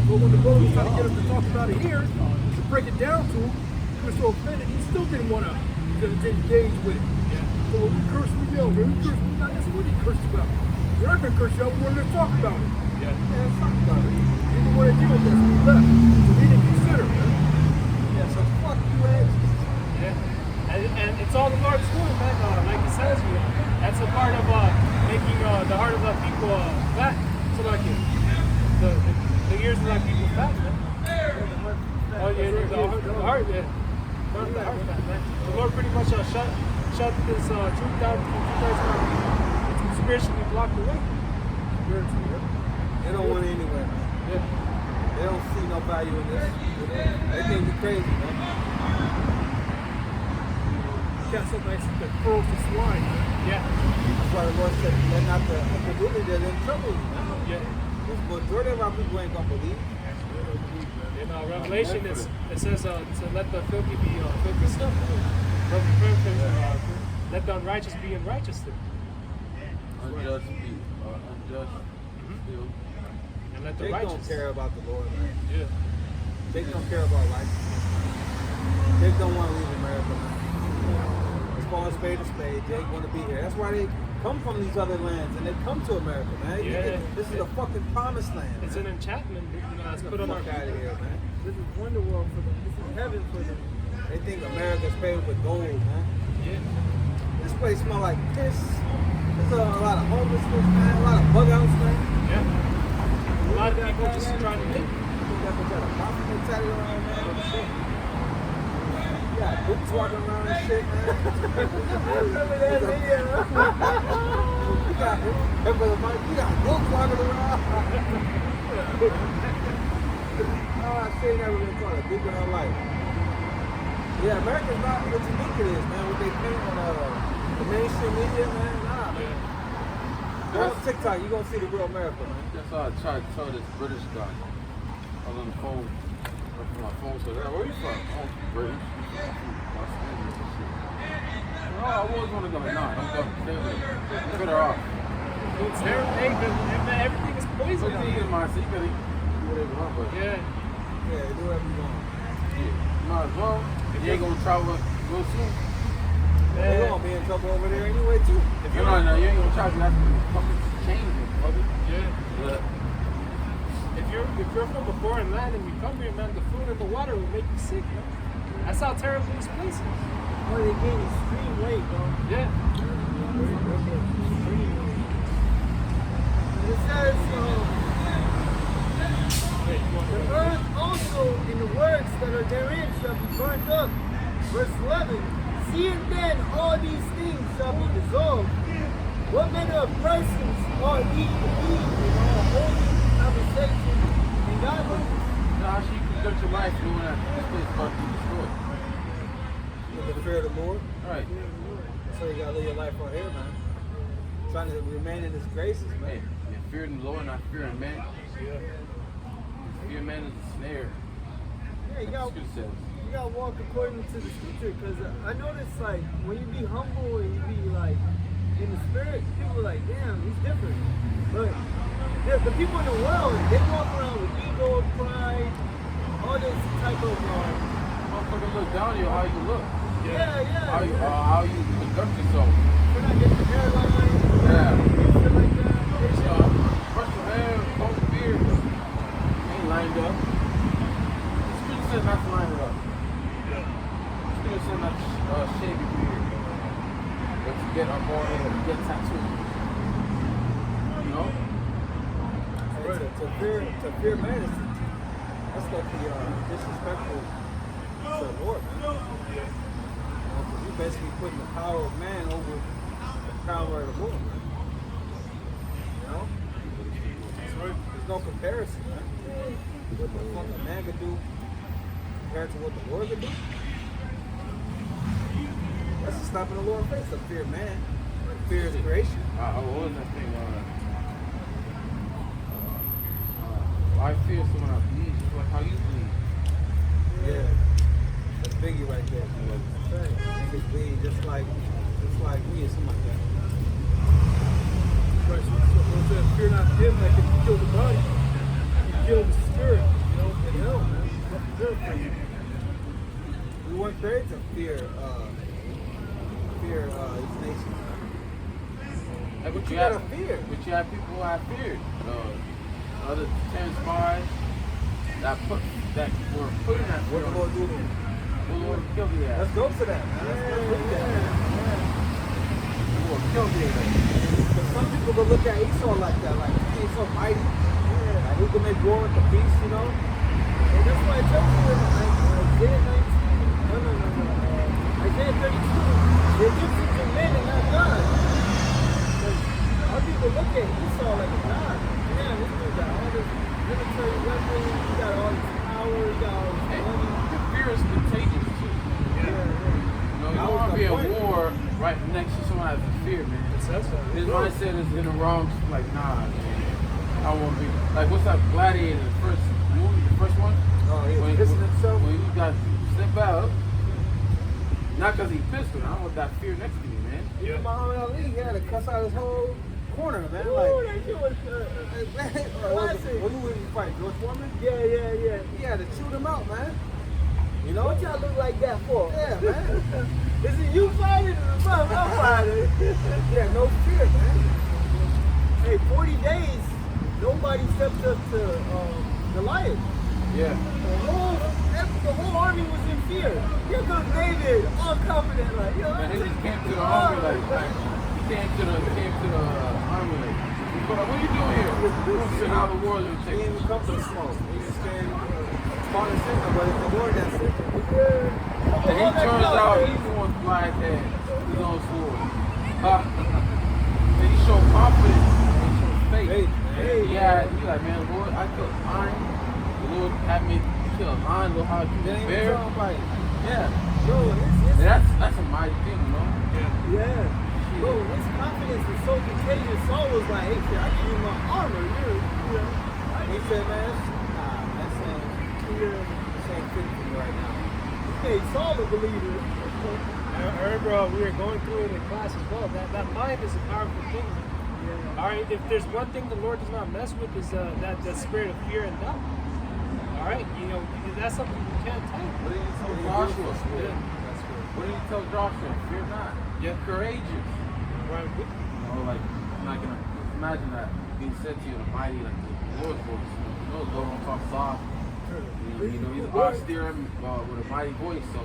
But when the brothers tried to get him to talk about it here, to break it down to him, he was so offended, he still didn't want to engage with it. So we cursed him, man. We cursed him. That's what he cursed about. We're not going to curse you out, we wanted to talk about it. Yeah. Let's talk about it. He didn't want to deal with this, so he left. So he didn't consider, man. Yeah, so fuck you, man. Yeah. And it's all the Lord's doing, man. Like he says, that's a part of making the heart of the people fat. So like the ears of the people fat, man. Oh yeah, the heart, yeah. The heart fat, man. The Lord pretty much shut this truth down to 2/3 of our people. It's spiritually blocked away. They don't want it anyway, man. Yeah. They don't see no value in this. They think you're crazy, man. Got something like that pearls to swine, man. Yeah. That's why the Lord said, they're not the unbelievers, they're in trouble, man. Yeah. The majority of our people ain't gonna believe. In Revelation, it says to let the filthy be filthy still. Let the unrighteous be unrighteous still. Unjust still. And let the They righteous. don't care about the Lord, man. Yeah. They don't care about righteousness. They don't want to leave America, man. As far as spade to spade, they want to be here. That's why they come from these other lands and they come to America, man. Yeah. This is a fucking promised land. It's man. an enchantment, that's Get put the on our fuck out of here, man. This is wonder world for them. This is heaven for them. They think America's paved with gold, man. Yeah. This place smells like piss. There's a lot of homelessness, man. A lot of bug outs, man. Yeah. A lot of people just trying to make it. Got a mafia mentality around, man. Yeah, boots walking around and shit, man. Remember that video? You got boots walking around. say never been caught a deep in her life. Yeah, America's not what you think it is, man. What they paint on the mainstream media, man. Nah, man. Go on TikTok, you gonna see the real America, man. That's all I tried to tell this British guy. I was on the phone. My phone said, "Where you from?" Oh, British. Los Angeles and shit. Oh, I always want to go. Nah, don't go. Stay with it. Cut her off. It's their thing, because everything is poison. But you get my so you gotta do whatever you want, but Yeah. Yeah, do whatever you want. you might as well. If you ain't gonna travel real soon. They gonna be in trouble over there anyway, too. If No, you're no, you ain't gonna travel. That's fucking changing, brother. Yeah. If you're from a foreign land and you come here, man, the food and the water will make you sick, man. That's how terrible this place is. Well, they gain extreme weight, bro. Yeah. It says, the earth also in the works that are therein shall be burnt up. Verse 11, seeing then all these things shall be dissolved, what manner of persons are ye to be in all holy conversation and godliness? Now, how you conduct your life knowing that this place is about to be destroyed? With the fear of the Lord. All right. So you gotta live your life out here, man. Trying to remain in His graces, Hey, man. you're fearing the Lord, not fearing man. Fear man is a snare. Yeah, you That's got what Scripture says. you gotta walk according to the scripture, because I notice like when you be humble and you be like in the spirit, people are like, damn, he's different. But the people in the world, they walk around with ego, pride, all this type of Motherfucker look down on you how you look. How you conduct yourself. we're not getting the hairline, Yeah. shit like that. Brush your hair, comb your beard. Ain't lined up. The Scripture says not to line it up. The Scripture says not to shave your beard. But to get a more get tattooed. You know? To fear man is that's like the disrespectful to the Lord, man. You basically putting the power of man over the power of the Lord, man. You know? There's no comparison, man. What the fuck a man could do compared to what the Lord could do. That's just slapping the Lord face. To fear man. Fear is creation. What was that thing? I fear someone I bleed, just like how you bleed. Yeah. That's Biggie right there. Niggas bleed just like me or something like that. Right, so it says, fear not him that can kill the body, you kill the spirit, in hell, man. Nothing there for you. We weren't created to fear these nations. Like, But you gotta fear. But you have people who have feared. Other 10 spies that were put in that What fear. the Lord do to them? The Lord killed the ass. Let's go to that, man. Let's look at that. The Lord killed the ass. But some people will look at Esau like that, like he's so mighty. Like he can make war with the beast, you know? And that's why I told you in Isaiah 19, Isaiah 32, the Egyptians are men and not God. Because our people look at Esau like a god. Yeah, this dude got all this military weapons, he got all this power, he got all this money. The fear is contagious too. You know, you don't want to be at war right next to someone that has a fear, man. His mindset is in the wrong. Like, nah, man. I don't want to be like, what's that Gladiator? The first movie, the first one. Oh, he was pissing himself. When you got step out, not because he pissed him. I don't want that fear next to me, man. Even Muhammad Ali, he had to cuss out his whole corner, man. Ooh, Like, that shit was classic. what movie did he fight? George Foreman? Yeah. He had to shoot him out, man. You know what y'all look like that for? Yeah, man. Is it you fighting or the I'm fighting? Yeah, no fear, man. Hey, 40 days, nobody stepped up to Goliath. Yeah. The whole army was in fear. Here comes David, all confident, like, yo, Man, he just came to the army like he came to the army like, what are you doing here? Shit, how the war is He gonna didn't take. even come to the smoke. He just came spawn and signal, but it's the Lord that sent him. And he turns out he's the one flying head. He's on sword. And he showed confidence. He showed faith. Faith, He like, man, Lord, I feel fine. The Lord had me kill a lion, Lord, how I kill They a ain't even bear. talking about it. Yeah. Bro, And that's a mighty thing, you know? yeah. Bro, his confidence was so contagious. Saul was like, hey, shit, I give you my armor. He said, man, that's saying, this ain't fitting for me right now. Hey, Saul a believer. I remember we were going through it in class as well. That mind is a powerful thing. All right, if there's one thing the Lord does not mess with is that spirit of fear and doubt. All right, that's something you can't take. What did he tell Joshua? What did he tell Joshua? Fear not. You're courageous. Right. You know, like, I'm not going to imagine that being said to you in a mighty, like the Lord's voice. You know, the Lord don't talk soft. You know, he's austere with a mighty voice, so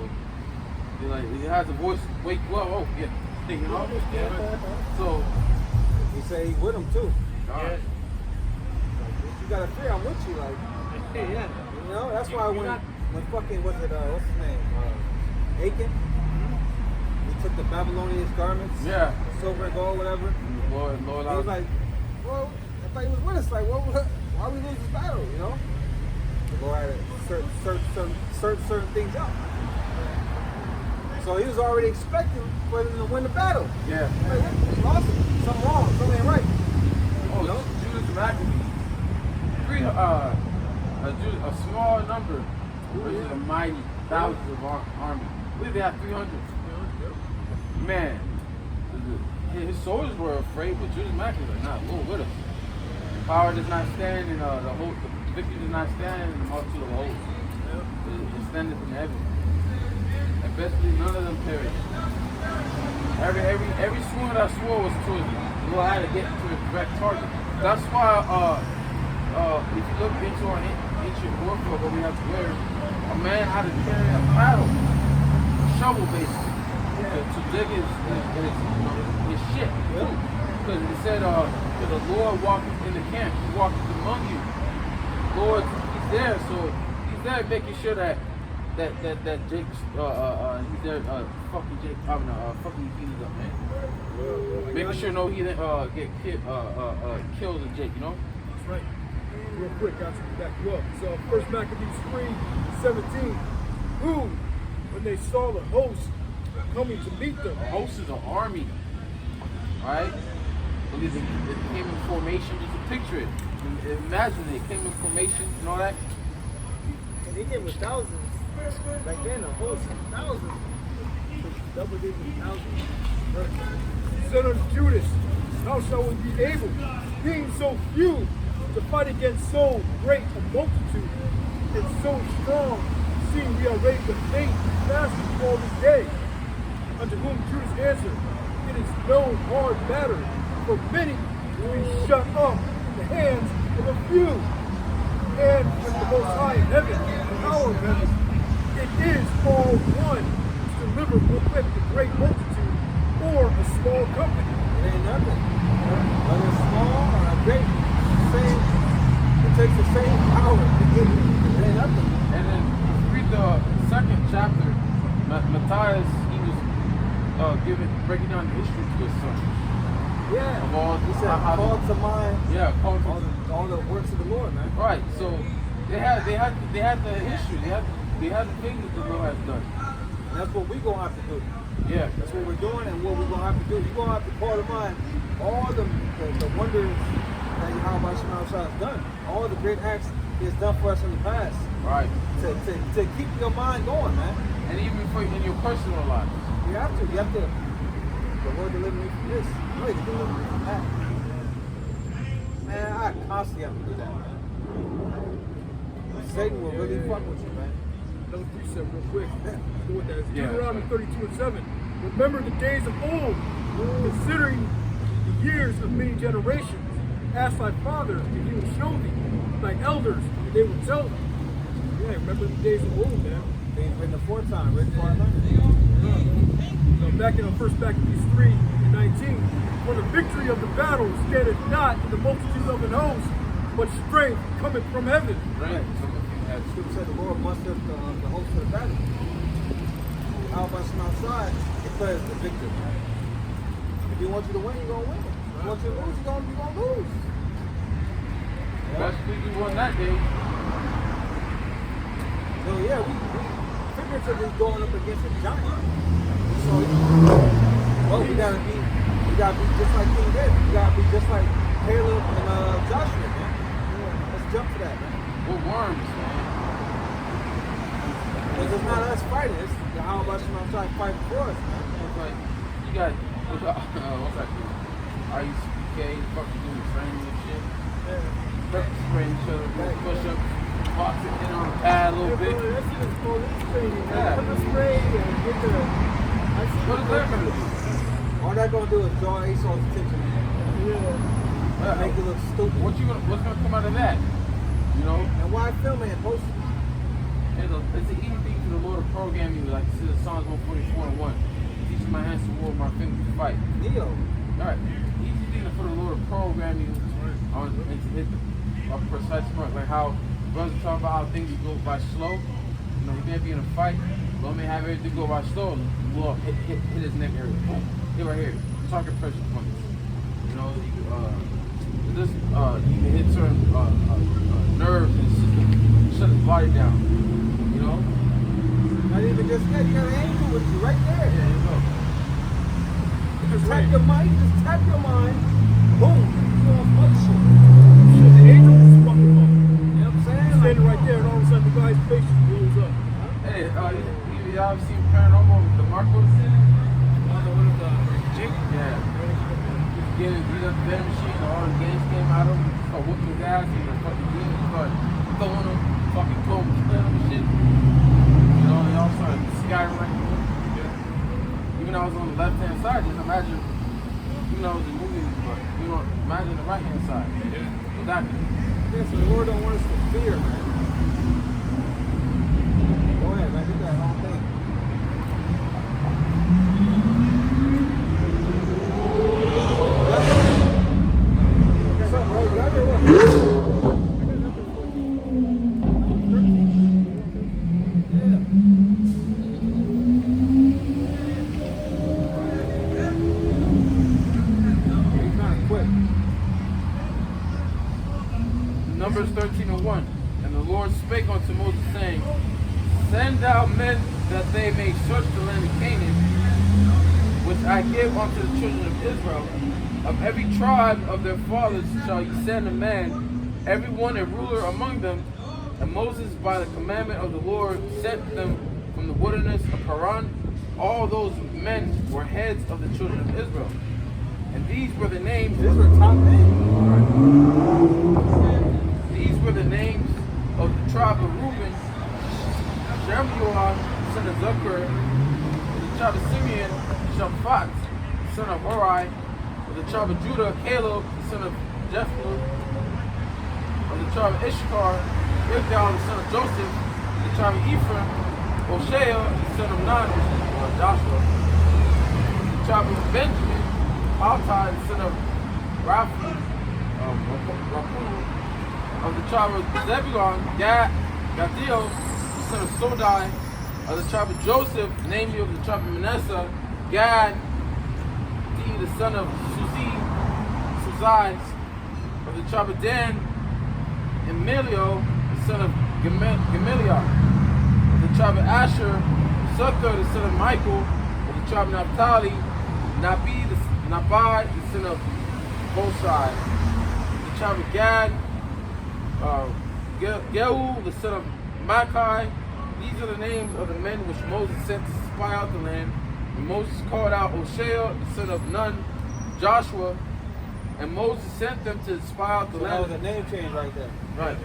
he has a voice, wake you up, oh, yeah, you know? Yeah. So, He said he's with him too. God. You gotta fear, I'm with you, like, Yeah. you know, that's why when fucking, what's his name? Achan? He took the Babylonian garments, Yeah. silver and gold, whatever. Lord, He was like, well, I thought he was with us, like, why we lose this battle, you know? The Lord had to search certain things out. So he was already expecting for them to win the battle. Yeah. Like, we lost it. Something wrong, something ain't right. Oh, You know? Judas Maccabee. A small number versus a mighty thousands of army. I believe they have 300. Man, his soldiers were afraid, but Judas Maccabee was not. Lord with us. Power does not stand in the victory does not stand in the multitude of hosts. It standeth in heaven. And bestly none of them perished. Every sword that I swore was towards you. The Lord had to get to the correct target. That's why if you look into our ancient warfare what we have to wear, a man had to carry a paddle, a shovel basically, to dig his shit. Because it said the Lord walked in the camp, he walked among you. Lord, he's there, so he's there making sure that Jake's he's there fucking Jake fucking Ephesians up, man. Making sure no he didn't get killed in Jake, you know? That's right. Real quick, guys, to back you up. So, First Maccabees 3:17. Who, when they saw the host coming to meet them, A host is an army, right? Because it came in formation. Just to picture it. Imagine it came in formation and all that. And they did with thousands. Back then, a host, thousands. Double digit thousands. son of Judas, how shall we be able, being so few, to fight against so great a multitude and so strong, seeing we are ready to faint and fast all this day? Unto whom Judas answered, it is no hard matter for many to be shut up in the hands of a few. And with the Most High in heaven, the power of heaven, it is all one to deliver with the great multitude or a small company. It ain't nothing. Whether it's small or a great, it takes the same power to get it. It ain't nothing. And then read the second chapter. Matthias, he was breaking down the history to his son. Yeah. Of all, He said, call to mind called all the works of the Lord, man. Right. So they had the history. They had the things that the Lord has done. And that's what we're going to have to do. Yeah. That's what we're doing and what we're going to have to do. You're going to have to call to mind all the wonders that Yahweh Shema has done. All the great acts he has done for us in the past. Right. To keep your mind going, man. And even in your personal life. You have to. The Lord deliver me from this. The Lord deliver me from that. Man, I constantly have to do that, man. Satan will really fuck with you, man. Another precept real quick. Go with that. It's Yeah. Deuteronomy 32:7. Remember the days of old, considering the years of many generations. Ask thy father, and he will show thee, thy elders, and they will tell thee. Yeah, remember the days of old, man. Things written aforetime, written for our learning. So back in 1 Maccabees 3:19, for the victory of the battle standeth not in the multitude of an host, but strength cometh from heaven. Right. The scripture said the Lord mustered the host of the battle. How about some outside? Declares the victor. If he wants you to win, you're going to win. If he wants you to lose, you're going to lose. Best thing you won that day. So yeah, we figuratively going up against a giant. So well, we gotta be just like King David. We gotta be just like Caleb and Joshua, man. Let's jump to that, man. What worms, man? Because it's not us fighting, it's the how about you not trying to fight for us, man. It's like, you got, what's that dude? RUCK, fucking doing training and shit. Pepper spraying each other, doing push-ups, boxing, hitting on the pad a little bit. That's even police training. Yeah. Pepper spray and get the. What is that gonna do? All that gonna do is draw ASO's attention. Make it look stupid. What's gonna come out of that? You know? And why film it and post it? It's an easy thing for the Lord to program you, like this is Psalms 144 and 1. Teaching my hands to war, my fingers to fight. Neo. Alright. Easy thing for the Lord to program you on and to hit a precise point. Like how brothers talk about how things go by slow. You know, he may be in a fight, but may have everything go by slow. Well, hit his neck area. Boom. Hit right here. Target pressure points. You know, you can hit certain nerves and system, shut his body down. You know? Not even just that, you got an angel with you right there. Yeah, you go. Just tap your mind, boom, you on function. The angel was fucking up. You know what I'm saying? Standing right there, and all of a sudden the guy's face just blows up. Hey, y'all seen Paranormal, the Marcos? One of the Jake. Yeah. Getting beat up the vending machine, all the games came out of him, start whooping his ass, and the fucking demons start throwing him, fucking killing him and shit. You know, they all started skyrocketing him. Even though I was on the left hand side, just imagine, even though it was a movie, but you know, imagine the right hand side. Exactly. Yeah, so the Lord don't want us to fear, man. Go ahead, man, do that whole thing. What's up, bro? You got your what? He's kind of quick. Numbers 13 and 1. And the Lord spake unto Moses, saying, Send out men that they may search the land of Canaan, which I give unto the children of Israel. Of every tribe of their fathers shall ye send a man, every one a ruler among them. And Moses, by the commandment of the Lord, sent them from the wilderness of Paran. All those men were heads of the children of Israel. And these were the names. These are top men. These were the names of the tribe of Reuben: Shemuel, son of Zucker; of the tribe of Simeon, Shaphat, son of Hori; of the tribe of Judah, Caleb, son of Jephthah; of the tribe of Issachar, Igdal, the son of Joseph; of the tribe of Ephraim, Hoshea, the son of Nun, or Joshua; of the tribe of Benjamin, Altai, the son of Raphu; of the tribe of Zebulun, Gaddiel, the son of Sodai; of the tribe of Joseph, namely of the tribe of Manasseh, Gad, the son of Suzai; of the tribe of Dan, Emilio, the son of Gamaliel; of the tribe of Asher, Suthar, the son of Michael; of the tribe of Naphtali, Nabai, the son of Boshai; of the tribe of Gad, Gehu, the son of Machai. These are the names of the men which Moses sent to spy out the land. And Moses called out Hoshea, the son of Nun, Joshua, and Moses sent them to spy out the So that land. was a name change right there. Right.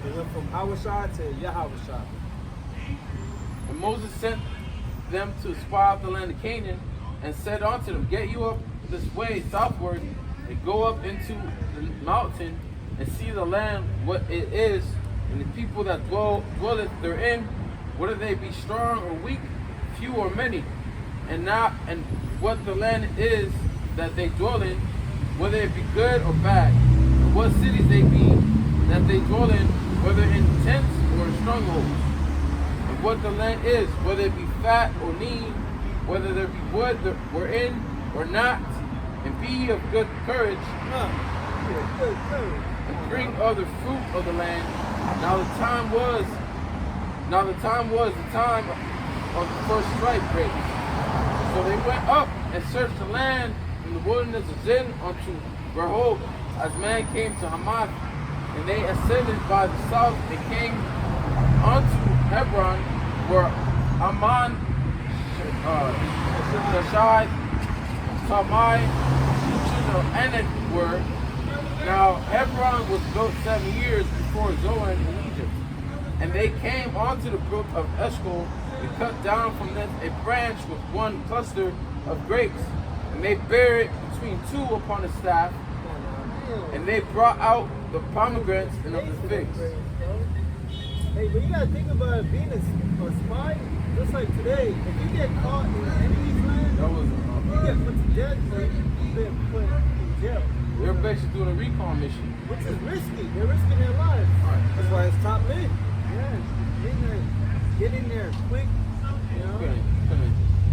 It went from Awashai to Yahawashai. And Moses sent them to spy out the land of Canaan, and said unto them, Get you up this way southward, and go up into the mountain, and see the land, what it is, and the people that dwelleth therein, whether they be strong or weak, few or many, and what the land is that they dwell in, whether it be good or bad, and what cities they be that they dwell in, whether in tents or in strongholds, and what the land is, whether it be fat or lean, whether there be wood wherein or not, and be of good courage, and bring of the fruit of the land. Now the time was Now the time was the time of the first strike grapes. So they went up and searched the land from the wilderness of Zin unto Rehob, as man came to Hamath. And they ascended by the south and came unto Hebron, where Ammon, Shashai, Talmai, the children of Anak were. Now Hebron was built 7 years before Zoan in Egypt. And they came onto the brook of Eshcol and cut down from thence a branch with one cluster of grapes. And they bare it between two upon a staff. And they brought out the pomegranates and of the figs. Hey, but you gotta think about it, being a spy, just like today, if you get caught in an enemy's land, you get put to death, like, you get put in jail. They're basically doing a recon mission. Which is risky. They're risking their lives. That's why it's top men. Yeah. Get in there quick. You know?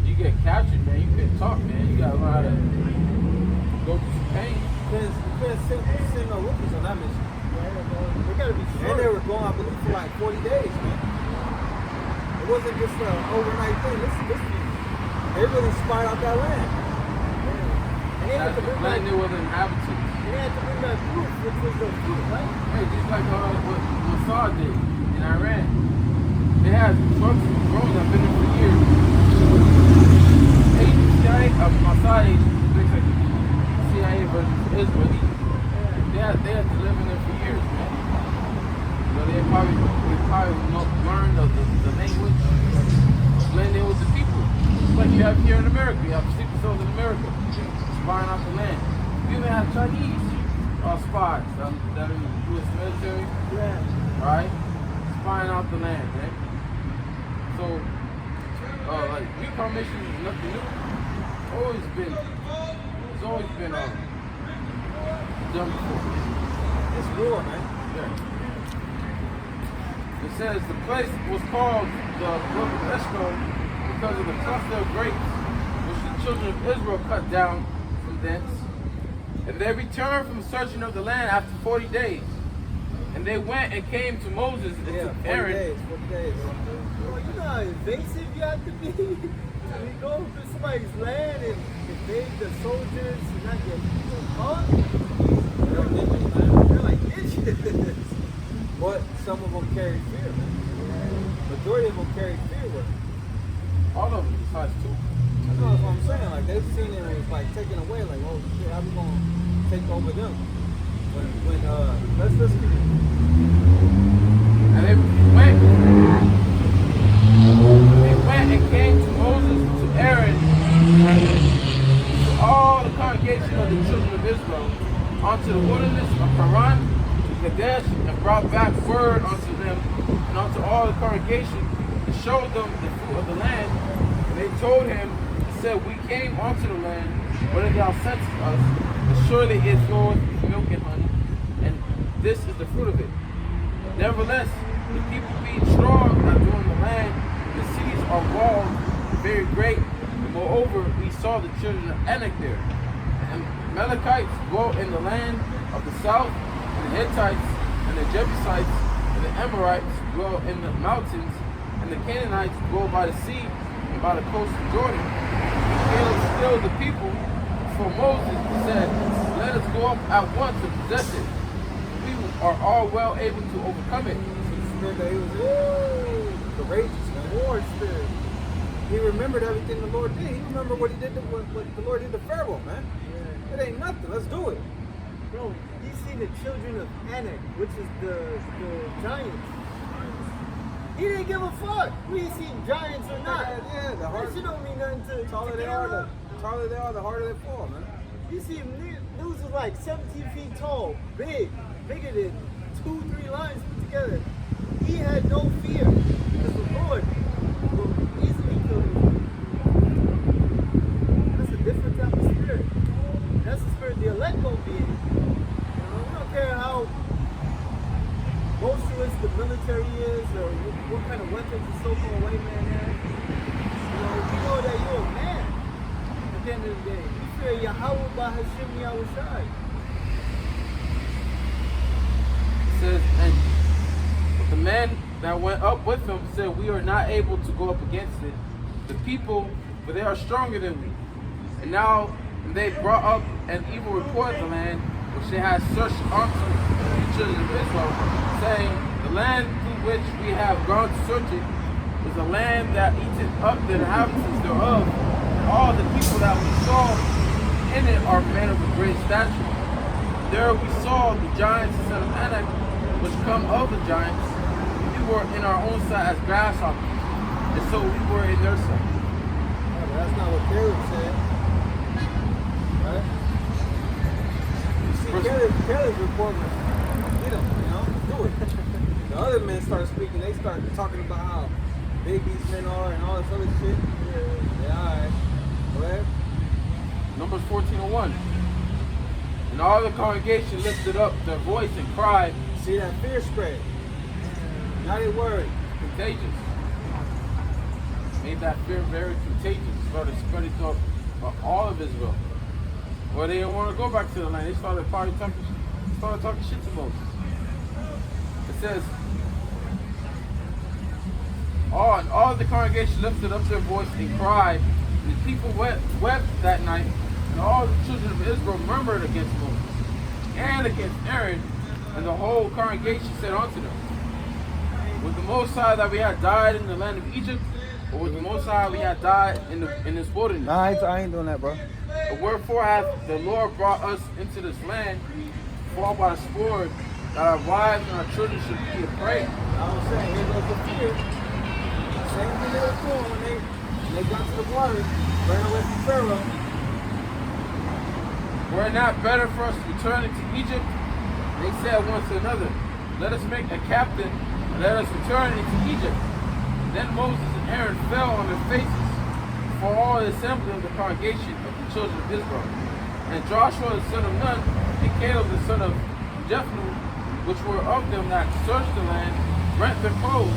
You get captured, man. You can't talk, man. You gotta learn how to go through some pain. You couldn't send no rookies on that mission. They gotta be And short. they were going, I believe, for like 40 days, man. It wasn't just an overnight thing. They really spied out that land. And they had to bring back, Land there were the inhabitants. they had to bring back proof, which was the fruit, right? Hey, just like what Mossad did in Iran. They had trucks and drones that have been there for years. CIA, Mossad agents, looks like the CIA version of Israel. They had to live in there for years, man. So they probably learned the language, blend in with the people. Just like you have here in America. You have secret cells in America, spying out the land. You even have Chinese spies that are in the U.S. military, right? Spying out the land, right? So, like, recon missions is nothing new. It's always been done before. It's war, man. Yeah. It says the place was called the brook of Eshcol because of the cluster of grapes which the children of Israel cut down from thence. And they returned from searching of the land after 40 days. And they went and came to Moses and to 40 Aaron. days, 40 days. Well, you know how invasive you have to be. We go to somebody's land and invade the soldiers and not get caught. They're like ninjas. But some of them carry fear, man. Majority of them carry fear with them. All of them besides two. That's what I'm saying. Like, they've seen it and it's like taken away. Like, oh shit, how we gonna take over them? Let's keep it. And they went and came to Moses, to Aaron, to all the congregation of the children of Israel, unto the wilderness of Paran, to Kadesh, and brought back word unto them and unto all the congregation, and showed them the fruit of the land. And they told him, and said, we came unto the land, whether thou sentest us, and surely it floweth with milk and honey, and this is the fruit of it. Nevertheless, the people being strong not doing the land, the cities are walled very great, and moreover we saw the children of Anak there. And Amalekites dwell in the land of the south, and the Hittites, and the Jebusites, and the Amorites dwell in the mountains, and the Canaanites dwell by the sea and by the coast of Jordan. And Caleb stilled the people before Moses and said, let us go up at once and possess it. We are all well able to overcome it. Spirit that he was in. Courageous, man. War spirit. He remembered everything the Lord did. He remembered what he did, what the Lord did to Pharaoh, man. It ain't nothing. Let's do it. Bro, you see the children of Anak, which is the giants. He didn't give a fuck. We see giants or not. Yeah, the That harder, shit don't mean nothing to taller they are, the taller they are, the harder they fall, man. You see dudes is like 17 feet tall, bigger than 2-3 lines put together. He had no fear. Because the Lord will easily kill him. That's a different type of spirit. That's the spirit the elect gonna be in. You know, we don't care how boisterous the military is or what kind of weapons the so-called white man has. You know, we know that you're a man at the end of the day. We fear Yahweh by Hashem Yahushai. It says, and the men that went up with him said, we are not able to go up against it. The people, for they are stronger than we. And now they brought up an evil report of the land, which they had searched unto the children of Israel, saying, the land through which we have gone to search it is a land that eateth up the inhabitants thereof. All the people that we saw in it are men of a great stature. There we saw the giants, the son of Anak, which come of the giants. We were in our own sight as grasshoppers, and so we were in their sight. Yeah, but that's not what Caleb said. Right? You see, Caleb's report was, get him, do it. The other men start speaking, they start talking about how big these men are and all this other shit. Yeah, alright. Go ahead. Numbers 14:1. And all the congregation lifted up their voice and cried. See that fear spread. Now they worried. Contagious. Made that fear very contagious. Started spreading throughout all of Israel. Well, they didn't want to go back to the land. They started talking shit to Moses. It says, all the congregation lifted up their voice and cried. And the people wept that night. And all the children of Israel murmured against Moses and against Aaron. And the whole congregation said unto them, was the Most High that we had died in the land of Egypt, or was the Most High we had died in this wilderness? Nah, I ain't doing that, bro. But wherefore hath the Lord brought us into this land, fall by the sword, that our wives and our children should be a prey? I was saying, here goes the fear. Same thing they were doing when they got to the water, ran away from Pharaoh. Were it not better for us to return into Egypt? They said one to another, let us make a captain, and let us return into Egypt. Then Moses and Aaron fell on their faces for all the assembly of the congregation of the children of Israel. And Joshua the son of Nun, and Caleb the son of Jephunneh, which were of them that searched the land, rent their clothes.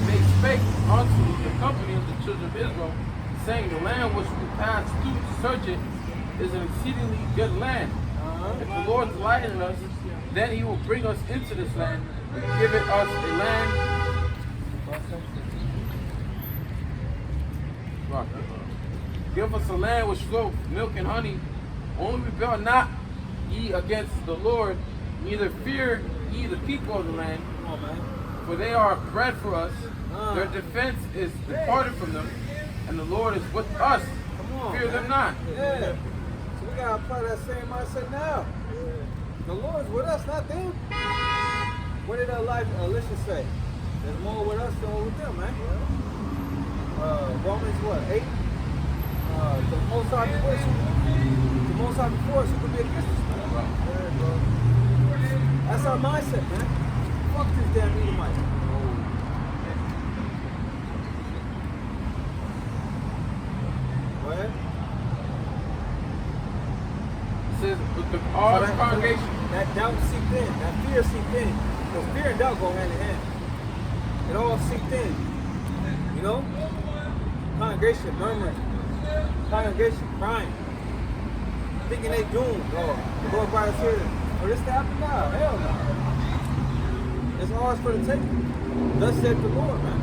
They spake unto the company of the children of Israel, saying, the land which we passed through to search it is an exceedingly good land. If the Lord delight in us, then he will bring us into this land and give it us a land. Give us a land which flows milk and honey. Only rebel not ye against the Lord, neither fear ye the people of the land. Come on, man. For they are bread for us. Their defense is departed from them, and the Lord is with us. Come on, Fear man. them not. Yeah. So we gotta apply that same mindset now. The Lord's with us, not them. What did Elisha say? There's more with us than with them, man. Romans what? 8? The Most High before us. The Most High before us, who could be against us, man? That's our mindset, man. Fuck this damn Edomite. Go ahead. It says, with all the congregation. That doubt seeped in. That fear seeped in. Because fear and doubt go hand in hand. It all seeped in. You know? Congregation murmuring. Congregation crying. Thinking they doomed. Oh, the Lord brought us here. For this to happen now. Hell no. It's ours for the taking. Thus said the Lord, man.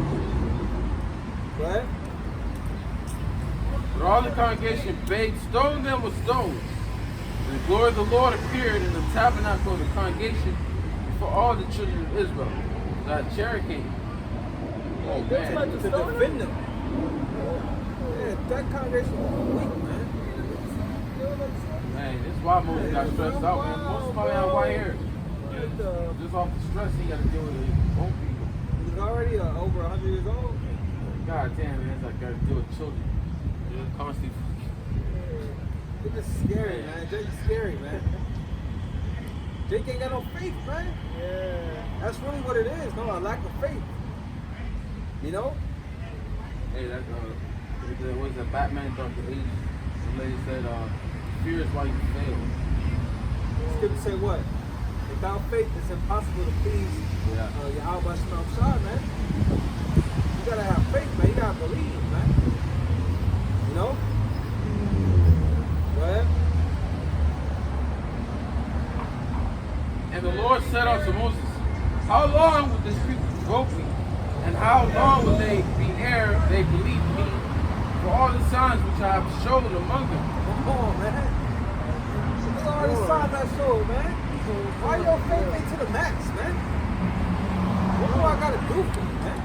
Go ahead. But all the congregation bade stone them with stones. And the glory of the Lord appeared in the tabernacle of the congregation before all the children of Israel. That chariot came. Oh That's man. like to defend them. Yeah, that congregation was weak, man. Man, this is why Moses got stressed out, man. Moses probably had white hair. Just off the stress he got to deal with his own people. He's already over 100 years old. God damn, man, it's like got to deal with children. Constantly. It's just scary, man. Jake's scary, man. Jake ain't got no faith, man. Yeah. That's really what it is, no, a lack of faith. You know? Hey, that was a Batman Dr. H. The lady said, fear is why you fail. Scripture say what? Without faith, it's impossible to please Yahweh Shema Shah, man. You gotta have faith, man. You gotta believe, man. You know? Go ahead. And the Lord said unto Moses, how long will this people provoke me? And how long will they be ere they believe me for all the signs which I have showed among them? Come on, man. Look at all these signs I showed, man. Why your faith ain't to the max, man? What do I gotta do for you, man?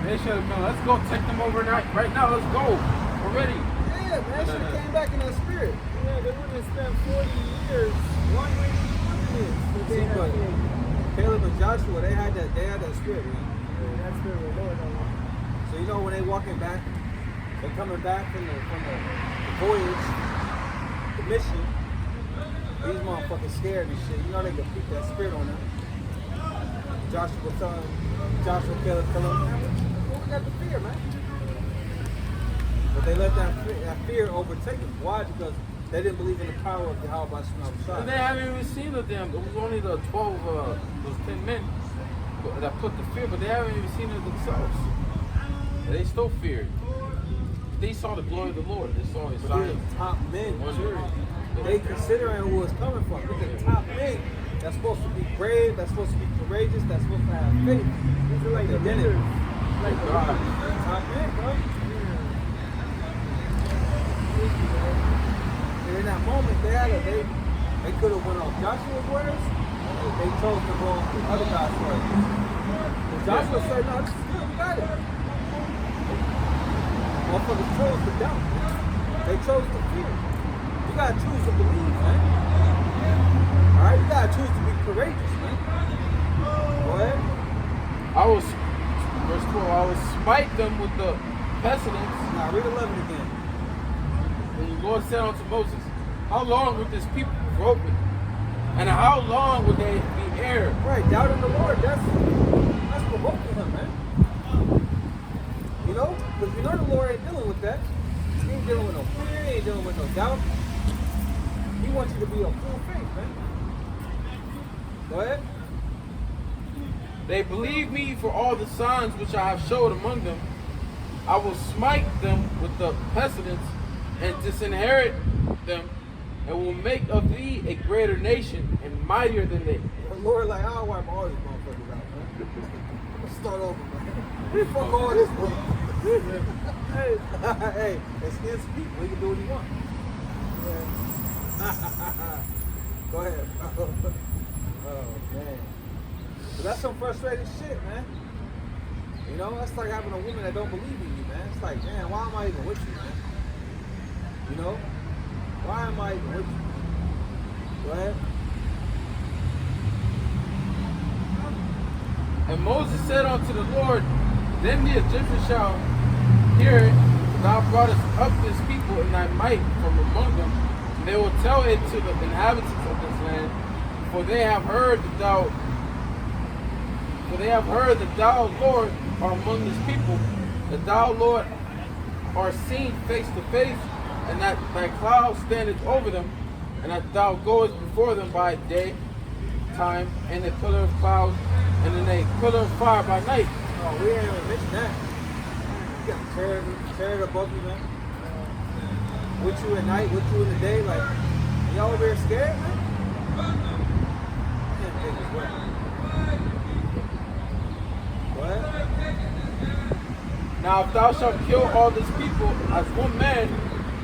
They should have been, let's go take them over right now, let's go. We're ready. Yeah, man, should have came back in that spirit. Yeah, they wouldn't have spent 40 years wondering what it is. But they See, had but faith. Caleb and Joshua, they had that spirit, man. Yeah, that's where we're going on. So you know when they walking back, they're coming back from the voyage, the mission. These motherfuckers scared and shit. You know they can keep that spirit on them. Joshua, Caleb, tell them, man, we got the fear, man. But they let that fear overtake them. Why? Because they didn't believe in the power of Yahweh And they haven't even seen of them. It was only the 12, those 10 men that put the fear, but they haven't even seen it themselves. And they still feared. They saw the glory of the Lord. They saw his These sign. are top men, they considering who it's coming from. These are top men that's supposed to be brave, that's supposed to be courageous, that's supposed to have faith. These are like the They did leaders. it. Like the God. leaders. Top men, bro. And in that moment, they could have went off Joshua's words. They chose to go on the other guy's words. And Joshua said, no, this is good, we got it. Motherfuckers chose to doubt. They chose to fear. You gotta choose to believe, man. Alright, you gotta choose to be courageous, man. Go ahead. Verse 12, I will smite them with the pestilence. Now read 11 again. And the Lord said unto Moses, how long would this people provoke me? And how long would they be erred? Right, doubting the Lord, that's provoking him, man. You know? Because you know the Lord ain't dealing with that. He ain't dealing with no fear, he ain't dealing with no doubt. He wants you to be a full faith, man. Go ahead. They believe me for all the signs which I have showed among them. I will smite them with the pestilence and disinherit them, and will make of thee a greater nation and mightier than they. The Lord like, I'll wipe all these motherfuckers out, man. I'm gonna start over, man. Fuck all this, bro. Hey, it's his people. He can do what he wants. Go ahead. Oh, man. But that's some frustrating shit, man. You know, that's like having a woman that don't believe in you, man. It's like, man, why am I even with you, man? You know? Why am I even with you? Go ahead. And Moses said unto the Lord, then the Egyptians shall hear it, thou broughtest up this people in thy might from among them, and they will tell it to the inhabitants of this land, for they have heard that thou, Lord, are among this people, that thou, Lord, art seen face to face, and that thy cloud standeth over them, and that thou goest before them by day time, and a pillar of cloud, and in a pillar of fire by night. Oh, we ain't even mentioned that. You got terror above you, man. With you at night, with you in the day, like, y'all over here scared, man? Can't take this way. What? Now if thou shalt kill all this people as one man,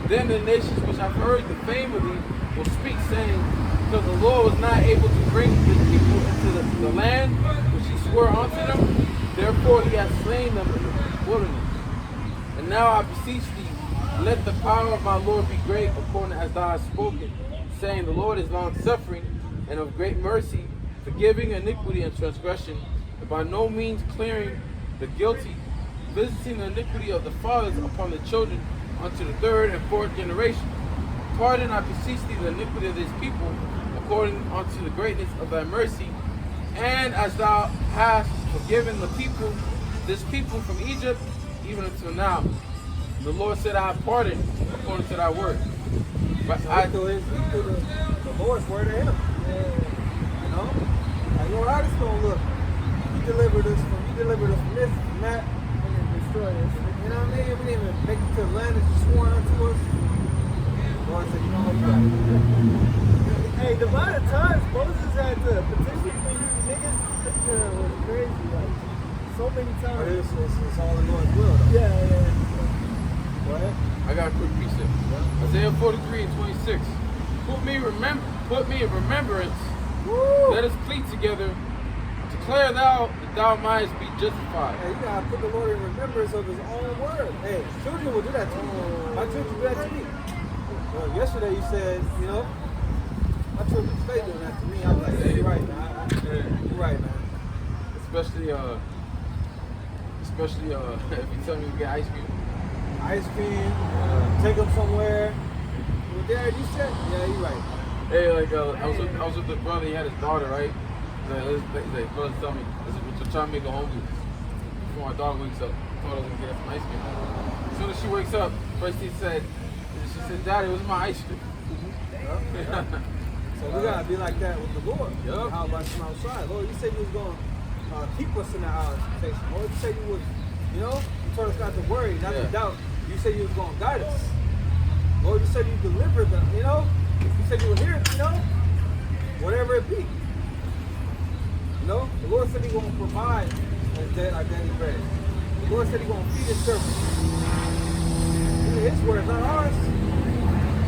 then the nations which have heard the fame of thee will speak, saying, because the Lord was not able to bring his people into the land which he swore unto them, therefore he hath slain them in the wilderness. And now I beseech thee, let the power of my Lord be great, according as thou hast spoken, saying, the Lord is long-suffering and of great mercy, forgiving iniquity and transgression, and by no means clearing the guilty, visiting the iniquity of the fathers upon the children unto the third and fourth generation. Pardon, I beseech thee, the iniquity of this people, according unto the greatness of thy mercy, and as thou hast forgiven the people, this people from Egypt, even until now. The Lord said, I have pardoned according to thy word. But So I he threw the Lord's word to him. You know? Like, Lord, how this gonna look? You delivered us from this, from that, and then destroyed us. You know what I mean? We didn't even make it to the land that you swore unto us. Lord said, you know what, you got it. Hey, the amount of times Moses had to petition for you niggas was crazy. Like, so many But times. it's all the Lord's will, though. Yeah. Go ahead. I got a quick piece here. Isaiah 43 and 26. Put me in remembrance. Woo! Let us plead together. Declare thou that thou mightest be justified. Hey, you gotta put the Lord in remembrance of His own word. Hey, children will do that to you. My children do that to me. Well, yesterday you said, you know, my children stay doing that to me. I'm like, hey, you're right, man. You're right, man. Especially if you tell me to get ice cream. Ice cream, take them somewhere. Well, Dad, you said, yeah, you're right. Hey, like I was with the brother. He had his daughter, right? He's like, brother, tell me, we're trying to make her hungry before my daughter wakes up. I told her I was gonna get her some ice cream. As soon as she wakes up, first she said, Daddy, where's my ice cream? So we gotta be like that with the Lord. Yup. How about from outside? Lord, you said you was gonna keep us in our expectation. Lord, you said you was, you know, you told us not to worry, not to doubt. You said you was gonna guide us. Lord, you said you delivered them, you know? You said you were here, you know? Whatever it be. You know? The Lord said He's gonna provide our daily bread. The Lord said He's gonna feed His servants. His words, not ours.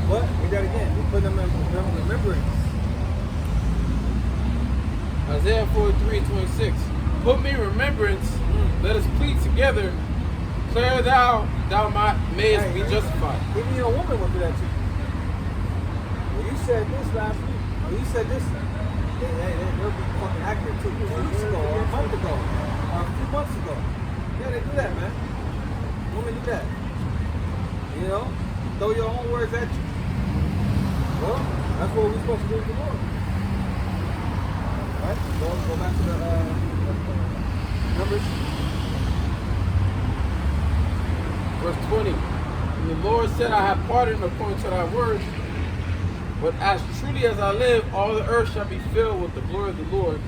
But we got again, we put them in remembrance. Isaiah 43 and 26. Put me in remembrance. Let us plead together. Declare thou mayest be justified. Even your woman will do that to you. Well, you said this last week. Well, you said this. They'll be fucking accurate too. 2 weeks ago, or a month ago, or a few months ago. Yeah, they do that, man. Women do that. You know? Throw your own words at you. Well, that's what we're supposed to do with the Lord. Right? Go back to the Numbers. Verse 20. And the Lord said, I have pardoned according to thy words, but as truly as I live, all the earth shall be filled with the glory of the Lord,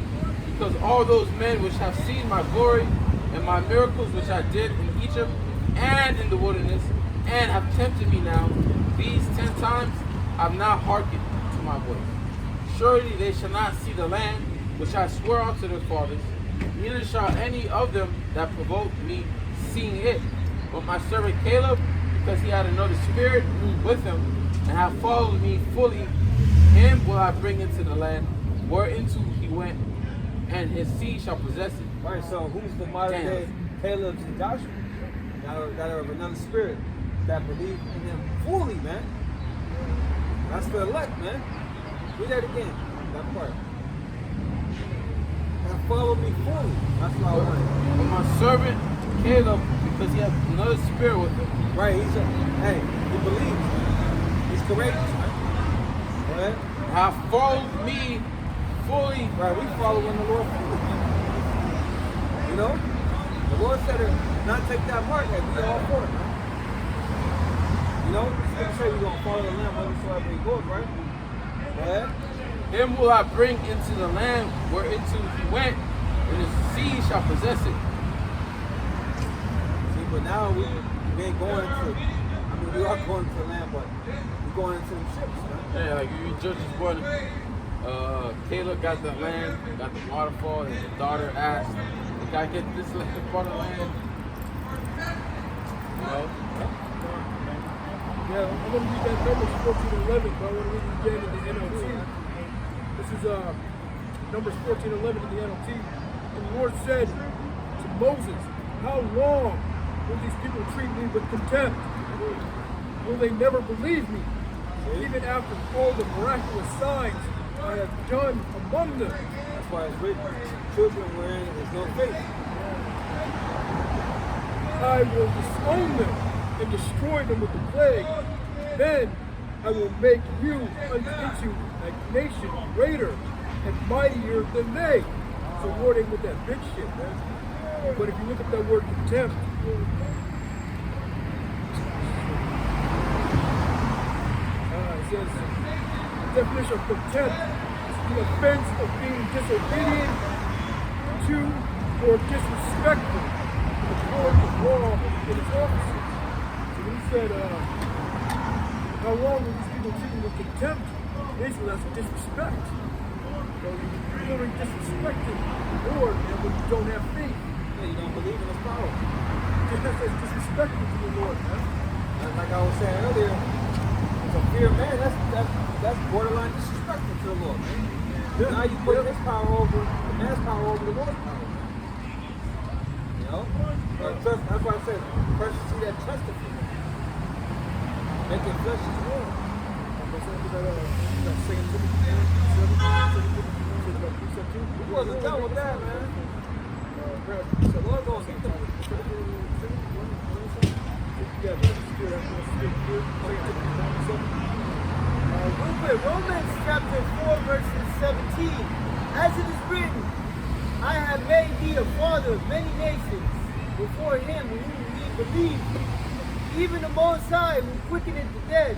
because all those men which have seen my glory and my miracles which I did in Egypt and in the wilderness, and have tempted me now, these 10 times have not hearkened to my voice. Surely they shall not see the land which I swore unto their fathers, neither shall any of them that provoked me seeing it. But my servant Caleb, because he had another spirit with him, and have followed me fully, him will I bring into the land whereinto he went, and his seed shall possess it. Right, so who's the modern day Caleb's and Joshua? That are of another spirit that believe in him fully, man. That's the elect, man. Read that again, that part. And follow me fully. That's what I want. But my servant Caleb, because he has another spirit with him. Right, he believes. He's courageous, man. Right? Have followed me fully. Right, we following the Lord fully. You know? The Lord said to not take that mark, and we all for it, man. You know? Scripture say we're going to follow the Lamb wheresoever he goes, right? Right? Him will I bring into the land whereinto he went, and his seed shall possess it. See, but now we ain't going to, we are going to the land, but we're going into them ships, man. Yeah, like you Judges 1, Caleb got the land, got the waterfall, and his daughter asked, "Can I get this part of the land?" You know? Yeah, I'm going to read that Numbers 14:11, but I want to read it again in the NLT. This is Numbers 14:11 in the NLT. And the Lord said to Moses, how long will these people treat me with contempt? Will they never believe me, even after all the miraculous signs I have done among them? That's why it's written, children wherein there's no faith. I will disown them and destroy them with the plague. Then I will make you into a nation greater and mightier than they. So Lord ain't with that big shit, man. But if you look at that word contempt, it says the definition of contempt is the offense of being disobedient to or disrespectful to the court of law and its officers. So when he said, how long will these people treat you with contempt? Basically, that's disrespect. So you're really disrespecting the Lord, and when you don't have faith in Yeah, you don't believe in his power. It's disrespectful to the Lord, man. And like I was saying earlier, to fear man, that's borderline disrespectful to the Lord, man. Now you put his power over the man's power over the Lord's power, man. You know? That's why I said, first you see that trust of him. Making flesh is war. We wasn't done with that, man. So Lord gonna get them. Real quick, Romans chapter 4, verses 17. As it is written, I have made thee a father of many nations before him whom ye believed, even the Most High who quickeneth the dead,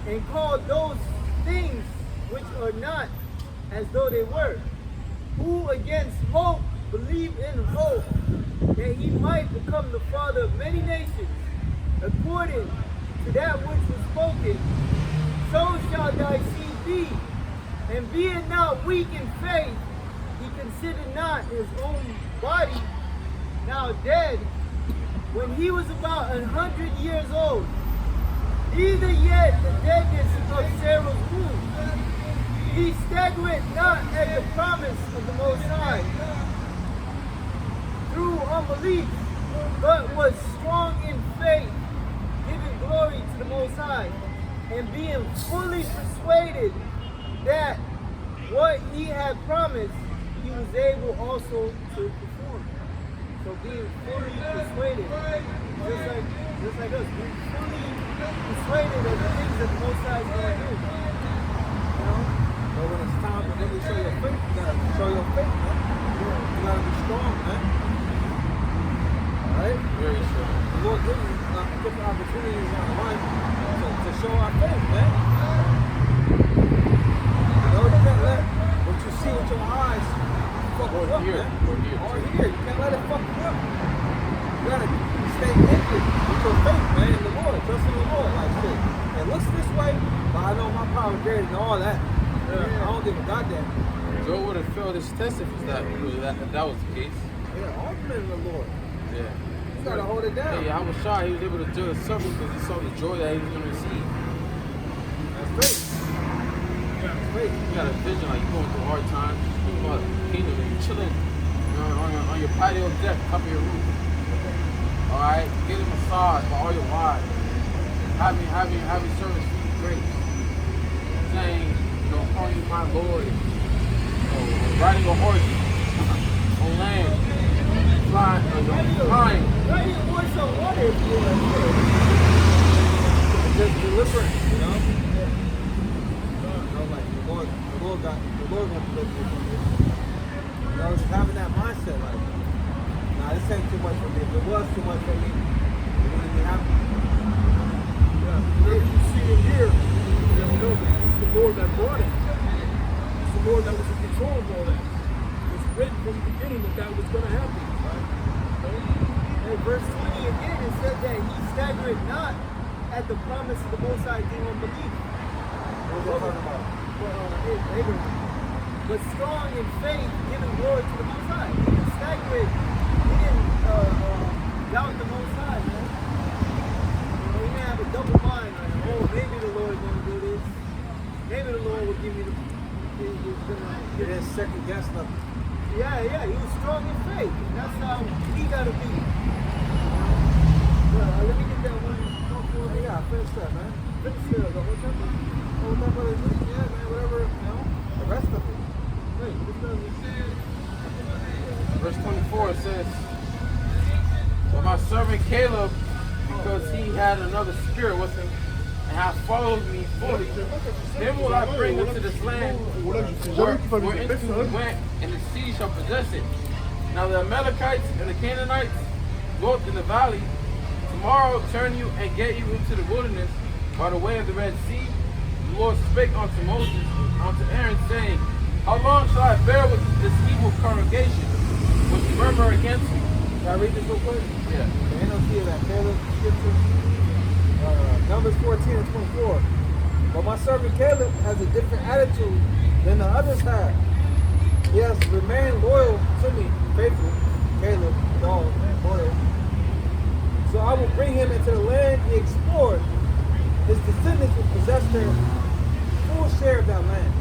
and called those things which are not as though they were, who against hope believed in hope, that he might become the father of many nations, according to that which was spoken, so shall thy seed be. And being not weak in faith, he considered not his own body now dead, when he was about 100 years old, neither yet the deadness of Sarah's womb. He staggered not at the promise of the Most High through unbelief, but was strong in faith, giving glory to the Most High, and being fully persuaded that what he had promised, he was able also to perform. So being fully persuaded, just like us, being fully persuaded of the things that the Most High is going to do. You know? But when it's time to really show your faith, you gotta show your faith, man. You gotta be strong, man. Alright? Very strong. The Lord gives you different opportunities in our life to show our faith, man. You know, you can't let what you see with your eyes fuck you up, man. Or here. You can't let it fuck you up. You gotta stay anchored with your faith, man, in the Lord. Trust in the Lord, like shit. It looks this way, but I know my power is greater than all that. I don't give a goddamn. Joe would have failed his test if that was the case. Yeah, all in the Lord. Yeah. You gotta hold it down. Hey, I was shy he was able to do the suffering because he saw the joy that he was going to receive. That's faith. That's faith. You got a vision like you're going through hard times, you're about the kingdom, and you're chilling on your patio deck, top of your roof. Alright? Getting massaged by all your wives. Having service for you great. Saying, calling you my Lord. Riding a horse on land. Flying. Riding a horse on water if you want to. Just deliverance, you know? Like the Lord gonna deliver you from this. You know, just having that mindset, like, nah, this ain't too much for me. If it was too much for me, it wouldn't be happening. Whatever you see and hear, you know that it's the Lord that brought it. It's the Lord that was in control of all that. It's written from the beginning that was going to happen. Right? In verse 20 again, it said that he staggered not at the promise of the Most High through unbelief. What was that talking about? Abraham. But strong in faith, giving glory to the Most High. He didn't stagger. He didn't doubt the Most High, man. He didn't have a double mind. Like, oh, maybe the Lord is going to do this. Maybe the Lord will give me the. He didn't second guess nothing. Yeah. He was strong in faith. And that's how we got to be. Let me get that one. Yeah, finish that, man. Finish the whole chapter. Oh, my brother, yeah, man, whatever, the rest of it. Wait, Verse 24 says, but my servant Caleb, because he had another spirit with him, and hath followed me fully, him will I bring into this land whereinto he went, and the sea shall possess it. Now the Amalekites and the Canaanites dwelt in the valley. Tomorrow turn you and get you into the wilderness by the way of the Red Sea. The Lord spake unto Moses, unto Aaron, saying, how long shall I bear with this evil congregation, which murmur against me? Can I read this real quick? Yeah. The NLT of that Caleb scripture. Numbers 14 and 24. But my servant Caleb has a different attitude than the others have. He has remained loyal to me, faithful, Caleb, dog. their full share of that land.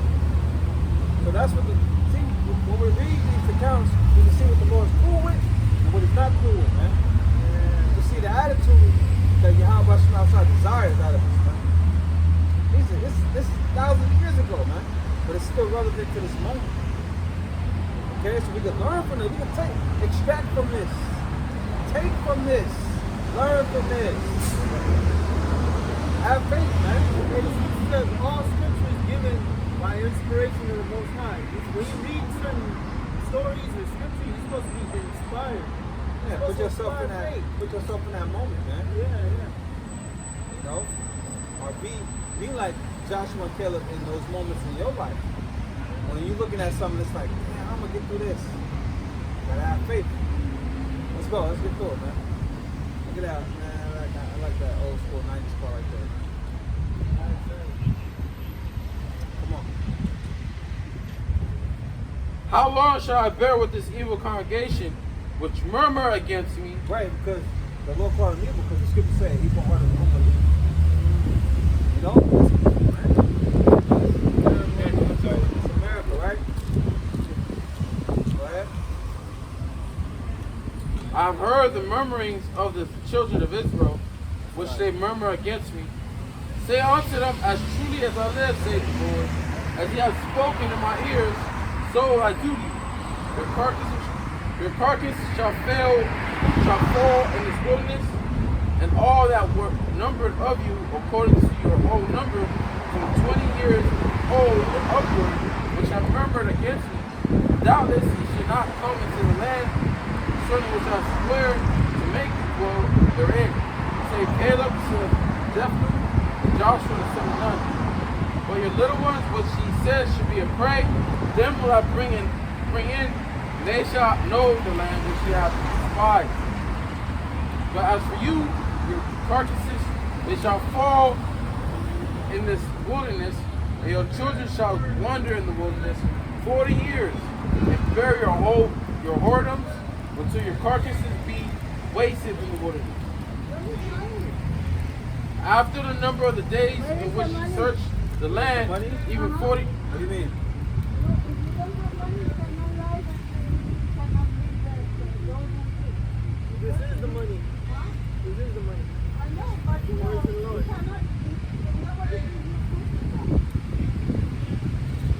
So that's what see, when we read these accounts, we can see what the Lord's cool with and what he's not cool with, man. You see the attitude that Yahweh Shemashah desires out of us, man. This is thousands of years ago, man. But it's still relevant to this moment. Okay, so we can learn from it. We can extract from this. Take from this. Learn from this. Have faith, man. It says all scripture is given by inspiration of the Most High. When you read certain stories or scripture, you're supposed to be inspired. Yeah, put yourself in that moment, man. Yeah. You know? Or be like Joshua and Caleb in those moments in your life. When you're looking at something that's like, man, I'm gonna get through this. Gotta have faith. Let's go, let's get through it, man. Look at that, man. I like that old school 90s car right there. Come on. How long shall I bear with this evil congregation which murmur against me? Right, because the Lord called them evil because the scripture said evil heart of unbelief. You know? It's America, right? Go ahead. I've heard the murmurings of the children of Israel, which they murmur against me. Say unto them, as truly as I live, saith the Lord, as ye have spoken in my ears, so will I do to you. Your carcass shall fall in this wilderness, and all that were numbered of you, according to your whole number, from 20 years old and upward, which have murmured against me. Doubtless ye should not come into the land, certain which I swear to make you dwell therein. Say Caleb, son of Jephunneh, and Joshua, the son of Nun. But your little ones, which he says should be a prey, them will I bring in, and they shall know the land which ye have despised. But as for you, your carcasses, they shall fall in this wilderness, and your children shall wander in the wilderness 40 years, and bear your whoredoms until your carcasses be wasted in the wilderness. After the number of the days in which you search the land, even 40. What do you mean? This is the money. This is the money. Praise the Lord.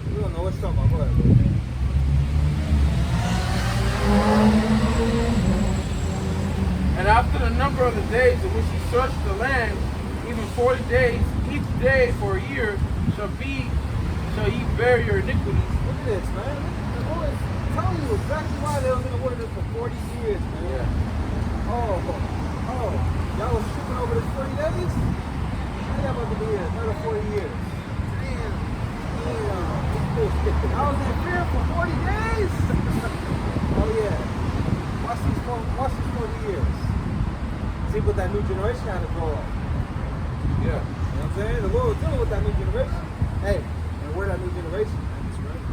We don't know what you're talking about. Go ahead, bro. And after the number of the days in which ye search the land, even 40 days, each day for a year shall ye bear your iniquities. Look at this, man. The Lord is telling you exactly why they was in the wilderness for 40 years, man. Yeah. Oh. Y'all was tripping over this 40 days? Now y'all about to be here another 40 years. Damn. I was in fear for 40 days? Oh, yeah. Watch these 40 years. See what that new generation had to grow up. Yeah. You know what I'm saying? The Lord was dealing with that new generation. Hey, and we're that new generation. That's right.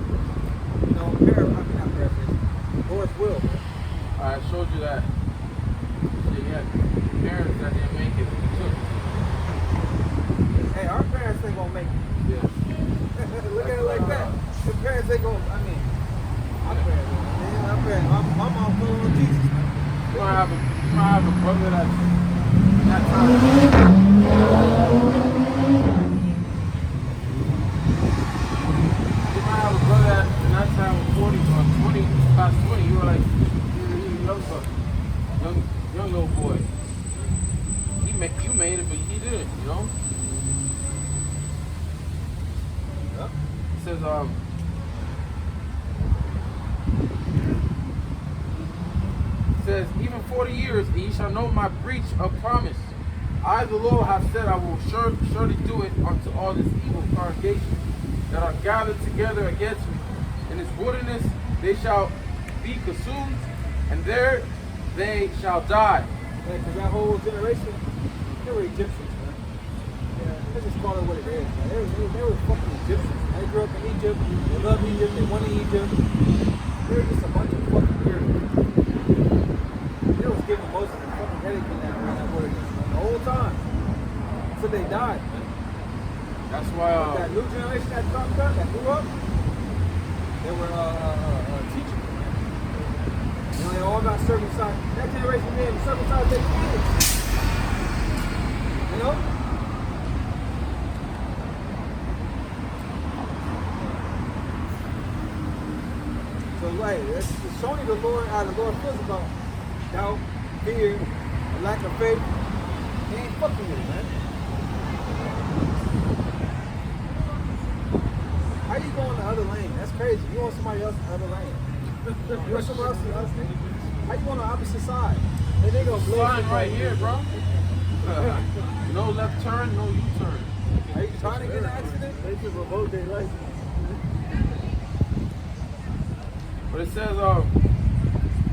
You know, not paraphrasing. Lord's will, man. I showed you that. You had parents that didn't make it. Hey, our parents ain't gonna make it. Yeah. Look at it like that. The parents ain't gonna, our parents, man, my mom following on Jesus, man. You might have a brother that's that time. You might have a brother that in that time was 40 or 20, past 20. You were like, you young fucker, young little boy. You made it, but he didn't. You know. Yep. It says even 40 years, and ye shall know my breach of promise. I, the Lord, have said I will surely do it unto all this evil congregation that are gathered together against me. In this wilderness they shall be consumed, and there they shall die. Yeah, because that whole generation, they were Egyptians, man. Yeah, they just call it what it is, man. They were fucking Egyptians. They grew up in Egypt, they loved Egypt, they wanted Egypt. They were just a bunch of fucking weirdos. They was giving Moses a fucking headache in that wilderness, man, the whole time. Until they died, man. That's why. That new generation that dropped up, that grew up, they were teaching. You know, they all got circumcised. That generation didn't circumcise their kids. You know? So like, it's showing the Lord how the Lord feels about doubt, fear, a lack of faith. He ain't fucking with it, man. How you go in the other lane? That's crazy. You want somebody else in the other lane. You want someone else in the other lane? How you on the opposite side? Then they gonna blaze Sign right here, bro. No left turn, no U-turn. Are you trying to get in an accident? They should revoke their license. But it says,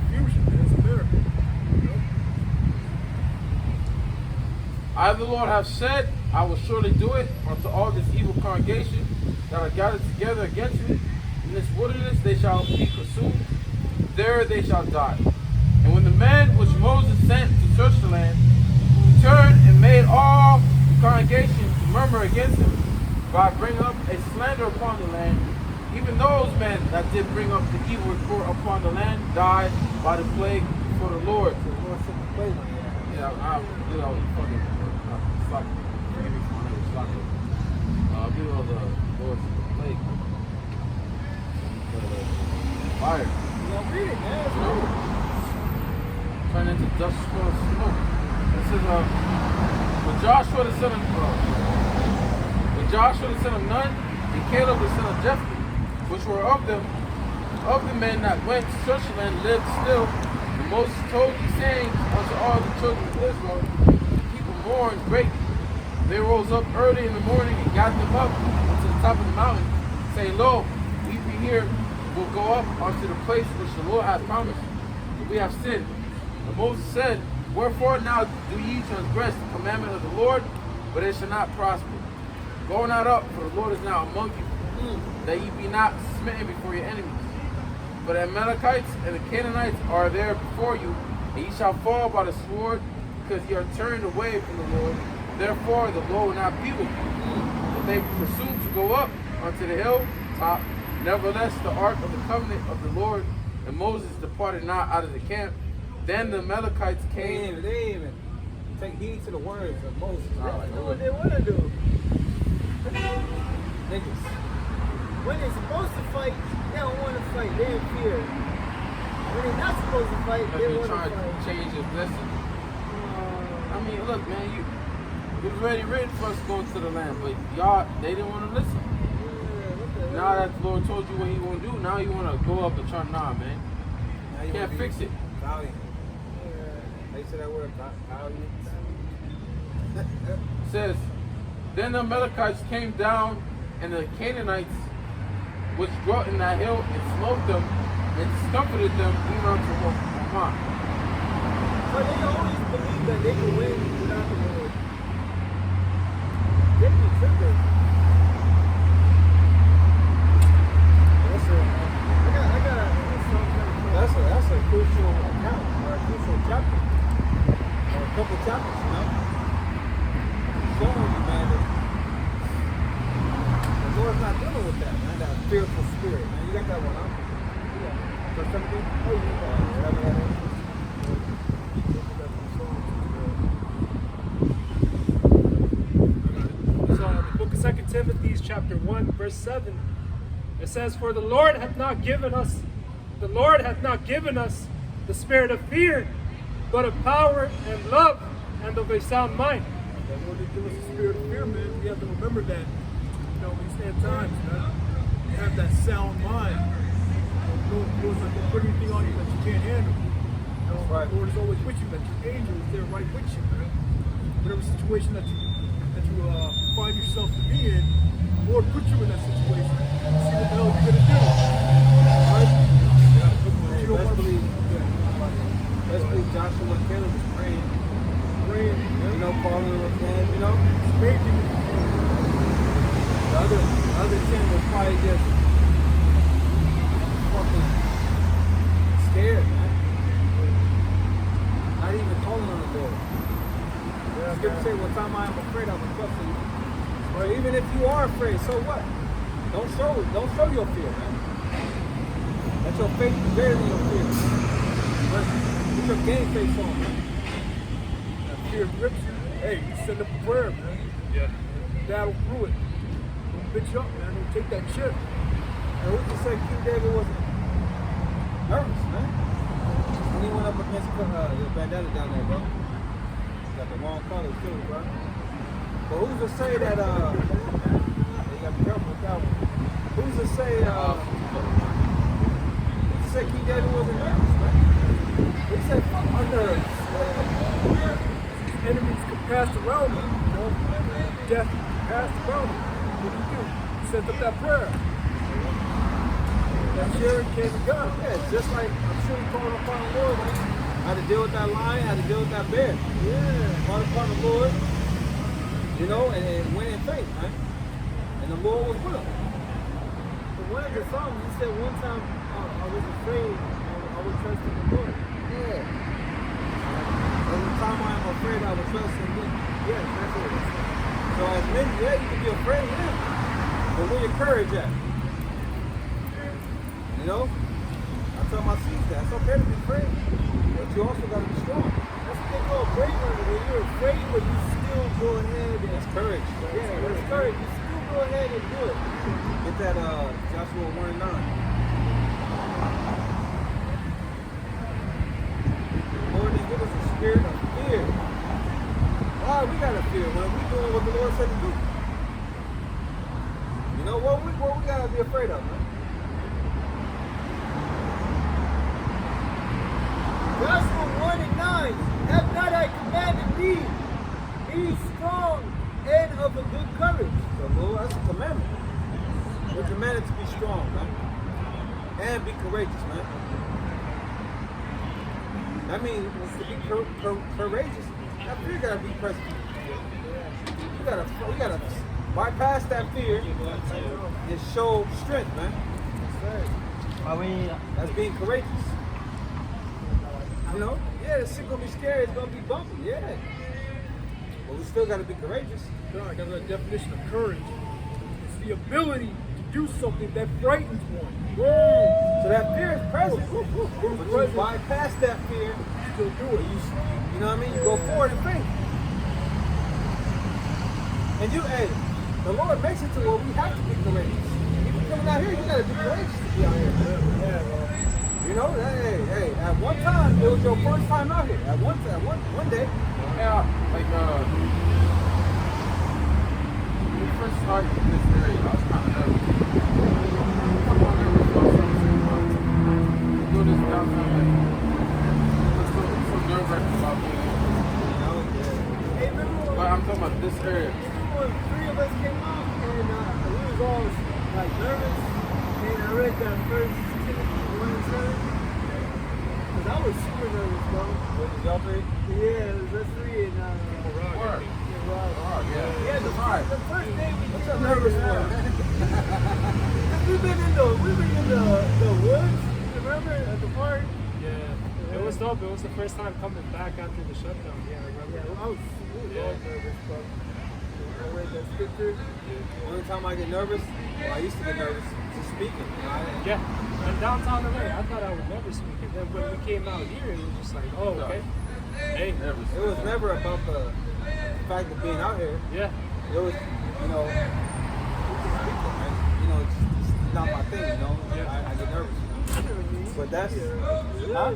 Fusion, man. It's America. You know? I, the Lord, have said, I will surely do it unto all this evil congregation that are gathered together against me. In this wilderness they shall be consumed. There they shall die. And when the men which Moses sent to search the land returned and made all the congregation to murmur against him, by bringing up a slander upon the land, even those men that did bring up the evil report upon the land died by the plague before the Lord. The Lord sent the plague on you. Yeah, you know, fucking, fuck, forgive me for my name, Slaka. You know, the Lord sent the plague. Fire. You don't read it, man. You know? Turn into dust, swirl, smoke. It says, when Joshua the son of Nun, and Caleb the son of Jephunneh, which were of the men that went to search the land, lived still. And Moses told these sayings unto all the children of Israel. The people mourned greatly. They rose up early in the morning and got them up to the top of the mountain, saying, Lo, we be here will go up unto the place which the Lord hath promised. But we have sinned. And Moses said, Wherefore now do ye transgress the commandment of the Lord, but it shall not prosper. Go not up, for the Lord is now among you, that ye be not smitten before your enemies. But the Amalekites and the Canaanites are there before you, and ye shall fall by the sword, because ye are turned away from the Lord. Therefore the Lord will not be with you. But they pursued to go up unto the hill top. Nevertheless, the ark of the covenant of the Lord and Moses departed not out of the camp. Then the Amalekites came. They didn't even take heed to the words of Moses. They do what they want to do. Niggas. When they're supposed to fight, they don't want to fight. They're in fear. When they're not supposed to fight, Because they they're want to trying fight. to change his blessing. I mean, look, man, it was already written for us to go into the land, but y'all, they didn't want to listen. Now that the Lord told you what he want to do, now you want to go up and try, nah, man. Now You can't fix it. Valiant. How you say that word? Valiant. It says, Then the Amalekites came down, and the Canaanites, which dwelt in that hill, and smote them, and discomfited them even unto Hamath. So they always believe that they can win without the Lord. They be tripping. That's a crucial account, or a crucial chapter, or a couple chapters, you know? Showing you, man, that the Lord's not dealing with that, man, that fearful spirit, man. You got that one, huh? Yeah. Verse 17? Oh, So in the book of 2 Timothy, chapter 1, verse 7, it says, For the Lord hath not given us the spirit of fear, but of power and love and of a sound mind. The Lord didn't give us a spirit of fear, man. We have to remember that. You know, these end times, man. You have that sound mind. The Lord's not going to put anything on you that you can't handle. You know, right. The Lord is always with you. That your angel is there right with you, man. Whatever situation that you find yourself to be in, the Lord put you in that situation. See what the hell you're going to do. Right? Hey, let's believe Joshua and Caleb was praying, you know, calling them again, you know? Maybe. The other 10 was probably just fucking scared, man. Not even calling on the Lord. Scripture say, what time I am afraid, I will trust in you. Or even if you are afraid, so what? Don't show your fear, man. Let your faith be greater than your fear. Put your game face on, man. That fear grips you. Hey, you send up a prayer, man. Yeah. Battle through it. Don't bitch up, man. Don't take that chip. And who can say King David wasn't nervous, man? When he went up against your bandana down there, bro. Got the wrong color too, bro. But who's to say that you gotta be careful with that one. Who's to say King David wasn't nervous, man? He said fuck my nerves. Enemies can pass around him, you know. Death passed around him. What do? He sent up that prayer. That Sharon came to God. Yeah, just like I'm sure he called upon the Lord, man. How to deal with that lion, how to deal with that bear. Yeah. Called upon the Lord, you know, and went in faith, man. And the Lord was with him. But one of the Psalms, he said one time, I was afraid, I would trust in the Lord. Yeah. Every time I am afraid, I will trust in thee. Yeah, that's what it is. So as men, yeah, you can be afraid, yeah. But where your courage at? You know? I tell my students that it's okay to be afraid, but you also got to be strong. That's what they call bravery, when you're afraid, but you still go ahead and... That's courage. Yeah, that's courage. You still go ahead and do it. Get that Joshua 1:9. Lord didn't give us a spirit of fear. Why we gotta fear when we doing what the Lord said to do? You know what we gotta be afraid of, man? Joshua 1:9, have not I commanded thee, be strong and of a good courage. So, Lord, that's a commandment. We're commanded to be strong, man. And be courageous, man. That means to be courageous, that fear gotta be present. You gotta bypass that fear and show strength, man. That's being courageous. You know? Yeah, the shit gonna be scary, it's gonna be bumpy, yeah. But we still gotta be courageous. God, that's a definition of courage. It's the ability to do something that frightens one. So that fear is present. But you bypass that fear, Still do it. you know what I mean? You go forward in faith. And hey, the Lord makes it to where we have to be courageous. Even coming out here, you gotta be courageous to be out here. You know, hey, at one time, it was your first time out here. At one day. Yeah, like when we first started in this area, I was kind of nervous. Come on, there was do this downtown, like, it's so nerve-wracking about being here. Hey, remember But I'm talking about this area. when three of us came out and we was all like nervous, and I read that first Timothy 1:7. Cause I was super nervous, bro. Was it y'all three? Yeah, it was us three and Word. yeah, the first day we What's up nervous for? we've been in the woods, remember at the park? Yeah. It was dope. It was the first time coming back after the shutdown. Yeah, I remember. Yeah, I was all nervous, bro. I read that scripture. Only time I get nervous, well, I used to get nervous just speaking. You know, Yeah. And downtown LA, I thought I would never speak. And then when we came out here, it was just like, oh, okay. Hey. Nervous. it was never about the fact of being out here. Yeah. It was, you know, you know, it's not my thing, you know. I get nervous. But that's, huh?